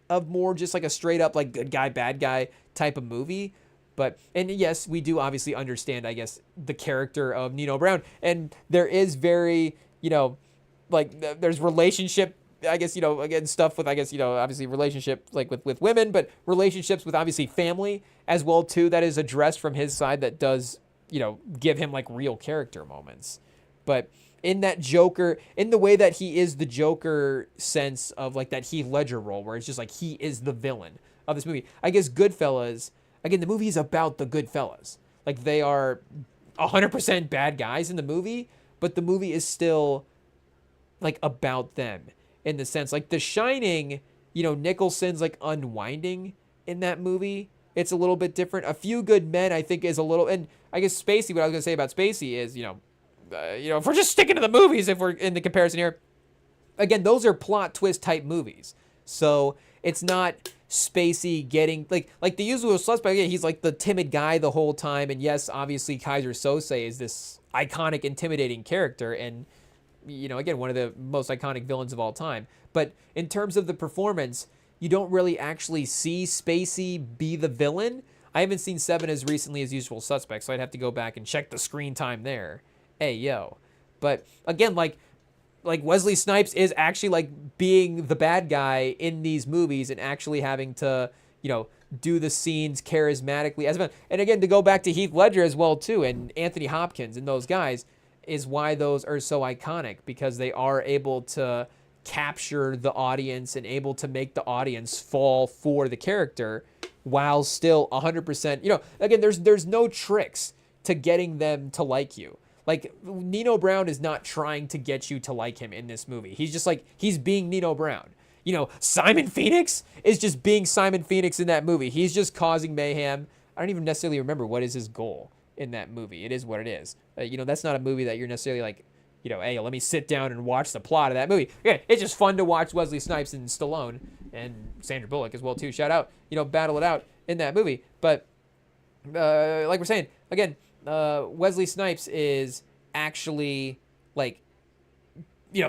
of more just like a straight up like good guy bad guy type of movie. But and yes, we do obviously understand, I guess, the character of Nino Brown, and there is very, like there's relationship, I guess, again, stuff with, I guess, obviously relationship like with women, but relationships with obviously family as well too, that is addressed from his side, that does, give him like real character moments. But in that Joker, in the way that he is the Joker sense of like that Heath Ledger role, where it's just like he is the villain of this movie. I guess Goodfellas, again, the movie is about the Goodfellas. Like, they are 100% bad guys in the movie, but the movie is still like about them in the sense, like The Shining, Nicholson's like unwinding in that movie. It's a little bit different. A Few Good Men, I think, is a little, and I guess Spacey, what I was going to say about Spacey is, if we're just sticking to the movies, if we're in the comparison here, again, those are plot twist type movies. So it's not Spacey getting like The Usual Suspect. Yeah, he's like the timid guy the whole time. And yes, obviously Kaiser Sose is this iconic, intimidating character. And, again, one of the most iconic villains of all time. But in terms of the performance, you don't really actually see Spacey be the villain. I haven't seen Seven as recently as Usual Suspect, so I'd have to go back and check the screen time there. Hey, yo. But again, like Wesley Snipes is actually like being the bad guy in these movies and actually having to, do the scenes charismatically as well. And again, to go back to Heath Ledger as well too, and Anthony Hopkins and those guys, is why those are so iconic, because they are able to capture the audience and able to make the audience fall for the character while still 100%, again, there's no tricks to getting them to like you. Like, Nino Brown is not trying to get you to like him in this movie. He's just like, he's being Nino Brown. Simon Phoenix is just being Simon Phoenix in that movie. He's just causing mayhem. I don't even necessarily remember what is his goal in that movie. It is what it is. That's not a movie that you're necessarily like, hey, let me sit down and watch the plot of that movie. Okay, it's just fun to watch Wesley Snipes and Stallone and Sandra Bullock as well too. Shout out, battle it out in that movie. But like we're saying, again, Wesley Snipes is actually like,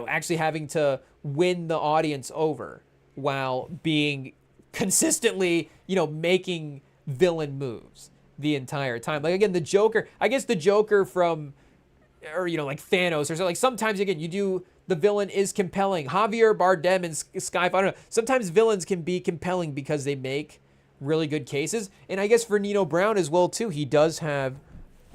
actually having to win the audience over while being consistently, making villain moves the entire time. Like, again, the Joker, I guess the Joker from, or, like Thanos or something. Like, sometimes, again, the villain is compelling. Javier Bardem and Skyfall, I don't know. Sometimes villains can be compelling because they make really good cases. And I guess for Nino Brown as well too, he does have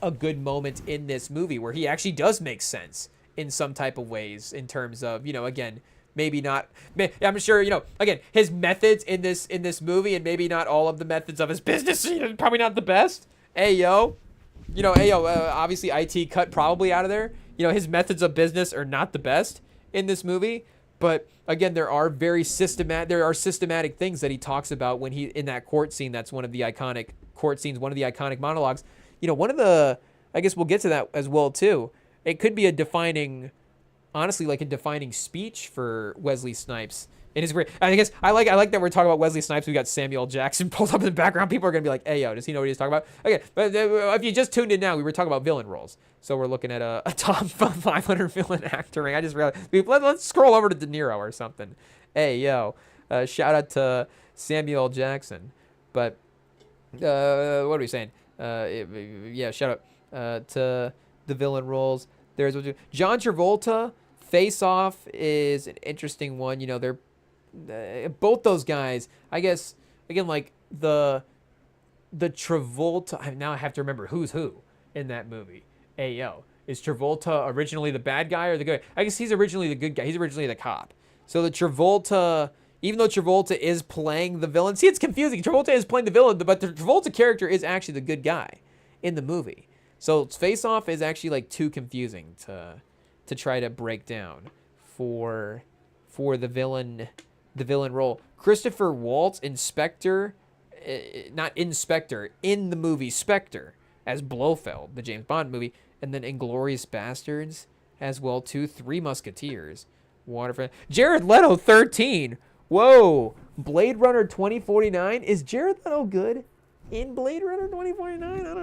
a good moment in this movie where he actually does make sense in some type of ways in terms of, again, maybe not, I'm sure, again, his methods in this movie, and maybe not all of the methods of his business, probably not the best. Obviously IT cut probably out of there. His methods of business are not the best in this movie. But again, there are systematic things that he talks about when he in that court scene. That's one of the iconic court scenes, one of the iconic monologues. One of the, I guess we'll get to that as well too. It could be a defining speech for Wesley Snipes in his career. I guess I like that we're talking about Wesley Snipes. We got Samuel L. Jackson pulled up in the background. People are gonna be like, "Hey, yo, does he know what he's talking about?" Okay, but if you just tuned in now, we were talking about villain roles. So we're looking at a top 500 villain actor. I just realized let's scroll over to De Niro or something. Hey, yo, shout out to Samuel L. Jackson. But what are we saying? Yeah, shout out to the villain roles. There's John Travolta. Face Off is an interesting one. They're both those guys. I guess again, like the Travolta. Now I have to remember who's who in that movie. Hey, yo, is Travolta originally the bad guy or the good? I guess he's originally the good guy. He's originally the cop. So the Travolta, even though Travolta is playing the villain, see, it's confusing. Travolta is playing the villain, but the Travolta character is actually the good guy in the movie. So Face Off is actually like too confusing to try to break down for for the villain role. Christopher Waltz, Inspector, not Inspector, in the movie Spectre as Blofeld, the James Bond movie, and then Inglourious Bastards as well too. Three Musketeers. Waterfront. Jared Leto 13. Whoa. Blade Runner 2049. Is Jared Leto good in Blade Runner 2049? I don't know.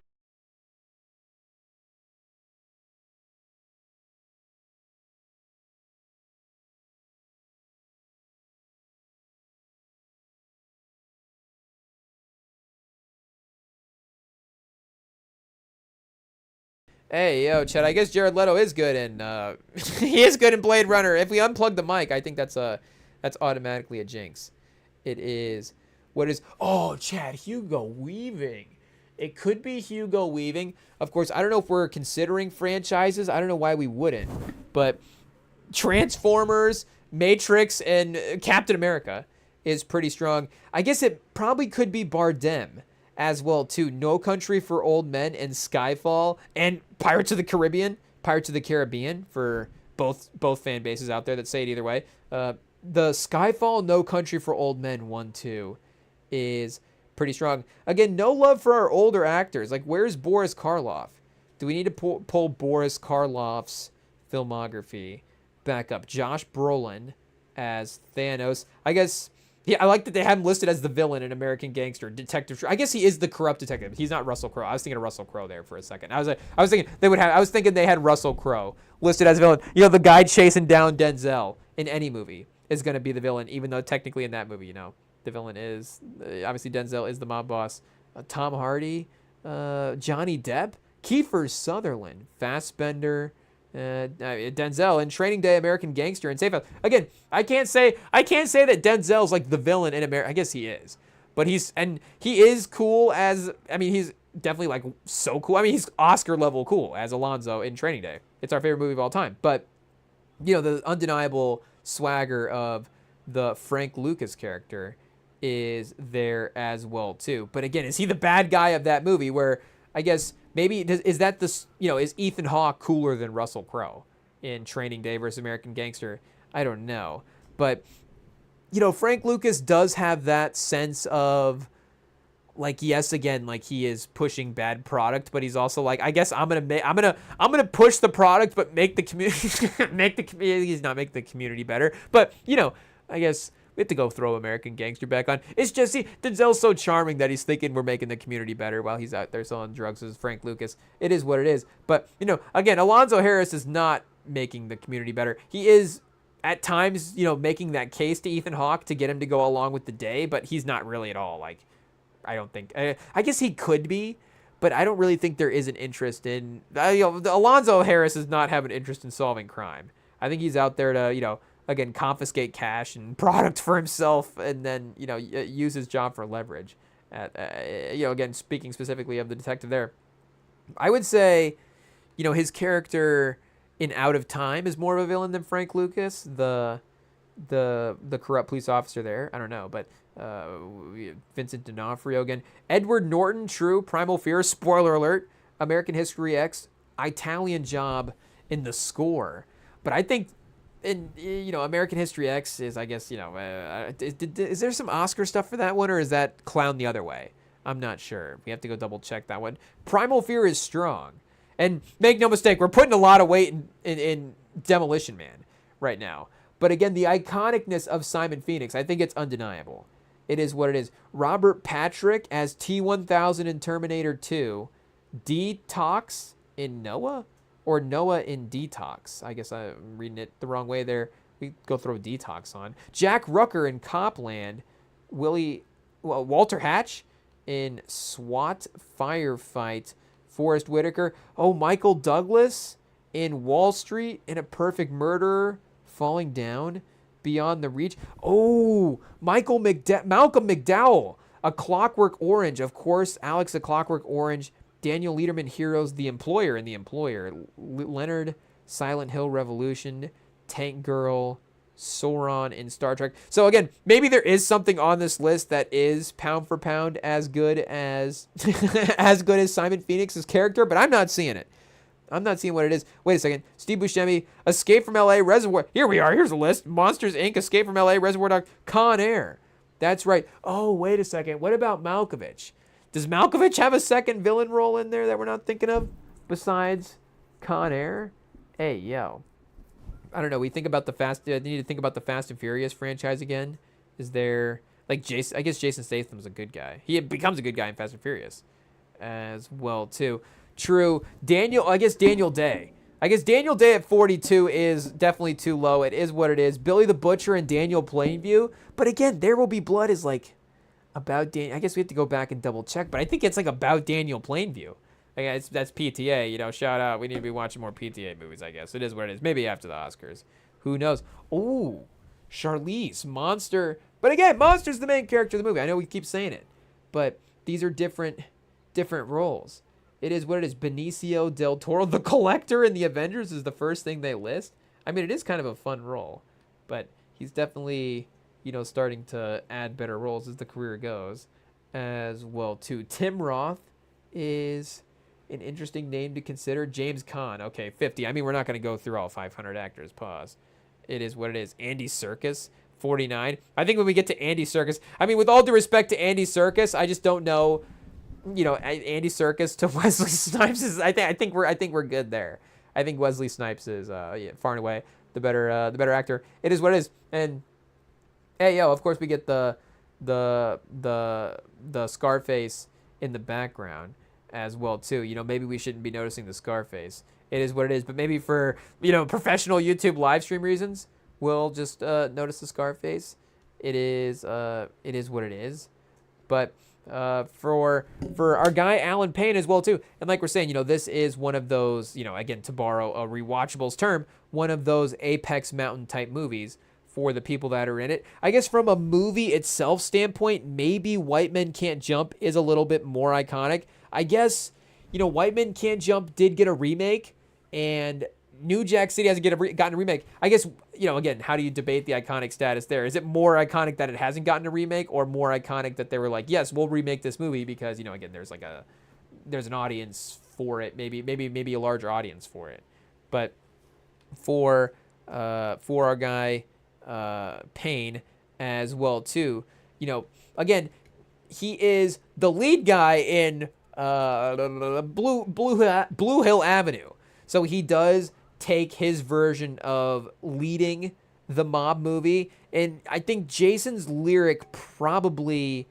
Hey, yo, Chad, I guess Jared Leto is good in, he is good in Blade Runner. If we unplug the mic, I think that's automatically a jinx. It is, oh, Chad, Hugo Weaving. It could be Hugo Weaving. Of course, I don't know if we're considering franchises. I don't know why we wouldn't, but Transformers, Matrix, and Captain America is pretty strong. I guess it probably could be Bardem as well too. No Country for Old Men and Skyfall and Pirates of the Caribbean for both fan bases out there that say it either way. The Skyfall, No Country for Old Men 1-2 is pretty strong. Again, no love for our older actors. Like, where's Boris Karloff? Do we need to pull Boris Karloff's filmography back up? Josh Brolin as Thanos. I guess. Yeah, I like that they have him listed as the villain in American Gangster, Detective. I guess he is the corrupt detective. He's not Russell Crowe. I was thinking of Russell Crowe there for a second. I was thinking they had Russell Crowe listed as a villain. You know, the guy chasing down Denzel in any movie is going to be the villain, even though technically in that movie, you know, the villain is obviously Denzel is the mob boss. Tom Hardy, Johnny Depp, Kiefer Sutherland, Fassbender. Denzel in Training Day, American Gangster, and Safe House. Again, I can't say that Denzel's like the villain in America. I guess he is, but he is cool as, I mean, he's definitely like so cool. I mean, he's Oscar level cool as Alonzo in Training Day. It's our favorite movie of all time. But you know, the undeniable swagger of the Frank Lucas character is there as well too. But again, is he the bad guy of that movie? Where I guess. Maybe is that this? You know, is Ethan Hawke cooler than Russell Crowe in Training Day versus American Gangster? I don't know, but you know, Frank Lucas does have that sense of like, yes, again, like he is pushing bad product, but he's also like, I guess I'm gonna push the product, but make the community he's not make the community better. But you know, I guess. We have to go throw American Gangster back on. It's just, see, Denzel's so charming that he's thinking we're making the community better while he's out there selling drugs as Frank Lucas. It is what it is. But, you know, again, Alonzo Harris is not making the community better. He is, at times, you know, making that case to Ethan Hawke to get him to go along with the day, but he's not really at all. Like, I don't think. I guess he could be, but I don't really think there is an interest in. You know, Alonzo Harris does not have an interest in solving crime. I think he's out there to, you know, again, confiscate cash and product for himself, and then, you know, use his job for leverage. You know, again, speaking specifically of the detective there, I would say, you know, his character in Out of Time is more of a villain than Frank Lucas, the corrupt police officer there. I don't know, but Vincent D'Onofrio again. Edward Norton, true. Primal Fear, spoiler alert. American History X, Italian Job in The Score. But I think. And, you know, American History X is, I guess, you know, is there some Oscar stuff for that one, or is that clown the other way? I'm not sure. We have to go double check that one. Primal Fear is strong. And make no mistake, we're putting a lot of weight in Demolition Man right now. But again, the iconicness of Simon Phoenix, I think it's undeniable. It is what it is. Robert Patrick as T-1000 in Terminator 2. Detox in Noah? Or Noah in Detox. I guess I'm reading it the wrong way there. We go throw Detox on. Jack Rucker in Copland. Walter Hatch in SWAT Firefight. Forrest Whitaker. Oh, Michael Douglas in Wall Street in A Perfect Murderer. Falling Down. Beyond the Reach. Oh, Malcolm McDowell. A Clockwork Orange. Of course, Alex, A Clockwork Orange. Daniel Lederman, Heroes, The Employer in The Employer. Leonard, Silent Hill Revolution, Tank Girl, Sauron in Star Trek. So again, maybe there is something on this list that is pound for pound as good as as good as Simon Phoenix's character, but I'm not seeing it. I'm not seeing what it is. Wait a second. Steve Buscemi, Escape from L.A., Reservoir. Here we are. Here's a list. Monsters, Inc., Escape from L.A., Reservoir Dogs, Con Air. That's right. Oh, wait a second. What about Malkovich? Does Malkovich have a second villain role in there that we're not thinking of besides Con Air? Hey, yo. I don't know. We think about the need to think about the Fast and Furious franchise again. Is there like Jason? I guess Jason Statham's a good guy. He becomes a good guy in Fast and Furious as well too. True. I guess Daniel Day. I guess Daniel Day at 42 is definitely too low. It is what it is. Billy the Butcher and Daniel Plainview. But again, There Will Be Blood is like about I guess we have to go back and double check. But I think it's like about Daniel Plainview. I guess that's PTA. You know, shout out. We need to be watching more PTA movies. I guess it is what it is. Maybe after the Oscars. Who knows? Ooh, Charlize, Monster. But again, Monster's the main character of the movie. I know we keep saying it, but these are different roles. It is what it is. Benicio del Toro, the Collector in the Avengers, is the first thing they list. I mean, it is kind of a fun role, but he's definitely, starting to add better roles as the career goes as well, too. Tim Roth is an interesting name to consider. James Caan, okay, 50. I mean, we're not going to go through all 500 actors. Pause. It is what it is. Andy Serkis, 49. I think when we get to Andy Serkis, I mean, with all due respect to Andy Serkis, I just don't know. Andy Serkis to Wesley Snipes is. I think we're good there. I think Wesley Snipes is far and away the better actor. It is what it is. And hey, of course we get the Scarface in the background as well too. Maybe we shouldn't be noticing the Scarface. It is what it is. But maybe for professional YouTube live stream reasons, we'll just notice the Scarface. It is what it is. But for our guy Alan Payne as well too, and like we're saying, this is one of those, again, to borrow a Rewatchables term, one of those Apex Mountain type movies for the people that are in it. I guess from a movie itself standpoint, maybe White Men Can't Jump is a little bit more iconic. I guess White Men Can't Jump did get a remake, and New Jack City hasn't gotten a remake. I guess, again, how do you debate the iconic status there? Is it more iconic that it hasn't gotten a remake, or more iconic that they were like, yes, we'll remake this movie because, again, there's an audience for it, maybe a larger audience for it. But for our guy Payne as well too, again, he is the lead guy in Blue Hill Avenue. So he does take his version of leading the mob movie, and I think Jason's lyric probably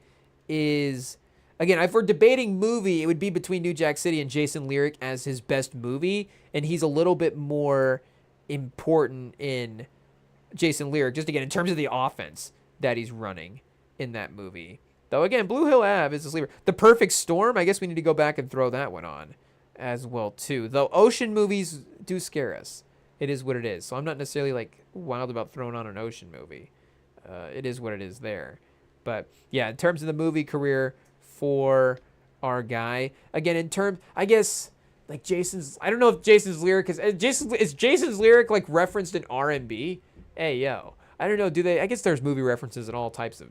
is, again, if we're debating movie, it would be between New Jack City and Jason Lyric as his best movie, and he's a little bit more important in Jason Lyric, just again in terms of the offense that he's running in that movie. Though again, Blue Hill Ave is a sleeper. The Perfect Storm, I guess we need to go back and throw that one on as well too. Though ocean movies do scare us. It is what it is. So I'm not necessarily like wild about throwing on an ocean movie. It is what it is there. But yeah, in terms of the movie career for our guy, again, in terms, I guess like Jason's, I don't know if Jason's lyric is Jason's lyric like referenced in R&B? Hey yo, I don't know. Do they? I guess there's movie references in all types of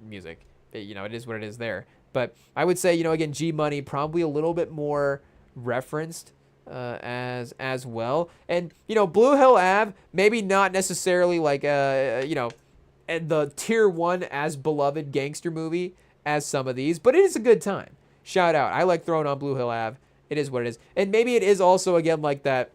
music. It is what it is there. But I would say, again, G Money probably a little bit more referenced as well. And, Blue Hill Ave, maybe not necessarily like, the tier 1 as beloved gangster movie as some of these, but it is a good time. Shout out. I like throwing on Blue Hill Ave. It is what it is. And maybe it is also, again, like that,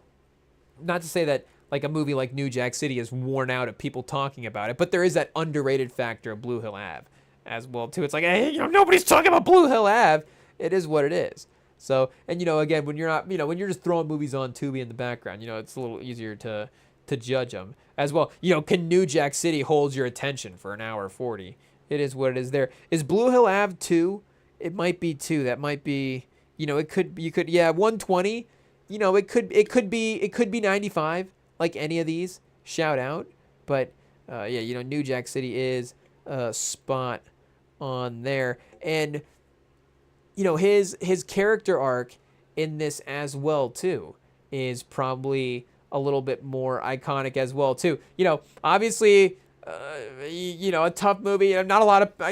not to say that like a movie like New Jack City is worn out of people talking about it, but there is that underrated factor of Blue Hill Ave as well too. It's like, hey, nobody's talking about Blue Hill Ave. It is what it is. So, and again, when you're not, when you're just throwing movies on Tubi in the background, it's a little easier to judge them as well. Can New Jack City hold your attention for an hour 40? It is what it is there. Is Blue Hill Ave 2? It might be 2. That might be, it could, 120. It could be 95, like any of these. Shout out. But, New Jack City is a spot on there. And, his character arc in this as well, too, is probably a little bit more iconic as well, too. Obviously, a tough movie. Not a lot of, I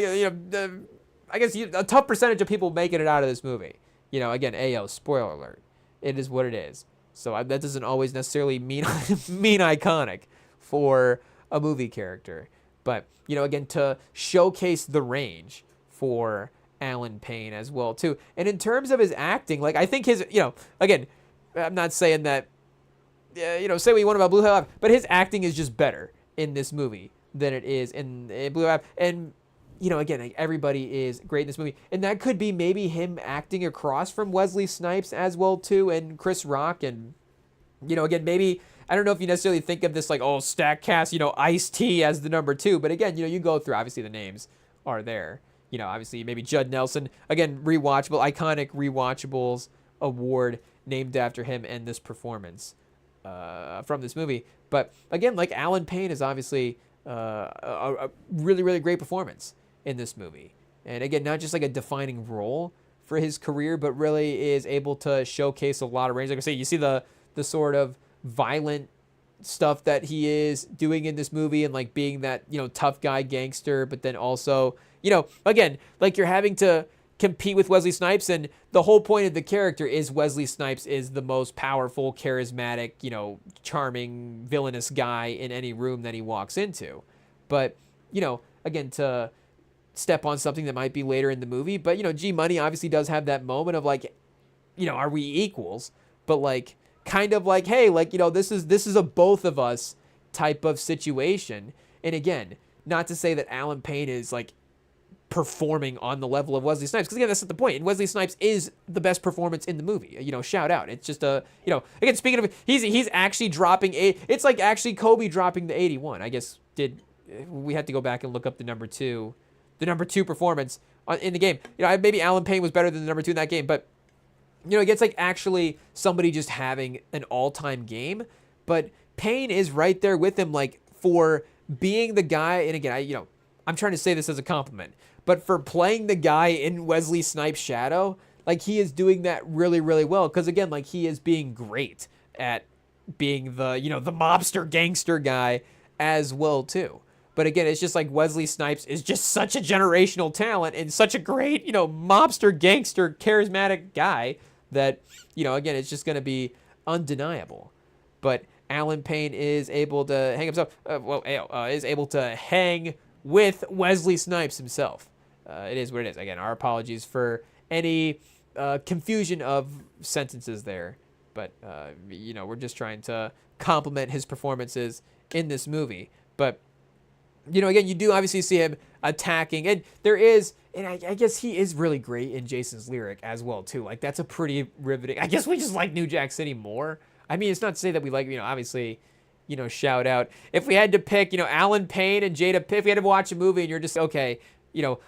guess a tough percentage of people making it out of this movie. Again, AO, spoiler alert. It is what it is. So that doesn't always necessarily mean mean iconic for a movie character. But, again, to showcase the range for Alan Payne as well, too. And in terms of his acting, I think his, again, I'm not saying that, say what you want about Blue Ave, but his acting is just better in this movie than it is in Blue Ave. And, again, everybody is great in this movie. And that could be maybe him acting across from Wesley Snipes as well, too, and Chris Rock. And, again, maybe, I don't know if you necessarily think of this stack cast, Ice-T as the number 2. But, again, you go through, obviously, the names are there. Obviously, maybe Judd Nelson. Again, rewatchable, iconic rewatchables award named after him and this performance from this movie. But, again, Alan Payne is obviously a really, really great performance in this movie. And, again, not just a defining role for his career, but really is able to showcase a lot of range. Like I say, you see the sort of violent stuff that he is doing in this movie and being that, tough guy gangster, but then also, again, you're having to compete with Wesley Snipes, and the whole point of the character is Wesley Snipes is the most powerful, charismatic, charming, villainous guy in any room that he walks into. But, again, to step on something that might be later in the movie, but, G Money obviously does have that moment of are we equals? But kind of hey, this is a both of us type of situation. And again, not to say that Alan Payne is performing on the level of Wesley Snipes, because again, that's not the point. And Wesley Snipes is the best performance in the movie. Shout out. It's just again, speaking of, he's actually dropping it's actually Kobe dropping the 81. I guess we had to go back and look up the number two performance in the game. Maybe Alan Payne was better than the number 2 in that game, but it gets actually somebody just having an all-time game, but Payne is right there with him, for being the guy. And again, I'm trying to say this as a compliment, but for playing the guy in Wesley Snipes' shadow, he is doing that really, really well. Because again, he is being great at being the, the mobster gangster guy as well too. But again, it's just Wesley Snipes is just such a generational talent and such a great, mobster gangster charismatic guy that, again, it's just going to be undeniable. But Alan Payne is able to hang himself, is able to hang with Wesley Snipes himself. It is what it is. Again, our apologies for any confusion of sentences there. But, we're just trying to compliment his performances in this movie. But, again, you do obviously see him attacking. And there is, and I guess he is really great in Jason's Lyric as well, too. That's a pretty riveting. I guess we just like New Jack City more. I mean, it's not to say that we obviously, shout out. If we had to pick, Alan Payne and Jada Pinkett, if we had to watch a movie and you're just, okay,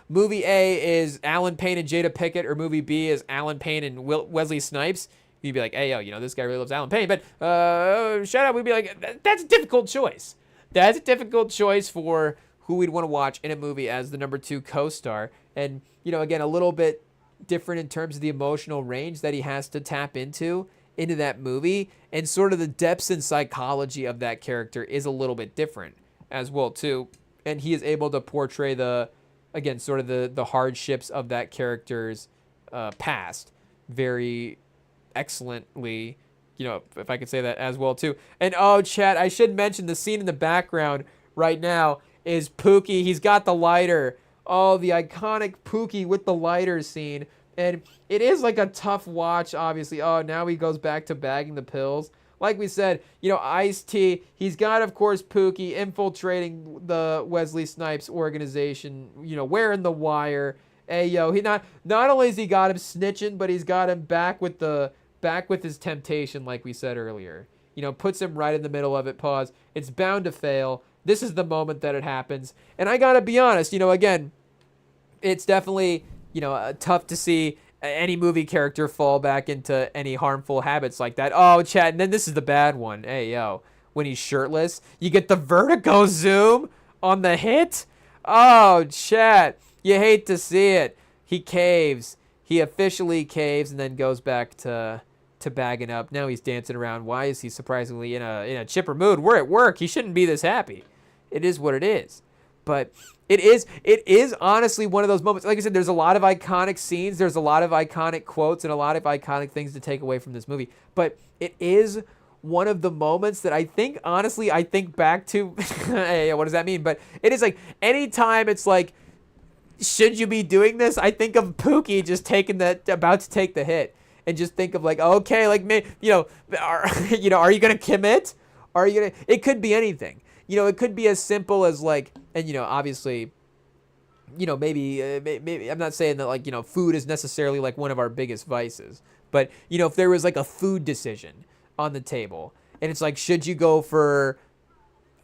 movie A is Alan Payne and Jada Pinkett, or movie B is Alan Payne and Wesley Snipes, you'd be like, hey, yo, this guy really loves Alan Payne. But shout out, we'd be like, that's a difficult choice. That's a difficult choice for who we'd want to watch in a movie as the number 2 co-star. And, again, a little bit different in terms of the emotional range that he has to tap into that movie, and sort of the depths and psychology of that character is a little bit different as well too. And he is able to portray sort of the hardships of that character's past very excellently, if I could say that as well too. And chat, I should mention the scene in the background right now is Pookie. He's got the lighter. Oh, the iconic Pookie with the lighter scene. And it is a tough watch, obviously. Oh, now he goes back to bagging the pills. Like we said, Ice-T, he's got, of course, Pookie infiltrating the Wesley Snipes organization, wearing the wire. Hey, yo, he not only has he got him snitching, but he's got him back with his temptation, like we said earlier. Puts him right in the middle of it. Pause. It's bound to fail. This is the moment that it happens. And I gotta be honest, again, it's definitely, tough to see any movie character fall back into any harmful habits like that. Oh, chat, and then this is the bad one. Hey, yo, when he's shirtless, you get the vertigo zoom on the hit. Oh, chat, you hate to see it. He caves. He officially caves and then goes back to bagging up. Now he's dancing around. Why is he surprisingly in a chipper mood? We're at work. He shouldn't be this happy. It is what it is. But it is honestly one of those moments. Like I said, there's a lot of iconic scenes, there's a lot of iconic quotes, and a lot of iconic things to take away from this movie. But it is one of the moments that I think, honestly, I think back to. Hey, what does that mean? But it is like anytime it's like, should you be doing this? I think of Pookie just taking that, about to take the hit, and just think of like, okay, like me, are you gonna commit? Are you gonna? It could be anything. It could be as simple as like, and obviously, maybe I'm not saying that like food is necessarily like one of our biggest vices, but if there was like a food decision on the table, and it's like, should you go for?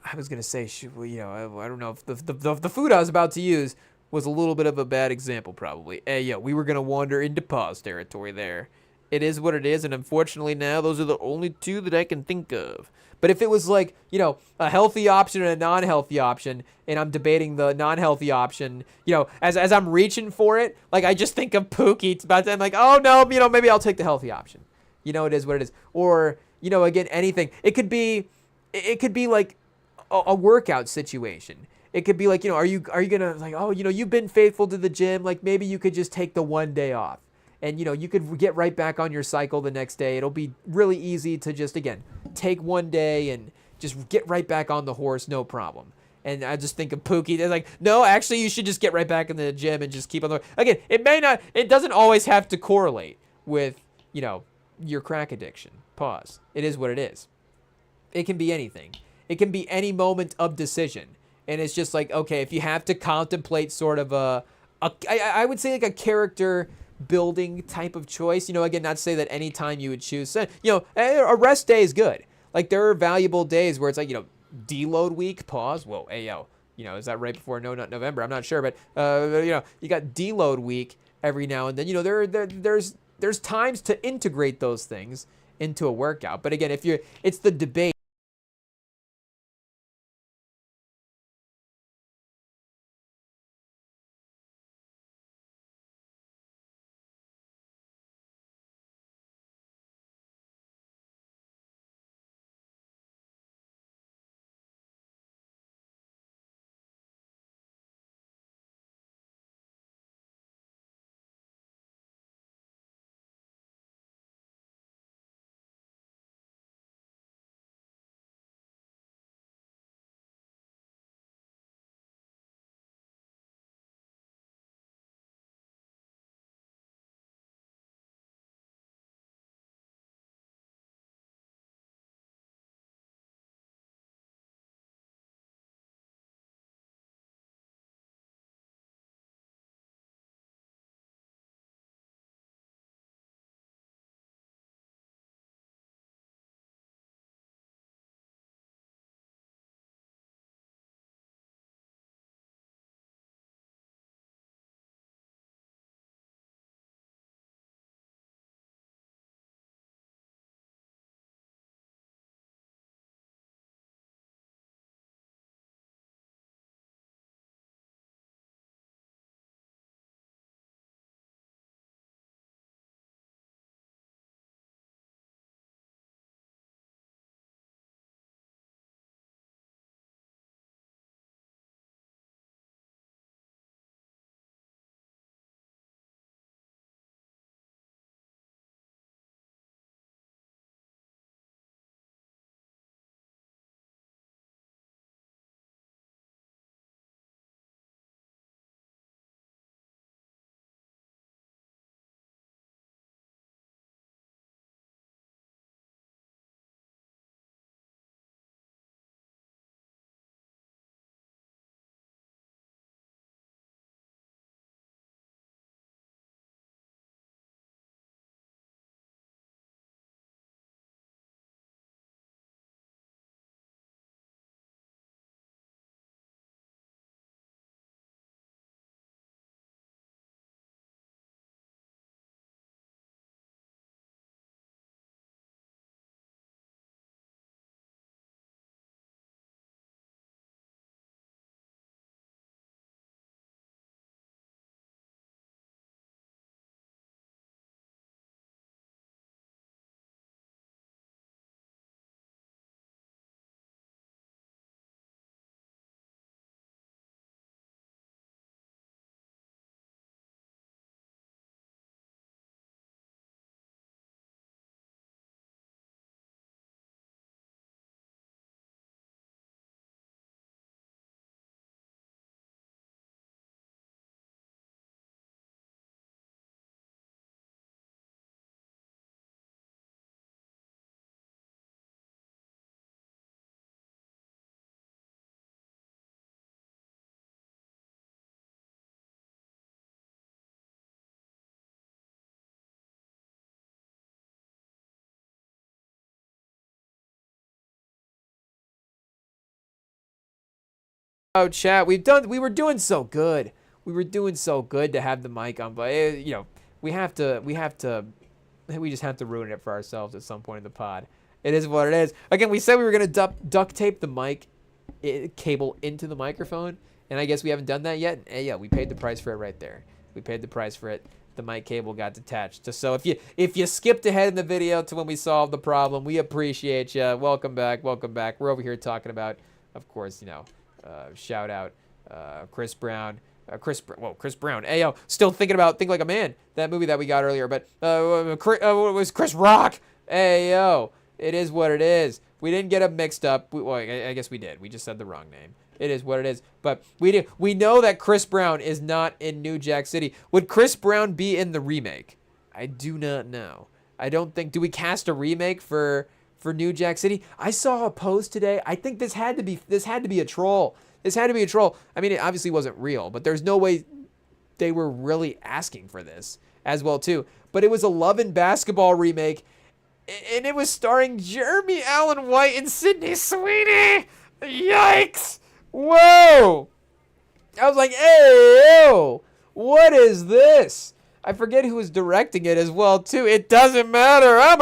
I was gonna say, I don't know if the food I was about to use was a little bit of a bad example, probably. Hey, we were gonna wander into pause territory there. It is what it is, and unfortunately now those are the only two that I can think of. But if it was like, a healthy option and a non-healthy option, and I'm debating the non-healthy option, as I'm reaching for it, like I just think of Pookie. It's about to, I'm like, oh no, maybe I'll take the healthy option. It is what it is. Or, again, anything. It could be like a workout situation. It could be like, are you gonna like, oh, you've been faithful to the gym, like maybe you could just take the one day off, and you could get right back on your cycle the next day. It'll be really easy to just, again, take one day and just get right back on the horse, no problem. And I just think of Pookie. They're like, no, actually, you should just get right back in the gym and just keep on the. Again, it doesn't always have to correlate with, your crack addiction. Pause. It is what it is. It can be anything. It can be any moment of decision. And it's just like, okay, if you have to contemplate sort of I would say like a character building type of choice, again, not to say that any time you would choose, a rest day is good. Like there are valuable days where it's like, deload week, pause. Whoa, hey, is that right before No Nut November? I'm not sure, but, you got deload week every now and then. There's times to integrate those things into a workout. But again, it's the debate. Oh, chat, we were doing so good. We were doing so good to have the mic on, but we just have to ruin it for ourselves at some point in the pod. It is what it is. Again, we said we were gonna duct tape the mic cable into the microphone, and I guess we haven't done that yet. And yeah, we paid the price for it right there. We paid the price for it. The mic cable got detached. So if you skipped ahead in the video to when we solved the problem, we appreciate you. Welcome back. Welcome back. We're over here talking about, of course, shout out Chris Brown. Chris Brown. Ayo, still thinking like a man. That movie that we got earlier, but it was Chris Rock. Ayo, it is what it is. We didn't get them mixed up. I guess we did. We just said the wrong name. It is what it is. But we know that Chris Brown is not in New Jack City. Would Chris Brown be in the remake? I do not know. I don't think. Do we cast a remake for New Jack City? I saw a post today. I think this had to be a troll. This had to be a troll. I mean, it obviously wasn't real, but there's no way they were really asking for this as well too. But it was a Love and Basketball remake, and it was starring Jeremy Allen White and Sydney Sweeney. Yikes! Whoa! I was like, hey, yo, what is this? I forget who was directing it as well too. It doesn't matter. I'm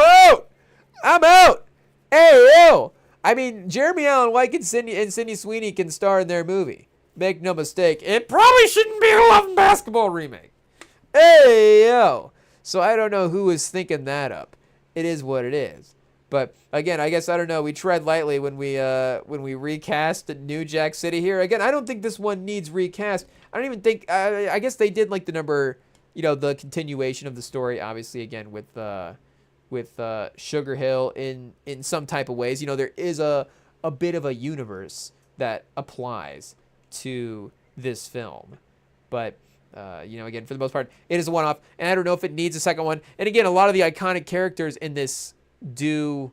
out. Hey, yo. I mean, Jeremy Allen White and Sydney Sweeney can star in their movie. Make no mistake, it probably shouldn't be a Love and Basketball remake. Hey, yo. So I don't know who was thinking that up. It is what it is. But again, I guess I don't know. We tread lightly when we recast New Jack City here. Again, I don't think this one needs recast. I don't even think. I guess they did like the number, the continuation of the story. Obviously, again with Sugar Hill in some type of ways. There is a bit of a universe that applies to this film, but again, for the most part, it is a one-off, and I don't know if it needs a second one. And again, a lot of the iconic characters in this do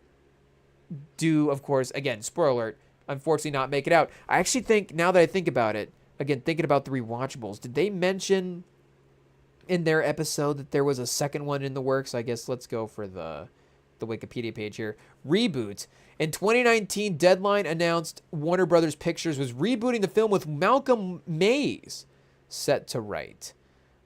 of course, again, spoiler alert, unfortunately not make it out. I actually think, now that I think about it, again, thinking about the rewatchables, did they mention in their episode that there was a second one in the works? I guess let's go for the Wikipedia page here. Reboot. In 2019, Deadline announced Warner Brothers Pictures was rebooting the film with Malcolm Mays set to write.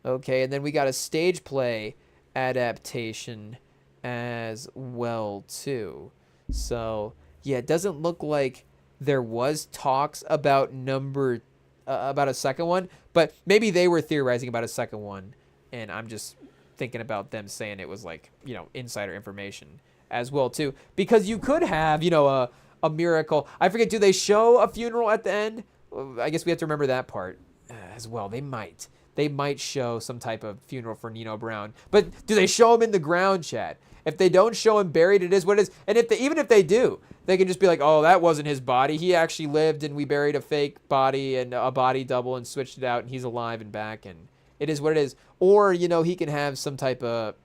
Okay, and then we got a stage play adaptation as well too. So yeah, it doesn't look like there was talks about about a second one, but maybe they were theorizing about a second one, and I'm just thinking about them saying it was like, insider information as well too, because you could have, a miracle. I forget, do they show a funeral at the end? I guess we have to remember that part as well. They might show some type of funeral for Nino Brown, but do they show him in the ground, Chad? If they don't show him buried, it is what it is. And even if they do, they can just be like, oh, that wasn't his body. He actually lived, and we buried a fake body and a body double and switched it out, and he's alive and back, and it is what it is. Or, he can have some type of,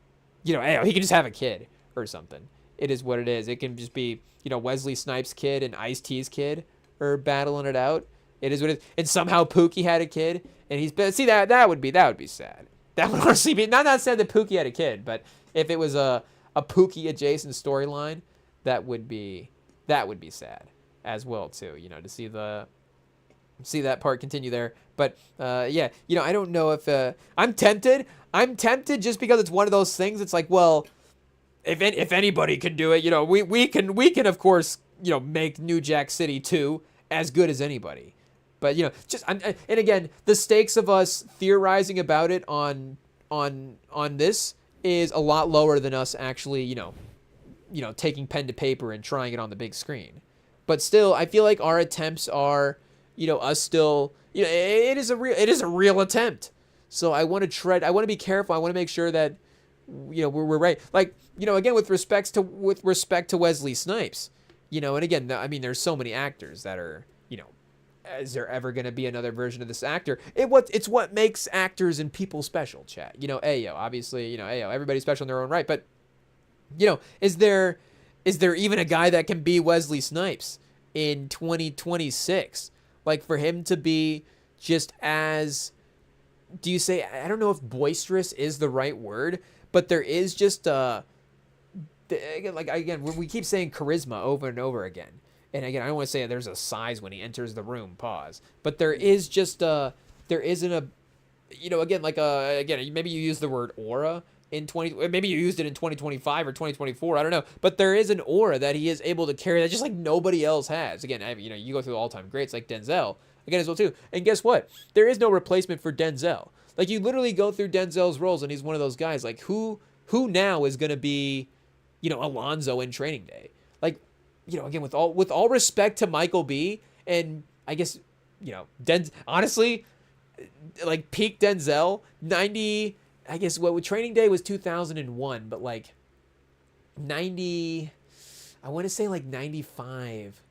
he can just have a kid or something. It is what it is. It can just be, Wesley Snipes' kid and Ice-T's kid are battling it out. It is what it is. And somehow Pookie had a kid, and see, that would be sad. That would honestly be, not sad that Pookie had a kid, but if it was a Pookie adjacent storyline, that would be sad as well too, to see that part continue there. But I don't know if I'm tempted just because it's one of those things. It's like, well, if anybody can do it, we can of course, make New Jack City 2 as good as anybody. But and again, the stakes of us theorizing about it on this is a lot lower than us actually, taking pen to paper and trying it on the big screen. But still, I feel like our attempts are, us still, it is a real attempt. So I want to be careful. I want to make sure that, we're right. Like, again, with respect to Wesley Snipes, and again, I mean, there's so many actors that are, is there ever going to be another version of this actor? It's what makes actors and people special, chat. Obviously, everybody's special in their own right. But, is there even a guy that can be Wesley Snipes in 2026? Like, for him to be just as, do you say, I don't know if boisterous is the right word, but there is just again, we keep saying charisma over and over again. and again, I don't want to say there's a size when he enters the room, pause, but there is just a, there isn't a, again, like again, maybe you use the word aura in 20, maybe you used it in 2025 or 2024, I don't know, but there is an aura that he is able to carry that just like nobody else has. Again, you go through the all-time greats like Denzel again as well too, and guess what? There is no replacement for Denzel. Like, you literally go through Denzel's roles, and he's one of those guys. Like, who now is going to be, Alonzo in Training Day? Like, again, with all respect to Michael B. and I guess, honestly, like peak Denzel, 90. I guess what Training Day was 2001, but like 90. I want to say like 95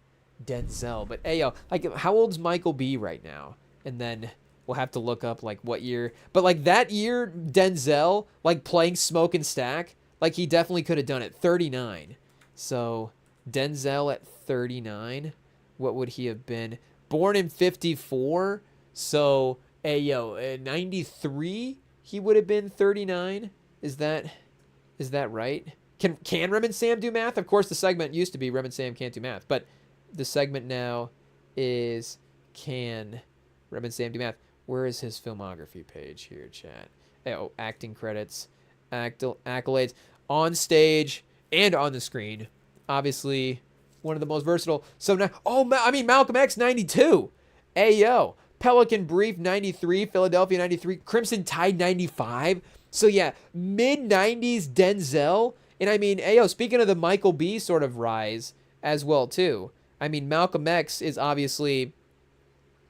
Denzel. But hey, like, how old's Michael B. right now? And then we'll have to look up like what year, but like that year Denzel, like playing Smoke and Stack, like he definitely could have done it. 39. So Denzel at 39, what would he have been? Born in 54, so 93 he would have been 39. Is that right? Can Rem and Sam do math? Of course, the segment used to be Rem and Sam can't do math, but the segment now is can Rem and Sam do math. Where is his filmography page here, chat? Oh, acting credits, accolades, on stage and on the screen. Obviously, one of the most versatile. So now, Malcolm X 92. Ayo, Pelican Brief 93, Philadelphia 93, Crimson Tide 95. So yeah, mid 90s Denzel. And speaking of the Michael B sort of rise as well too. Malcolm X is obviously,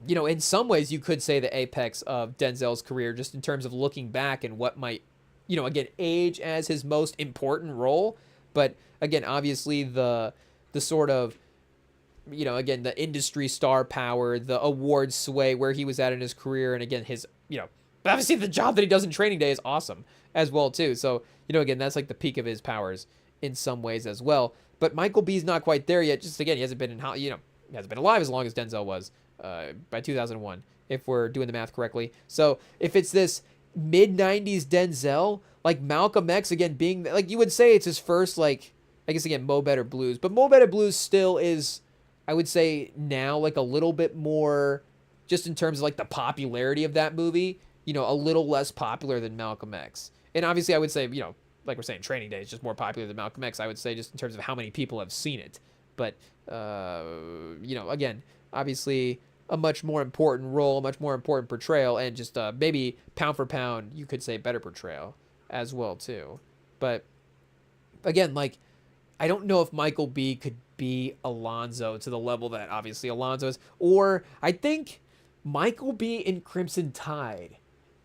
in some ways you could say the apex of Denzel's career, just in terms of looking back and what might, again, age as his most important role. But again, obviously the sort of, again, the industry star power, the award sway, where he was at in his career. And again, his, obviously the job that he does in Training Day is awesome as well too. So, again, that's like the peak of his powers in some ways as well. But Michael B's not quite there yet. Just again, he hasn't been hasn't been alive as long as Denzel was. By 2001, if we're doing the math correctly. So if it's this mid-90s Denzel, like Malcolm X, again, being, like, you would say it's his first, like, I guess, again, Mo Better Blues. But Mo Better Blues still is, I would say now, like, a little bit more, just in terms of, like, the popularity of that movie, a little less popular than Malcolm X. And obviously I would say, like we're saying, Training Day is just more popular than Malcolm X, I would say, just in terms of how many people have seen it. But, again, obviously a much more important role, much more important portrayal, and just maybe pound for pound, you could say better portrayal as well too. But again, like, I don't know if Michael B could be Alonzo to the level that obviously Alonzo is, or I think Michael B in Crimson Tide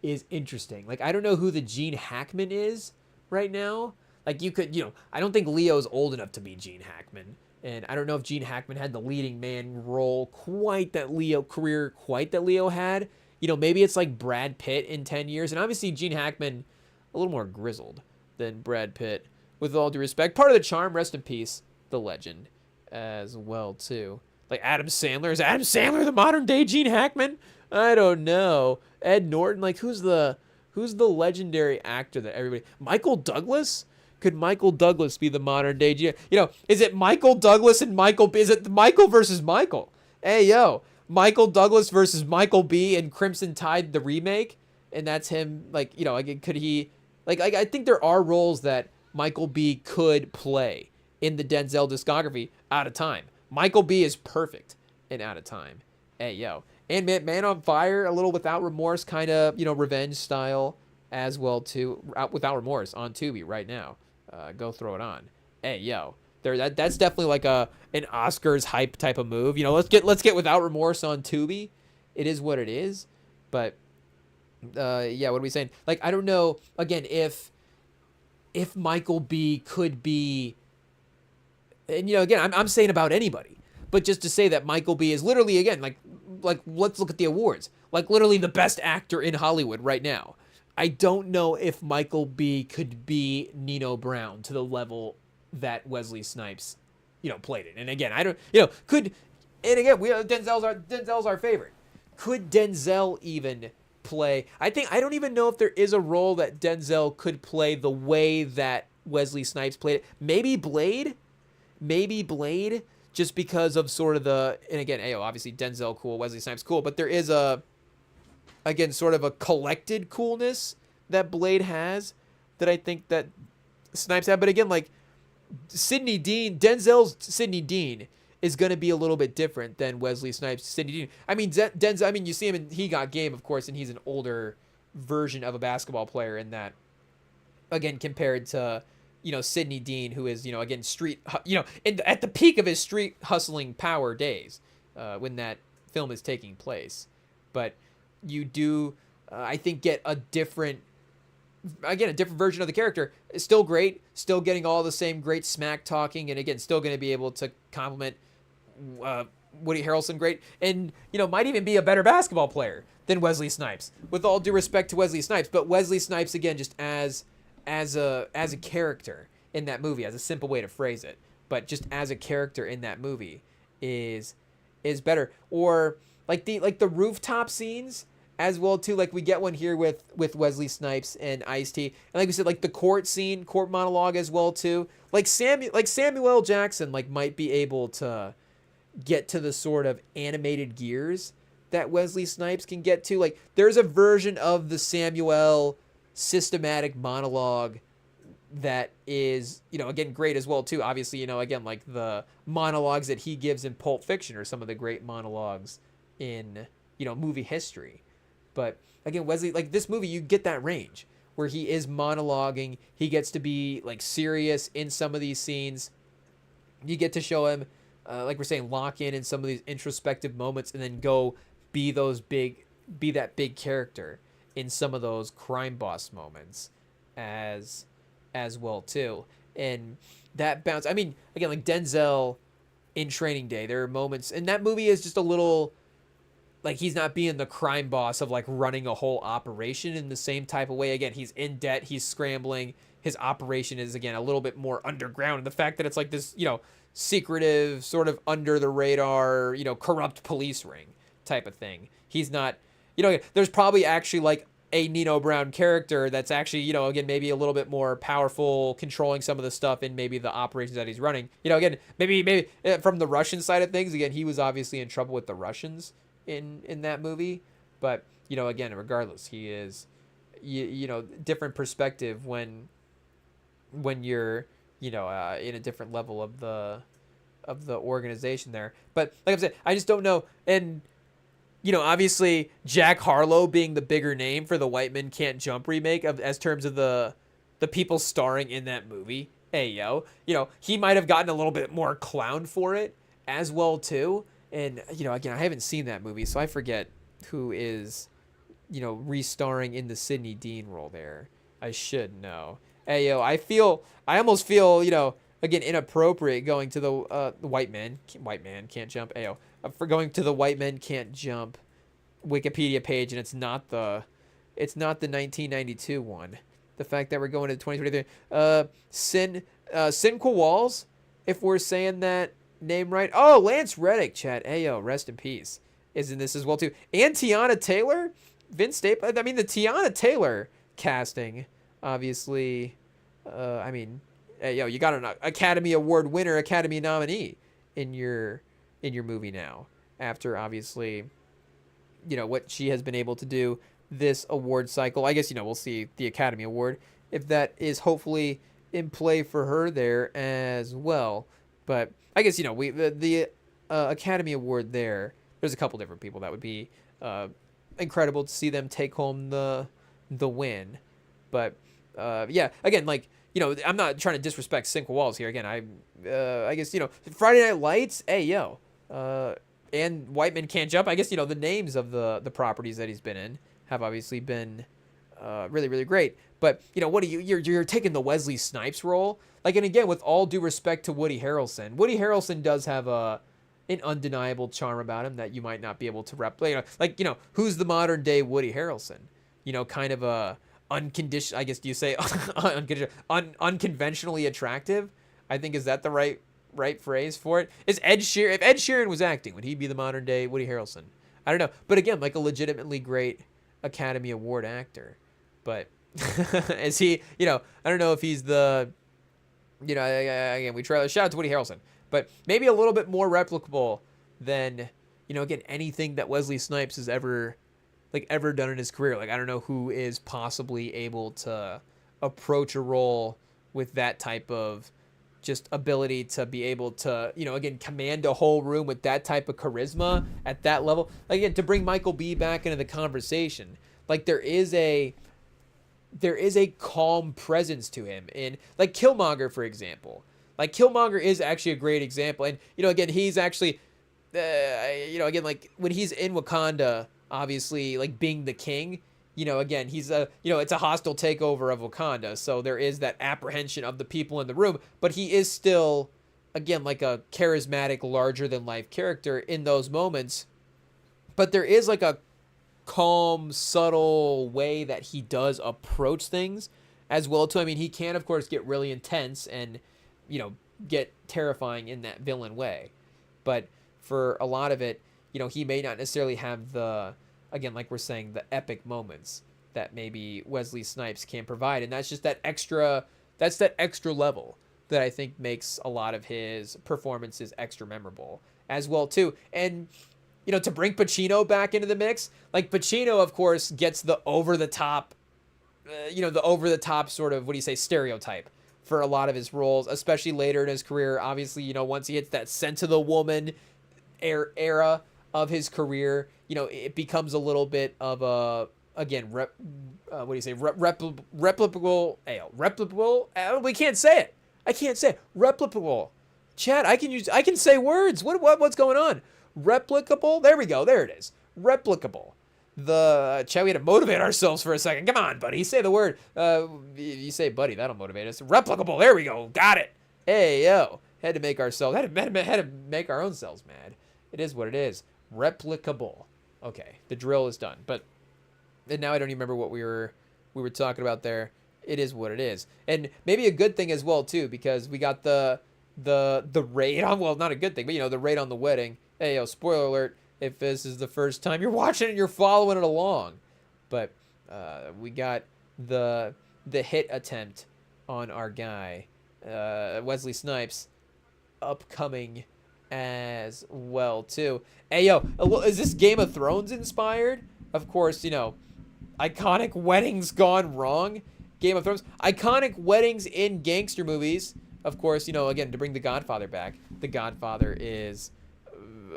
is interesting. Like, I don't know who the Gene Hackman is right now. Like, you could, I don't think Leo's old enough to be Gene Hackman. And I don't know if Gene Hackman had the leading man role quite that Leo had. Maybe it's like Brad Pitt in 10 years. And obviously Gene Hackman, a little more grizzled than Brad Pitt, with all due respect. Part of the charm, rest in peace, the legend as well, too. Like Adam Sandler. Is Adam Sandler the modern day Gene Hackman? I don't know. Ed Norton, like, who's the legendary actor that everybody... Michael Douglas? Could Michael Douglas be the modern day Gene? Is it Michael Douglas and Michael B? Is it Michael versus Michael? Hey, Michael Douglas versus Michael B in Crimson Tide, the remake? And that's him, like, could he... Like, I think there are roles that Michael B could play in the Denzel discography out of time. Michael B is perfect in Out of Time. Hey, And Man on Fire, a little Without Remorse kind of, revenge style as well, too. Without Remorse on Tubi right now. Go throw it on. Hey, that's definitely like an Oscars hype type of move. Let's get Without Remorse on Tubi. It is what it is. But what are we saying? Like, I don't know, again, if Michael B could be, and again, I'm saying about anybody, but just to say that Michael B is literally, again, like let's look at the awards, like literally the best actor in Hollywood right now. I don't know if Michael B could be Nino Brown to the level that Wesley Snipes, played it. And again, I don't, could, and again, Denzel's our favorite. Could Denzel even play? I don't even know if there is a role that Denzel could play the way that Wesley Snipes played it. Maybe Blade, just because of sort of and again, obviously Denzel cool, Wesley Snipes cool, but there is again, sort of a collected coolness that Blade has that I think that Snipes had. But again, like Denzel's Sidney Dean is going to be a little bit different than Wesley Snipes' Sidney Dean. I mean, Denzel, I mean, you see him in He Got Game, of course, and he's an older version of a basketball player in that, again, compared to, Sidney Dean, who is, again, at the peak of his street hustling power days when that film is taking place. But you do, I think, get a different version of the character. It's still great, still getting all the same great smack talking, and again, still going to be able to compliment Woody Harrelson great, and might even be a better basketball player than Wesley Snipes. With all due respect to Wesley Snipes, but Wesley Snipes again, just as a character in that movie, as a simple way to phrase it, but just as a character in that movie is better. Or like the rooftop scenes as well too. Like we get one here with Wesley Snipes and Ice-T, and like we said, like the court monologue as well too. Like Samuel L. Jackson might be able to get to the sort of animated gears that Wesley Snipes can get to. Like there's a version of the Samuel systematic monologue that is, again, great as well too. Obviously, again, like the monologues that he gives in Pulp Fiction are some of the great monologues in, movie history. But again, Wesley, like this movie, you get that range where he is monologuing. He gets to be like serious in some of these scenes. You get to show him, like we're saying, lock in some of these introspective moments, and then go be that big character in some of those crime boss moments as well too. And that bounce, I mean, again, like Denzel in Training Day, there are moments, and that movie is just a little, like he's not being the crime boss of like running a whole operation in the same type of way. Again, he's in debt, he's scrambling. His operation is, again, a little bit more underground. And the fact that it's like this, secretive, sort of under the radar, corrupt police ring type of thing. He's not, there's probably actually like a Nino Brown character that's actually, again, maybe a little bit more powerful, controlling some of the stuff in maybe the operations that he's running. Again, maybe from the Russian side of things, again, he was obviously in trouble with the Russians in that movie. But, again, regardless, he is, different perspective when you're, in a different level of the organization there. But like I said, I just don't know. And, obviously Jack Harlow being the bigger name for the White Men Can't Jump remake as terms of the people starring in that movie. He might have gotten a little bit more clown for it as well too. And, again, I haven't seen that movie, so I forget who is, re-starring in the Sidney Dean role there. I should know. I almost feel, again, inappropriate going to the White Man Can't Jump. For going to the White Men Can't Jump Wikipedia page, and it's not the 1992 one. The fact that we're going to 2023. Sinqua Walls, if we're saying that name right. Oh, Lance Reddick, chat. Rest in peace. Is in this as well too. And Tiana Taylor, Vince Staples. I mean, the Tiana Taylor casting, obviously. You got an Academy Award winner, Academy nominee in your movie now, after obviously, what she has been able to do this award cycle. I guess, we'll see the Academy Award if that is hopefully in play for her there as well. But I guess, the Academy Award there's a couple different people that would be incredible to see them take home the win. But again, like, I'm not trying to disrespect Sinqua Walls here. Again, I guess, Friday Night Lights, and White Men Can't Jump. I guess, the names of the properties that he's been in have obviously been really, really great. But, what do you're taking the Wesley Snipes role? Like, and again, with all due respect to Woody Harrelson does have an undeniable charm about him that you might not be able to replicate. Who's the modern day Woody Harrelson? Kind of a unconditional, I guess, do you say unconventionally attractive? I think, is that the right phrase for it? Is Ed Sheeran, if Ed Sheeran was acting, would he be the modern day Woody Harrelson? I don't know. But again, like a legitimately great Academy Award actor. But is he, I don't know if he's the, again, we try to shout out to Woody Harrelson. but maybe a little bit more replicable than, again, anything that Wesley Snipes has ever done in his career. Like, I don't know who is possibly able to approach a role with that type of just ability to be able to, again, command a whole room with that type of charisma at that level. Like, again, to bring Michael B back into the conversation, like, there is a calm presence to him. In, like, Killmonger, for example. Like, Killmonger is actually a great example. And, again, he's actually, again, like, when he's in Wakanda, obviously, like, being the king, again, he's it's a hostile takeover of Wakanda. So there is that apprehension of the people in the room. But he is still, again, like a charismatic, larger-than-life character in those moments. But there is, like, a calm, subtle way that he does approach things as well too. I mean, he can of course get really intense and get terrifying in that villain way, but for a lot of it, he may not necessarily have the, again, like we're saying, the epic moments that maybe Wesley Snipes can provide, and that's just that extra level that I think makes a lot of his performances extra memorable as well too. And to bring Pacino back into the mix, like, Pacino, of course, gets the over-the-top, sort of, what do you say, stereotype for a lot of his roles, especially later in his career. Obviously, once he hits that Scent of the Woman era of his career, it becomes a little bit of a, again, replicable, we can't say it. I can't say it. Replicable. Chad, I can say words. What's going on? Replicable. There we go. There it is. Replicable. Chad, we had to motivate ourselves for a second. Come on, buddy. Say the word. You say, buddy, that'll motivate us. Replicable. There we go. Got it. Hey, yo. Had to make our own selves mad. It is what it is. Replicable. Okay. The drill is done. And now I don't even remember what we were talking about there. It is what it is. And maybe a good thing as well, too, because we got the raid on, well, not a good thing, but the raid on the wedding. Hey, yo, spoiler alert, if this is the first time you're watching it, you're following it along. But we got the hit attempt on our guy, Wesley Snipes, upcoming as well, too. Hey, yo, is this Game of Thrones inspired? Of course, iconic weddings gone wrong. Game of Thrones. Iconic weddings in gangster movies. Of course, again, to bring The Godfather back. The Godfather is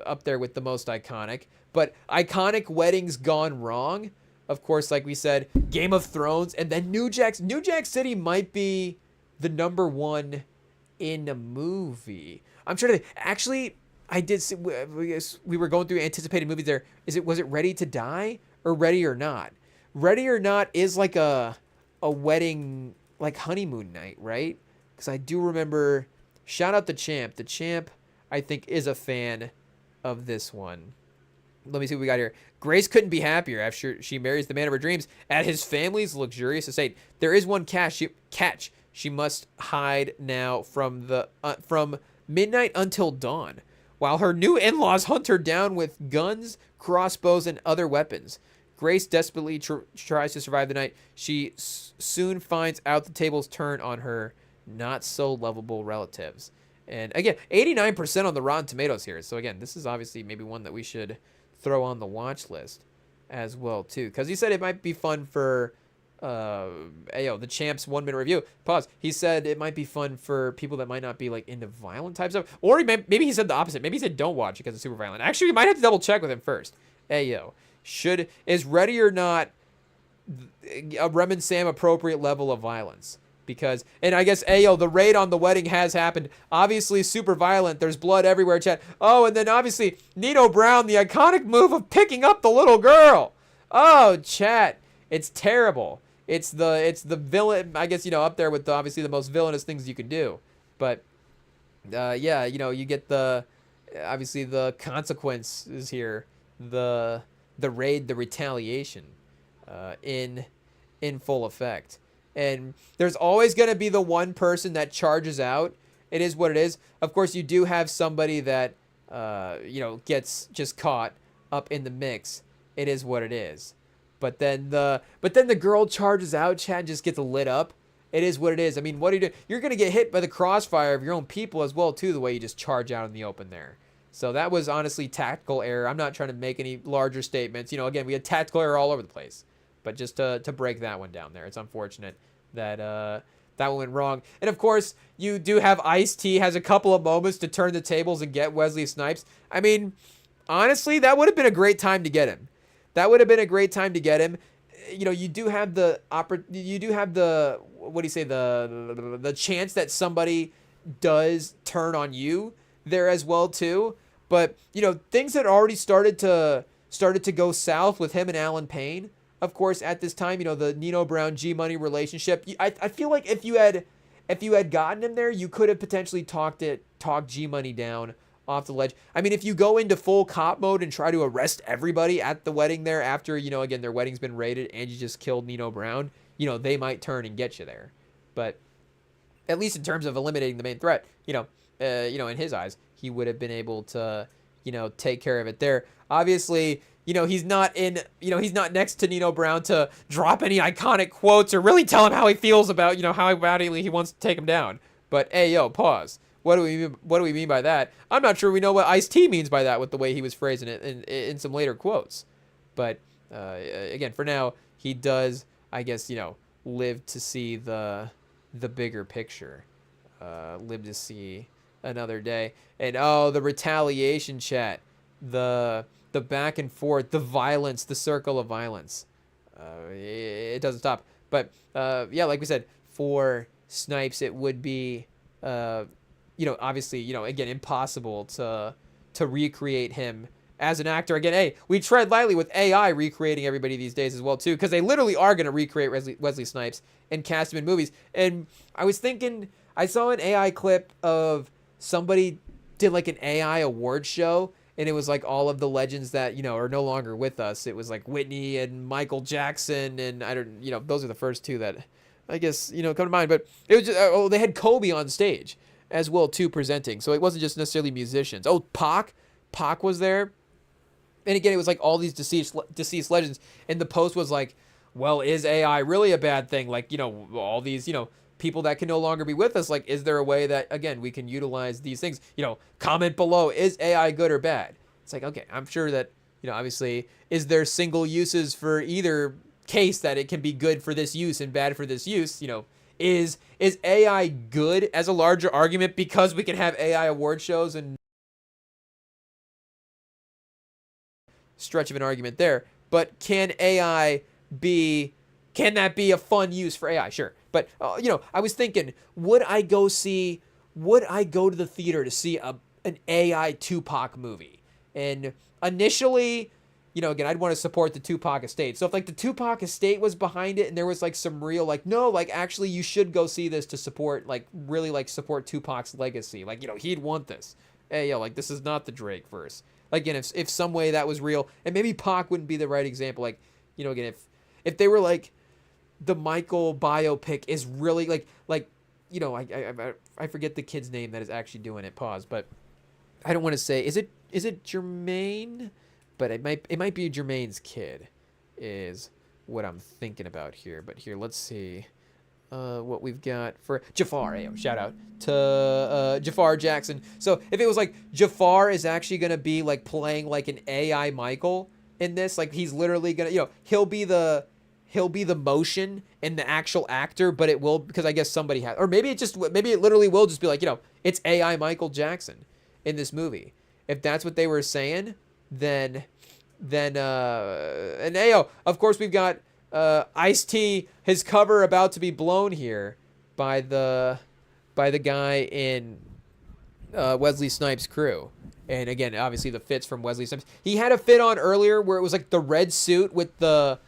up there with the most iconic, but iconic weddings gone wrong, of course, like we said, Game of Thrones, and then New Jack City might be the number one in a movie. I'm trying to actually, I did see, we were going through anticipated movies there. Was it Ready to Die or Ready or Not? Ready or Not is like a wedding, like honeymoon night, right? Because I do remember, shout out the champ. The champ, I think, is a fan of this one. Let me see what we got here. Grace couldn't be happier after she marries the man of her dreams at his family's luxurious estate. There is one catch. She must hide now from midnight until dawn, while her new in-laws hunt her down with guns, crossbows, and other weapons. Grace desperately tries to survive the night. She soon finds out the tables turn on her not-so-lovable relatives. And again, 89% on the Rotten Tomatoes here. So again, this is obviously maybe one that we should throw on the watch list as well, too. Because he said it might be fun for, the champ's 1 minute review. Pause. He said it might be fun for people that might not be like into violent types of, or maybe he said the opposite. Maybe he said don't watch it because it's super violent. Actually, we might have to double check with him first. Is Ready or Not a Rem and Sam appropriate level of violence? Because, and I guess, the raid on the wedding has happened. Obviously, super violent. There's blood everywhere, chat. Oh, and then obviously, Nino Brown, the iconic move of picking up the little girl. Oh, chat. It's terrible. It's the villain, I guess, up there with obviously the most villainous things you can do. But, you get obviously the consequences here. The raid, the retaliation, in full effect. And there's always going to be the one person that charges out. It is what it is. Of course, you do have somebody that, gets just caught up in the mix. It is what it is. But then the girl charges out, Chad, just gets lit up. it is what it is. I mean, what do you do? You're going to get hit by the crossfire of your own people as well, too, the way you just charge out in the open there. So that was honestly tactical error. I'm not trying to make any larger statements. Again, we had tactical error all over the place. But just to break that one down there, it's unfortunate that that one went wrong. And of course, you do have Ice-T has a couple of moments to turn the tables and get Wesley Snipes. I mean, honestly, that would have been a great time to get him. That would have been a great time to get him. You do have the what do you say, the chance that somebody does turn on you there as well too. But things had already started to go south with him and Alan Payne. Of course, at this time, the Nino Brown G Money relationship. I feel like if you had gotten him there, you could have potentially talked G Money down off the ledge. I mean, if you go into full cop mode and try to arrest everybody at the wedding there after, again, their wedding's been raided and you just killed Nino Brown, they might turn and get you there. But at least in terms of eliminating the main threat, in his eyes, he would have been able to, take care of it there. Obviously, he's not next to Nino Brown to drop any iconic quotes or really tell him how he feels about, how badly he wants to take him down. But hey, pause. What do we mean by that? I'm not sure we know what Ice-T means by that with the way he was phrasing it in some later quotes. But again, for now, he does, I guess, live to see the bigger picture. Live to see another day. And the retaliation chat, the back and forth, the violence, the circle of violence. It doesn't stop. But like we said, for Snipes, it would be obviously, again, impossible to recreate him as an actor. Again, hey, we tread lightly with AI recreating everybody these days as well, too, because they literally are going to recreate Wesley Snipes and cast him in movies. And I was thinking, I saw an AI clip of somebody did like an AI award show, and it was like all of the legends that, are no longer with us. It was like Whitney and Michael Jackson, and I don't, those are the first two that I guess, come to mind. But it was just, they had Kobe on stage as well, too, presenting. So it wasn't just necessarily musicians. Oh, Pac was there. And again, it was like all these deceased legends. And the post was like, well, is AI really a bad thing? Like, all these, people that can no longer be with us. Like, is there a way that, again, we can utilize these things? Comment below, is AI good or bad? It's like, okay, I'm sure that, obviously, is there single uses for either case that it can be good for this use and bad for this use? Is AI good as a larger argument because we can have AI award shows and stretch of an argument there? But can that be a fun use for AI? Sure. But, I was thinking, would I go to the theater to see an AI Tupac movie? And initially, again, I'd want to support the Tupac estate. So if like the Tupac estate was behind it and there was like some real, like, no, like actually you should go see this to support, like really like support Tupac's legacy. Like, he'd want this. Hey, like this is not the Drake verse. Like, again, if some way that was real, and maybe Pac wouldn't be the right example. Like, again, if they were like, the Michael biopic is really like I forget the kid's name that is actually doing it. Pause, but I don't want to say is it Jermaine, but it might be Jermaine's kid, is what I'm thinking about here. But here, let's see what we've got for Jafar. Hey, shout out to Jafar Jackson. So if it was like Jafar is actually gonna be like playing like an AI Michael in this, like he's literally gonna he'll be the motion and the actual actor, but it will, because I guess somebody has, or maybe it literally will just be like, it's AI Michael Jackson in this movie. If that's what they were saying, then of course we've got Ice-T, his cover about to be blown here by the guy in Wesley Snipes' crew. And again, obviously the fits from Wesley Snipes. He had a fit on earlier where it was like the red suit with the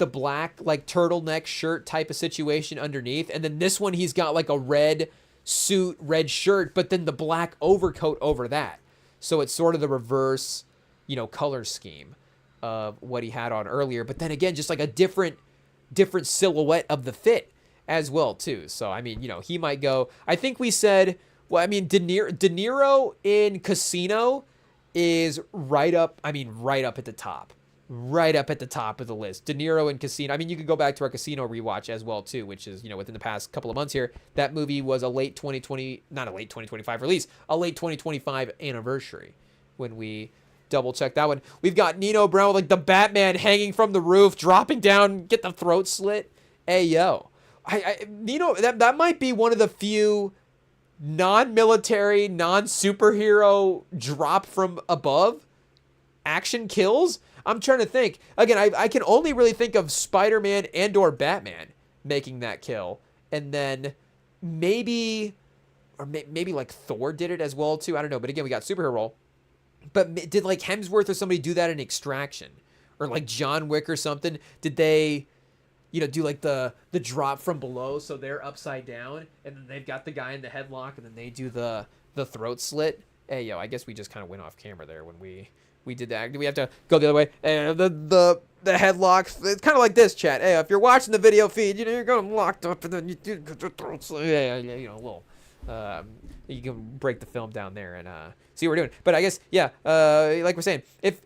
black like turtleneck shirt type of situation underneath, and then this one he's got like a red suit, red shirt, but then the black overcoat over that. So it's sort of the reverse, color scheme of what he had on earlier. But then again, just like a different silhouette of the fit as well too. So I mean, he might go. I think we said, well, I mean, De Niro in Casino is right up. I mean, right up at the top. right up at the top of the list. De Niro in Casino. I mean, you could go back to our Casino rewatch as well too, which is, within the past couple of months here. That movie was a late 2020, not a late 2025 release, a late 2025 anniversary when we double check that one. We've got Nino Brown with like the Batman hanging from the roof, dropping down, get the throat slit. Hey yo, Nino, that might be one of the few non-military, non-superhero drop from above action kills. I'm trying to think. Again, I can only really think of Spider-Man and or Batman making that kill. And then maybe like Thor did it as well too. I don't know. But again, we got superhero role. But did like Hemsworth or somebody do that in Extraction? Or like John Wick or something? Did they, do like the drop from below so they're upside down and then they've got the guy in the headlock and then they do the throat slit? Hey, yo, I guess we just kind of went off camera there when we did that. Do we have to go the other way? The headlock, it's kind of like this, chat. Hey, if you're watching the video feed, you're going locked up and then you do the throat slit. Yeah, a little. You can break the film down there and see what we're doing. But I guess, yeah, like we're saying,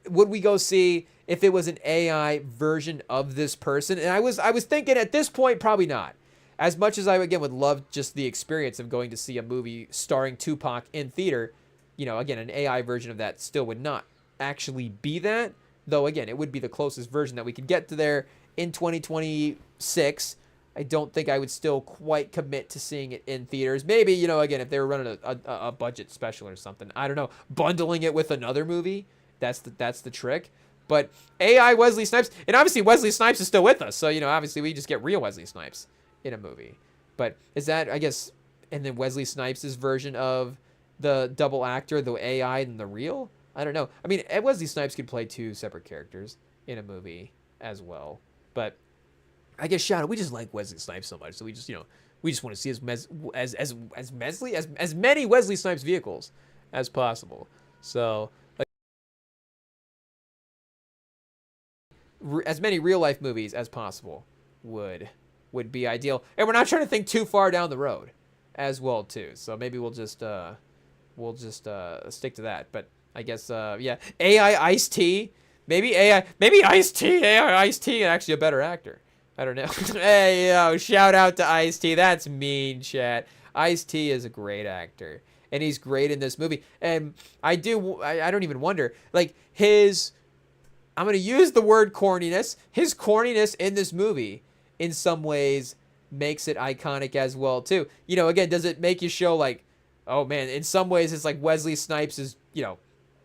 would we go see if it was an AI version of this person? And I was thinking at this point, probably not. As much as I, again, would love just the experience of going to see a movie starring Tupac in theater, again, an AI version of that still would not actually be that. Though, again, it would be the closest version that we could get to there in 2026. I don't think I would still quite commit to seeing it in theaters. Maybe, again, if they were running a budget special or something. I don't know. Bundling it with another movie, that's the trick. But AI Wesley Snipes, and obviously Wesley Snipes is still with us. So, obviously we just get real Wesley Snipes in a movie. But is that, I guess, and then Wesley Snipes' version of the double actor, the AI and the real? I don't know. I mean, Wesley Snipes could play two separate characters in a movie as well. But I guess, Shadow, we just like Wesley Snipes so much, so we just want to see as many Wesley Snipes vehicles as possible. So, like, as many real life movies as possible would be ideal. And we're not trying to think too far down the road, as well too. So maybe we'll just stick to that. But I guess yeah, AI Ice-T, maybe Ice-T, AI Ice-T, and actually a better actor. I don't know. Hey, yo, shout out to Ice-T. That's mean, chat. Ice-T is a great actor. And he's great in this movie. And I don't even wonder. Like, I'm going to use the word corniness. His corniness in this movie, in some ways, makes it iconic as well, too. Again, does it make you show, like, oh, man, in some ways, it's like Wesley Snipes is,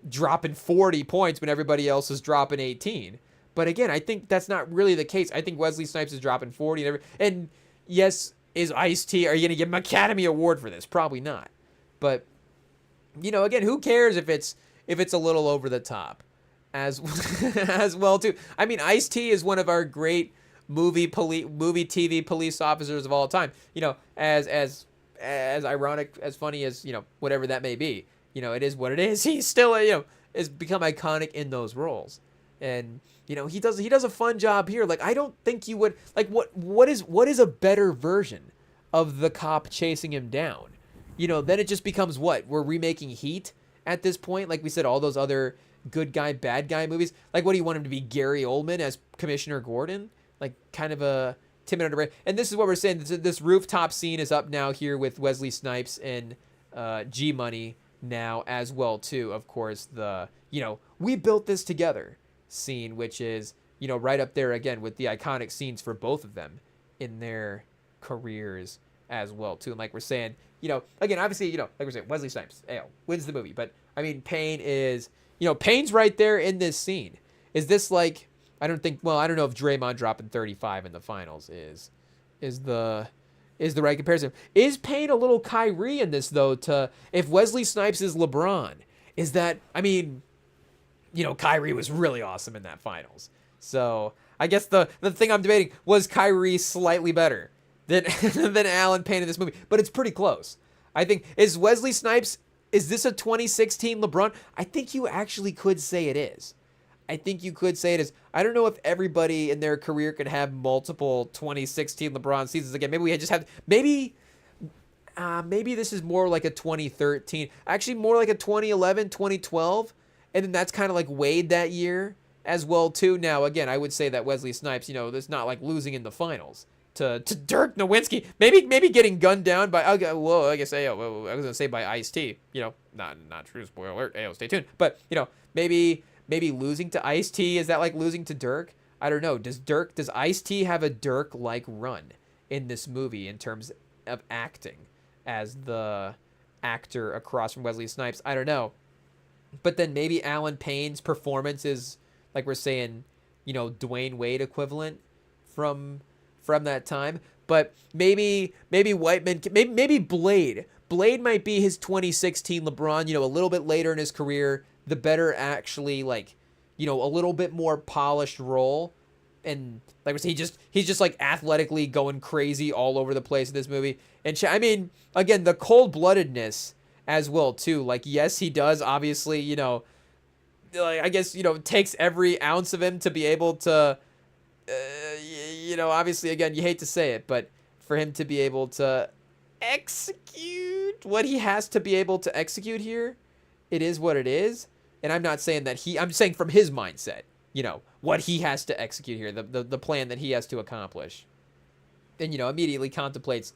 dropping 40 points when everybody else is dropping 18. But again, I think that's not really the case. I think Wesley Snipes is dropping 40. And yes, is Ice-T, are you going to give him an Academy Award for this? Probably not. But, again, who cares if it's a little over the top as well, too. I mean, Ice-T is one of our great movie TV police officers of all time. As ironic, as funny as, whatever that may be. It is what it is. He's still, has become iconic in those roles. And he does a fun job here. Like, I don't think you would, like, what is a better version of the cop chasing him down? Then it just becomes what? We're remaking Heat at this point. Like we said, all those other good guy, bad guy movies. Like, what do you want him to be? Gary Oldman as Commissioner Gordon? Like, kind of a timid underrated. And this is what we're saying. This rooftop scene is up now here with Wesley Snipes and G Money now as well too. Of course, the we built this together scene, which is right up there again with the iconic scenes for both of them in their careers as well too. And like we're saying, again, obviously, like we're saying, Wesley Snipes wins the movie, but I mean, Payne is Payne's right there in this scene. Is this like, I don't know if Draymond dropping 35 in the finals is the right comparison. Is Payne a little Kyrie in this though? If Wesley Snipes is LeBron, is that, I mean, Kyrie was really awesome in that finals. So I guess the thing I'm debating, was Kyrie slightly better than than Alan Payne in this movie? But it's pretty close. I think, is Wesley Snipes, is this a 2016 LeBron? I think you actually could say it is. I think you could say it is. I don't know if everybody in their career could have multiple 2016 LeBron seasons again. Maybe we just have, maybe this is more like a 2013, actually more like a 2011, 2012. And then that's kind of like Wade that year. as well too. Now again, I would say that Wesley Snipes, there's not like losing in the finals to Dirk Nowitzki. Maybe getting gunned down by I guess I was gonna say by Ice-T. Not true, spoiler alert. Stay tuned. But maybe losing to Ice-T, is that like losing to Dirk? I don't know. Does Ice-T have a Dirk like run in this movie in terms of acting as the actor across from Wesley Snipes? I don't know. But then maybe Alan Payne's performance is, like we're saying, Dwayne Wade equivalent from that time. But maybe Whiteman, maybe Blade. Blade might be his 2016 LeBron, a little bit later in his career, the better actually, like, a little bit more polished role. And like we say, he's just like athletically going crazy all over the place in this movie. And I mean, again, the cold-bloodedness as well too. Like, yes, he does obviously, I guess, it takes every ounce of him to be able to, obviously, again, you hate to say it, but for him to be able to execute what he has to be able to execute here, it is what it is. And I'm not saying that I'm saying from his mindset, what he has to execute here, the plan that he has to accomplish. And, immediately contemplates,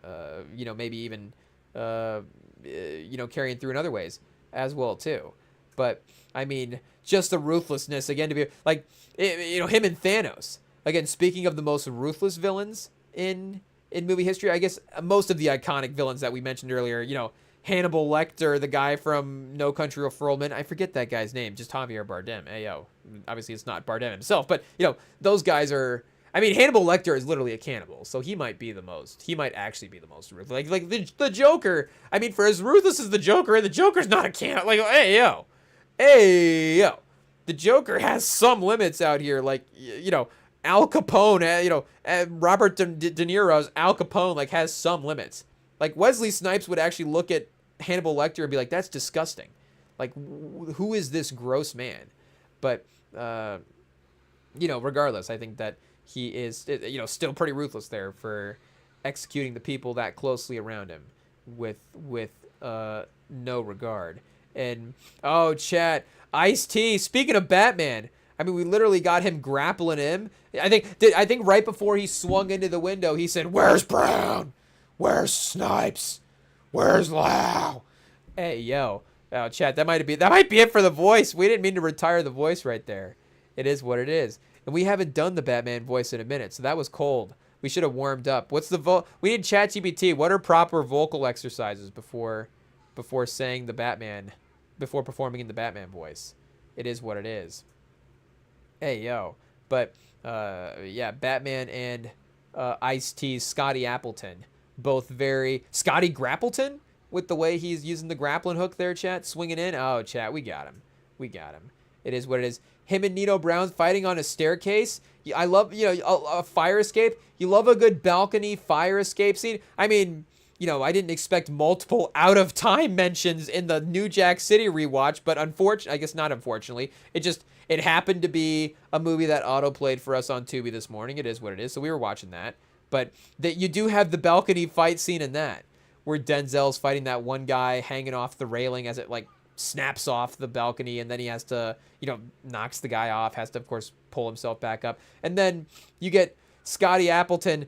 maybe even, carrying through in other ways as well too. But I mean, just the ruthlessness again, to be like, him and Thanos. Again, speaking of the most ruthless villains in movie history, I guess most of the iconic villains that we mentioned earlier, Hannibal Lecter, the guy from No Country for Old Men. I forget that guy's name, just Javier Bardem. Obviously it's not Bardem himself, but those guys are. I mean, Hannibal Lecter is literally a cannibal, so he might actually be the most ruthless. Like the Joker. I mean, for as ruthless as the Joker, and the Joker's not a cannibal. Like, hey yo, the Joker has some limits out here. Like, Al Capone. Robert De Niro's Al Capone like has some limits. Like, Wesley Snipes would actually look at Hannibal Lecter and be like, that's disgusting. Like, who is this gross man? But regardless, I think that he is, still pretty ruthless there for executing the people that closely around him with no regard. And, chat, Ice-T, speaking of Batman, I mean, we literally got him grappling him. I think right before he swung into the window, he said, "Where's Brown? Where's Snipes? Where's Lau?" Hey, yo. Oh, chat, that might be it for the voice. We didn't mean to retire the voice right there. It is what it is. And we haven't done the Batman voice in a minute, so that was cold. We should have warmed up. What's the we need ChatGPT. What are proper vocal exercises before saying the Batman, before performing in the Batman voice? It is what it is. Hey, yo. But, Batman and Ice-T's Scotty Appleton. Both very... Scotty Grappleton? With the way he's using the grappling hook there, chat. Swinging in. Oh, chat, we got him. It is what it is. Him and Nino Brown fighting on a staircase. I love, a fire escape. You love a good balcony fire escape scene. I mean, I didn't expect multiple out-of-time mentions in the New Jack City rewatch, but I guess not unfortunately. It happened to be a movie that auto-played for us on Tubi this morning. It is what it is, so we were watching that. But you do have the balcony fight scene in that, where Denzel's fighting that one guy hanging off the railing as it, like, snaps off the balcony, and then he has to, knocks the guy off, has to, of course, pull himself back up. And then you get Scotty Appleton,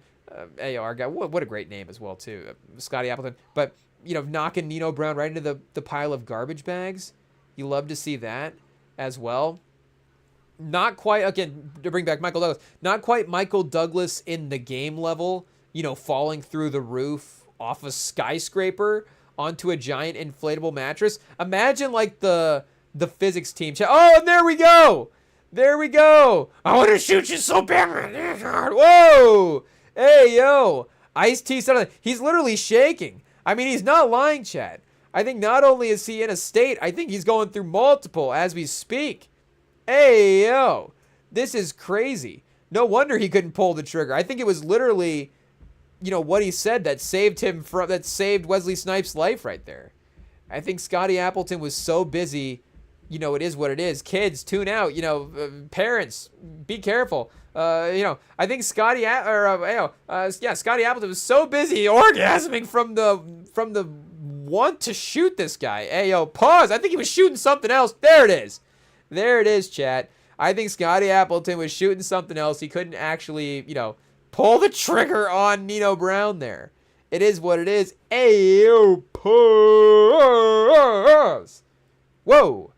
our guy, what a great name as well, too, Scotty Appleton, but, knocking Nino Brown right into the pile of garbage bags. You love to see that as well. Not quite, again, to bring back Michael Douglas, not quite Michael Douglas in the game level, falling through the roof off a skyscraper onto a giant inflatable mattress. Imagine like the physics team. Oh, and there we go. I want to shoot you so bad. Whoa. Hey, yo. Ice-T, he's literally shaking. I mean, he's not lying, Chad. I think not only is he in a state, I think he's going through multiple as we speak. Hey, yo. This is crazy. No wonder he couldn't pull the trigger. I think it was literally... what he said that saved Wesley Snipes' life right there. I think Scotty Appleton was so busy, it is what it is. Kids, tune out, parents, be careful. I think Scotty Appleton was so busy orgasming from the want to shoot this guy. Hey, yo, pause. I think he was shooting something else. There it is, chat. I think Scotty Appleton was shooting something else. He couldn't actually, pull the trigger on Nino Brown there. It is what it is. Ayo, pause. Whoa.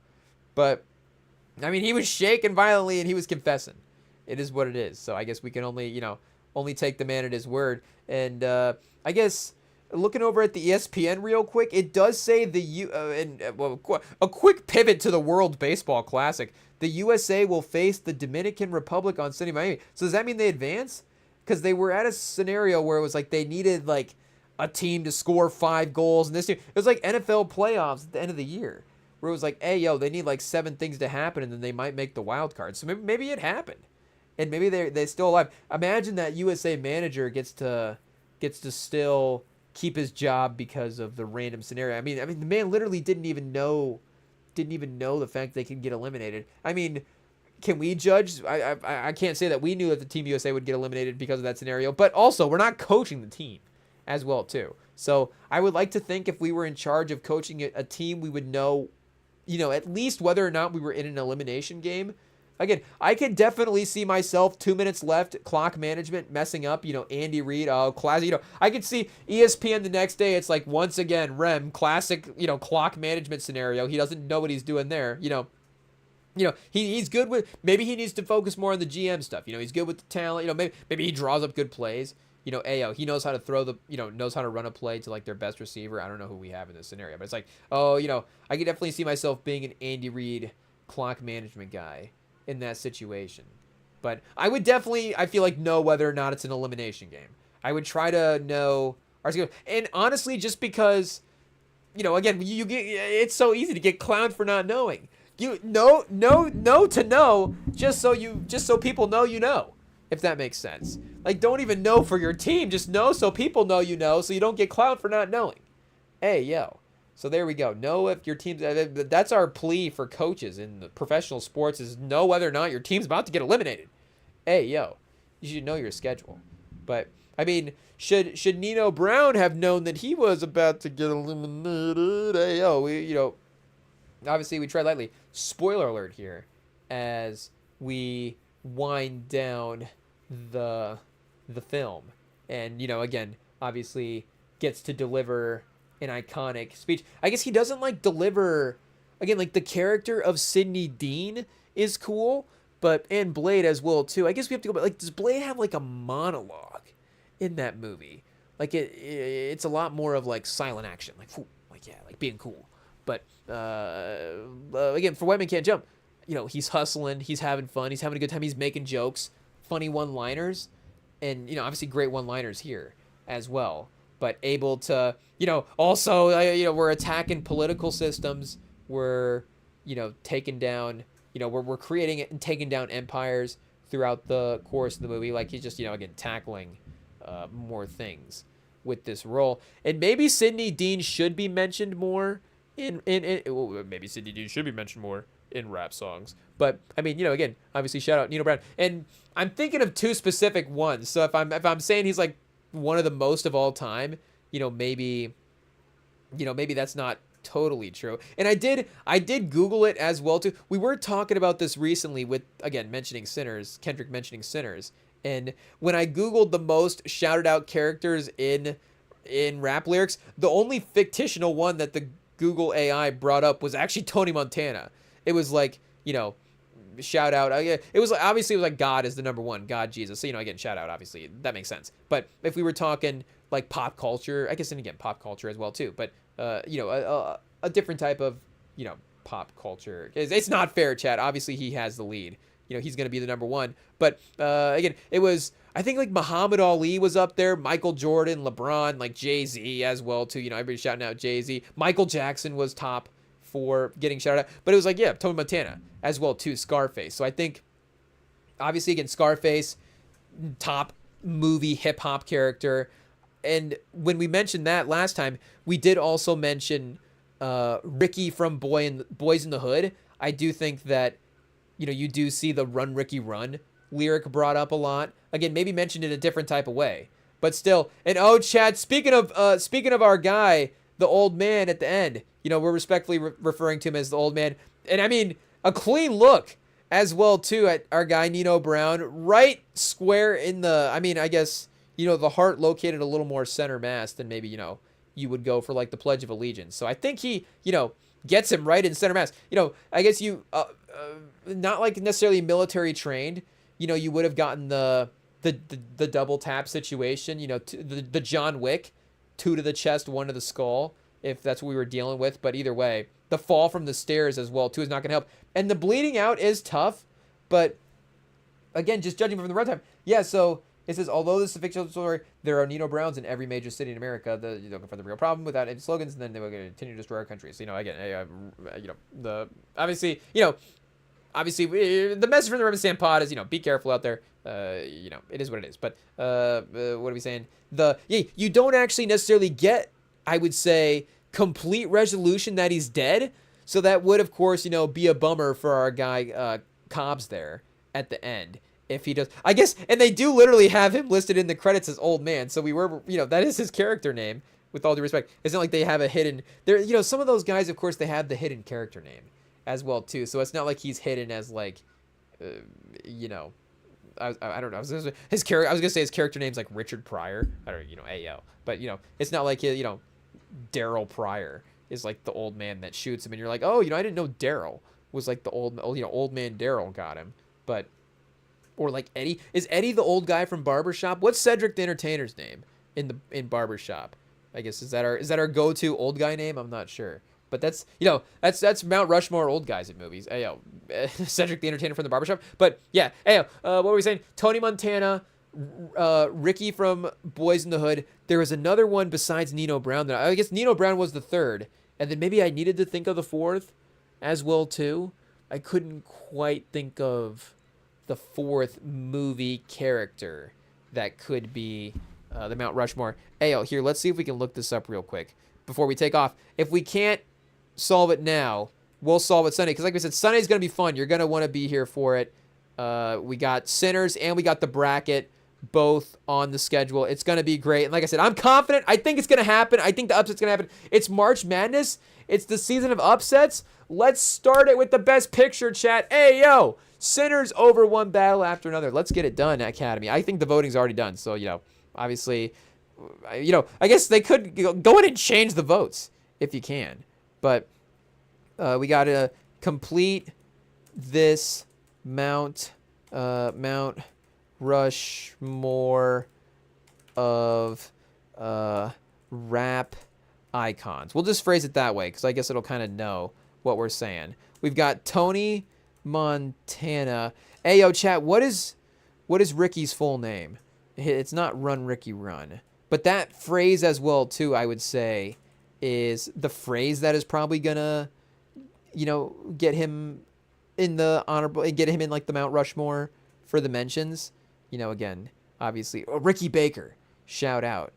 But, I mean, he was shaking violently and he was confessing. It is what it is. So I guess we can only take the man at his word. And I guess looking over at the ESPN real quick, it does say a quick pivot to the World Baseball Classic. The USA will face the Dominican Republic on Sunday, Miami. So does that mean they advance? Because they were at a scenario where it was like they needed like a team to score 5 goals, and this year it was like NFL playoffs at the end of the year, where it was like, hey, they need like 7 things to happen, and then they might make the wild card. So maybe it happened, and maybe they're still alive. Imagine that USA manager gets to still keep his job because of the random scenario. I mean, the man literally didn't even know the fact they could get eliminated. I mean, can we judge? I can't say that we knew that the Team USA would get eliminated because of that scenario, but also we're not coaching the team as well too. So I would like to think if we were in charge of coaching a team, we would know, at least whether or not we were in an elimination game. Again, I could definitely see myself 2 minutes left, clock management messing up, Andy Reid, classic, I could see ESPN the next day. It's like, once again, classic, clock management scenario. He doesn't know what he's doing there, he's good with, maybe he needs to focus more on the GM stuff. He's good with the talent. Maybe he draws up good plays. He knows how to throw knows how to run a play to like their best receiver. I don't know who we have in this scenario, but it's like, I could definitely see myself being an Andy Reid clock management guy in that situation. But I would definitely, I feel like, know whether or not it's an elimination game. I would try to know, and honestly, just because, again, you get, it's so easy to get clowned for not knowing. You know to know, just so people know, if that makes sense. Like, don't even know for your team, just know so people know, so you don't get clowned for not knowing. Hey, yo. So there we go. Know if your team's, that's our plea for coaches in the professional sports, is know whether or not your team's about to get eliminated. Hey, yo, you should know your schedule. But I mean, should Nino Brown have known that he was about to get eliminated? Hey, yo, obviously we tread lightly. Spoiler alert here as we wind down the film, and again, obviously gets to deliver an iconic speech. I guess he doesn't deliver, again, the character of Sidney Dean is cool, and Blade as well too. I guess we have to go back. Does Blade have a monologue in that movie? It's a lot more of silent action, being cool. But again, for White Man Can't Jump, he's hustling, he's having fun, he's having a good time, he's making jokes, funny one-liners, and obviously great one-liners here as well. But able to, also, we're attacking political systems, we're taking down, we're creating it and taking down empires throughout the course of the movie. He's just again tackling more things with this role. And maybe Sidney Dean should be mentioned more maybe Sidney Dean should be mentioned more in rap songs. But I mean, again, obviously shout out Nino Brown. And I'm thinking of 2 specific ones. So if I'm saying he's one of the most of all time, maybe that's not totally true. And I did Google it as well too. We were talking about this recently with, again, Kendrick mentioning Sinners. And when I Googled the most shouted out characters in rap lyrics, the only fictional one that the Google AI brought up was actually Tony Montana. It was shout out. It was obviously, it was God is the number one, God, Jesus. So again, shout out, obviously that makes sense. But if we were talking pop culture, I guess, and again, pop culture as well too. But a different type of pop culture. It's not fair, Chad. Obviously, he has the lead. He's going to be the number one. But again, it was, I think Muhammad Ali was up there, Michael Jordan, LeBron, Jay-Z as well too. Everybody's shouting out Jay-Z. Michael Jackson was top for getting shouted out. But it was Tony Montana as well too, Scarface. So I think, obviously, again, Scarface, top movie hip-hop character. And when we mentioned that last time, we did also mention Ricky from Boys in the Hood. I do think that, you do see the Run Ricky Run lyric brought up a lot. Again, maybe mentioned in a different type of way. But still, and Chad, speaking of our guy, the old man at the end, we're respectfully referring to him as the old man. And I mean, a clean look as well too at our guy Nino Brown, right square in the. I mean, I guess the heart located a little more center mass than maybe you would go for like the Pledge of Allegiance. So I think he gets him right in center mass. I guess you not like necessarily military trained. You would have gotten the double tap situation. The John Wick, 2 to the chest, 1 to the skull, if that's what we were dealing with. But either way, the fall from the stairs as well too is not going to help. And the bleeding out is tough, but again, just judging from the runtime, yeah. So it says, although this is a fictional story, there are Nino Browns in every major city in America. You're looking for the real problem without any slogans, and then they will continue to destroy our country. So again, obviously, the message from the REMINGTOM pod is be careful out there. It is what it is. But what are we saying? You don't actually necessarily get, I would say, complete resolution that he's dead. So that would, of course, be a bummer for our guy Cobbs there at the end if he does. I guess, and they do literally have him listed in the credits as Old Man. So we were, that is his character name. With all due respect, it's not like they have a hidden. There, some of those guys, of course, they have the hidden character name as well too. So it's not like he's hidden as like, I don't know. I was gonna say his character name's like Richard Pryor. I don't know, Ayo. But it's not like Daryl Pryor is like the old man that shoots him, and you're like, oh, I didn't know Daryl was like the old man Daryl got him. But or like Eddie, is Eddie the old guy from Barbershop? What's Cedric the Entertainer's name in Barbershop? I guess is that our go-to old guy name? I'm not sure. But that's that's Mount Rushmore old guys in movies. Ayo, Cedric the Entertainer from the Barbershop. But yeah, ayo, what were we saying? Tony Montana, Ricky from Boys in the Hood. There was another one besides Nino Brown. That I guess Nino Brown was the third, and then maybe I needed to think of the fourth as well too. I couldn't quite think of the fourth movie character that could be the Mount Rushmore. Ayo, here, let's see if we can look this up real quick before we take off. If we can't solve it now, we'll solve it Sunday, because like I said, Sunday's gonna be fun. You're gonna want to be here for it. We got Sinners and we got the bracket both on the schedule. It's gonna be great, and like I said, I'm confident. I think it's gonna happen. I think the upset's gonna happen. It's March Madness. It's the season of upsets. Let's start it with the best picture, chat. Hey yo, Sinners over one battle after another. Let's get it done, Academy. I think the voting's already done, so obviously, I guess they could go in and change the votes if you can. But we got to complete this Mount Rushmore of rap icons. We'll just phrase it that way, because I guess it'll kind of know what we're saying. We've got Tony Montana. Hey, yo, chat, what is Ricky's full name? It's not Run, Ricky, Run. But that phrase as well, too, I would say, is the phrase that is probably gonna, get him in the honorable, get him in like the Mount Rushmore for the mentions. Again, obviously, Ricky Baker, shout out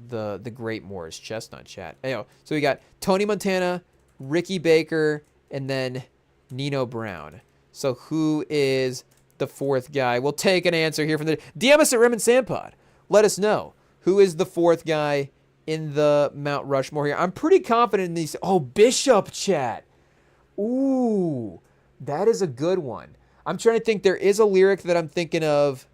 the great Morris Chestnut, chat. So we got Tony Montana, Ricky Baker, and then Nino Brown. So who is the fourth guy? We'll take an answer here from the DM us at REMINGTOM pod. Let us know who is the fourth guy in the Mount Rushmore here. I'm pretty confident in these. Oh, Bishop, chat. Ooh, that is a good one. I'm trying to think. There is a lyric that I'm thinking of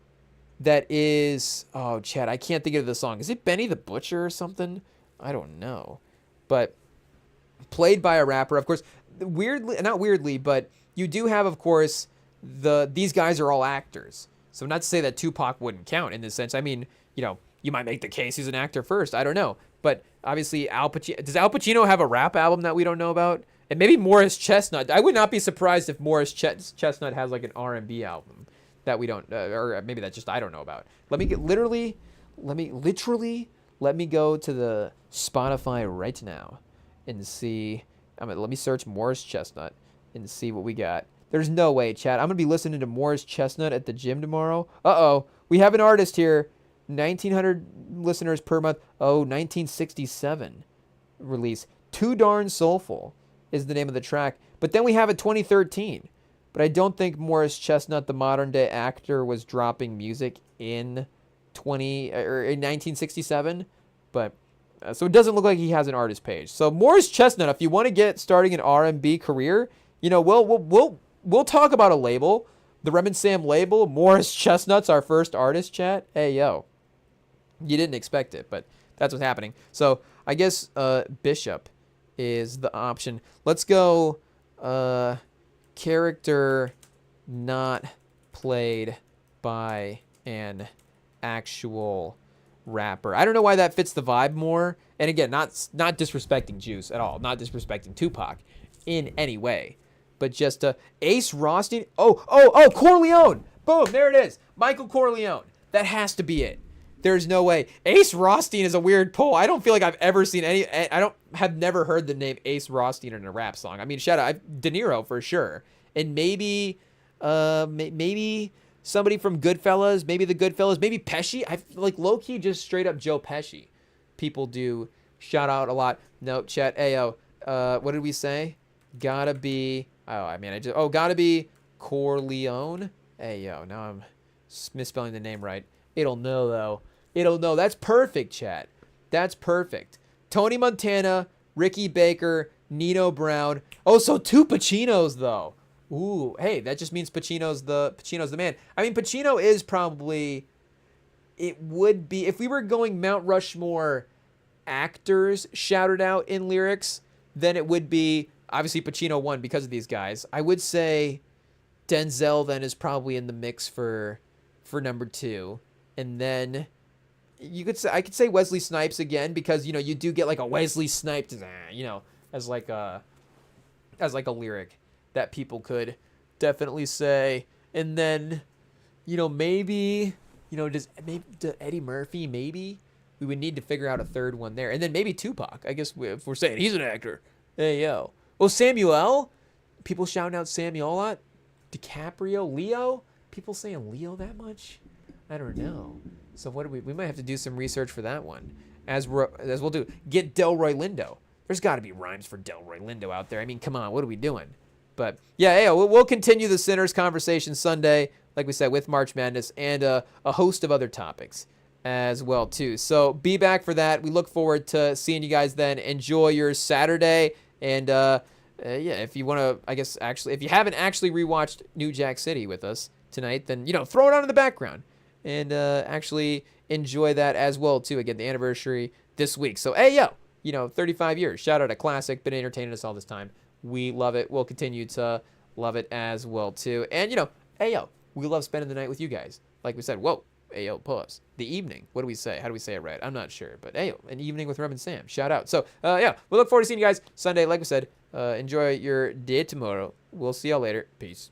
that is, oh, chat, I can't think of the song. Is it Benny the Butcher or something? I don't know. But played by a rapper, of course. Not weirdly, but you do have, of course, these guys are all actors. So not to say that Tupac wouldn't count in this sense. I mean, you might make the case he's an actor first. I don't know. But obviously, Al Pacino. Does Al Pacino have a rap album that we don't know about? And maybe Morris Chestnut. I would not be surprised if Morris Chestnut has like an R&B album that we don't, or maybe that's just I don't know about. Let me go to the Spotify right now and see. Let me search Morris Chestnut and see what we got. There's no way, chat. I'm gonna be listening to Morris Chestnut at the gym tomorrow. We have an artist here. 1,900 listeners per month. 1967 release. Too Darn Soulful is the name of the track. But then we have a 2013. But I don't think Morris Chestnut, the modern day actor, was dropping music in 1967. But so it doesn't look like he has an artist page. So Morris Chestnut, if you want to get starting an R&B career, we'll we'll talk about a label, the Rem and Sam label. Morris Chestnut's our first artist, chat. Hey, yo. You didn't expect it, but that's what's happening. So I guess Bishop is the option. Let's go character not played by an actual rapper. I don't know why that fits the vibe more. And again, not disrespecting Juice at all. Not disrespecting Tupac in any way. But just Ace Rothstein. Oh, Corleone. Boom, there it is. Michael Corleone. That has to be it. There's no way. Ace Rothstein is a weird pull. I don't feel like I've ever seen any. I have never heard the name Ace Rothstein in a rap song. I mean, shout out De Niro for sure, and maybe somebody from Goodfellas. Maybe the Goodfellas. Maybe Pesci. I like low key just straight up Joe Pesci. People do shout out a lot. No, chat. Ayo. What did we say? Gotta be. Gotta be Corleone. Hey yo. Now I'm misspelling the name right. It'll know though. It'll know. That's perfect, chat. That's perfect. Tony Montana, Ricky Baker, Nino Brown. Oh, so 2 Pacinos though. Ooh, hey, that just means Pacino's the man. I mean, Pacino is probably. It would be if we were going Mount Rushmore actors shouted out in lyrics, then it would be obviously Pacino won because of these guys. I would say Denzel then is probably in the mix for number 2, and then. I could say Wesley Snipes again because you do get like a Wesley Snipes, as like a lyric that people could definitely say, and then maybe does Eddie Murphy, maybe we would need to figure out a third one there, and then maybe Tupac. I guess if we're saying he's an actor, hey yo, well Samuel, people shouting out Samuel a lot, DiCaprio, Leo, people saying Leo that much, I don't know. So what do we might have to do some research for that one, as we'll do. Get Delroy Lindo. There's got to be rhymes for Delroy Lindo out there. I mean, come on, what are we doing? But yeah, we'll continue the Sinners conversation Sunday, like we said, with March Madness and a host of other topics as well too. So be back for that. We look forward to seeing you guys then. Enjoy your Saturday, and if you want to, I guess if you haven't actually rewatched New Jack City with us tonight, then throw it on in the background. And actually enjoy that as well, too. Again, the anniversary this week. So, hey, yo, 35 years. Shout out a classic. Been entertaining us all this time. We love it. We'll continue to love it as well, too. And, hey, yo, we love spending the night with you guys. Like we said, whoa, hey, yo, pull-ups. The evening. What do we say? How do we say it right? I'm not sure. But, hey, yo, an evening with Rem and Sam. Shout out. So, we look forward to seeing you guys Sunday. Like we said, enjoy your day tomorrow. We'll see y'all later. Peace.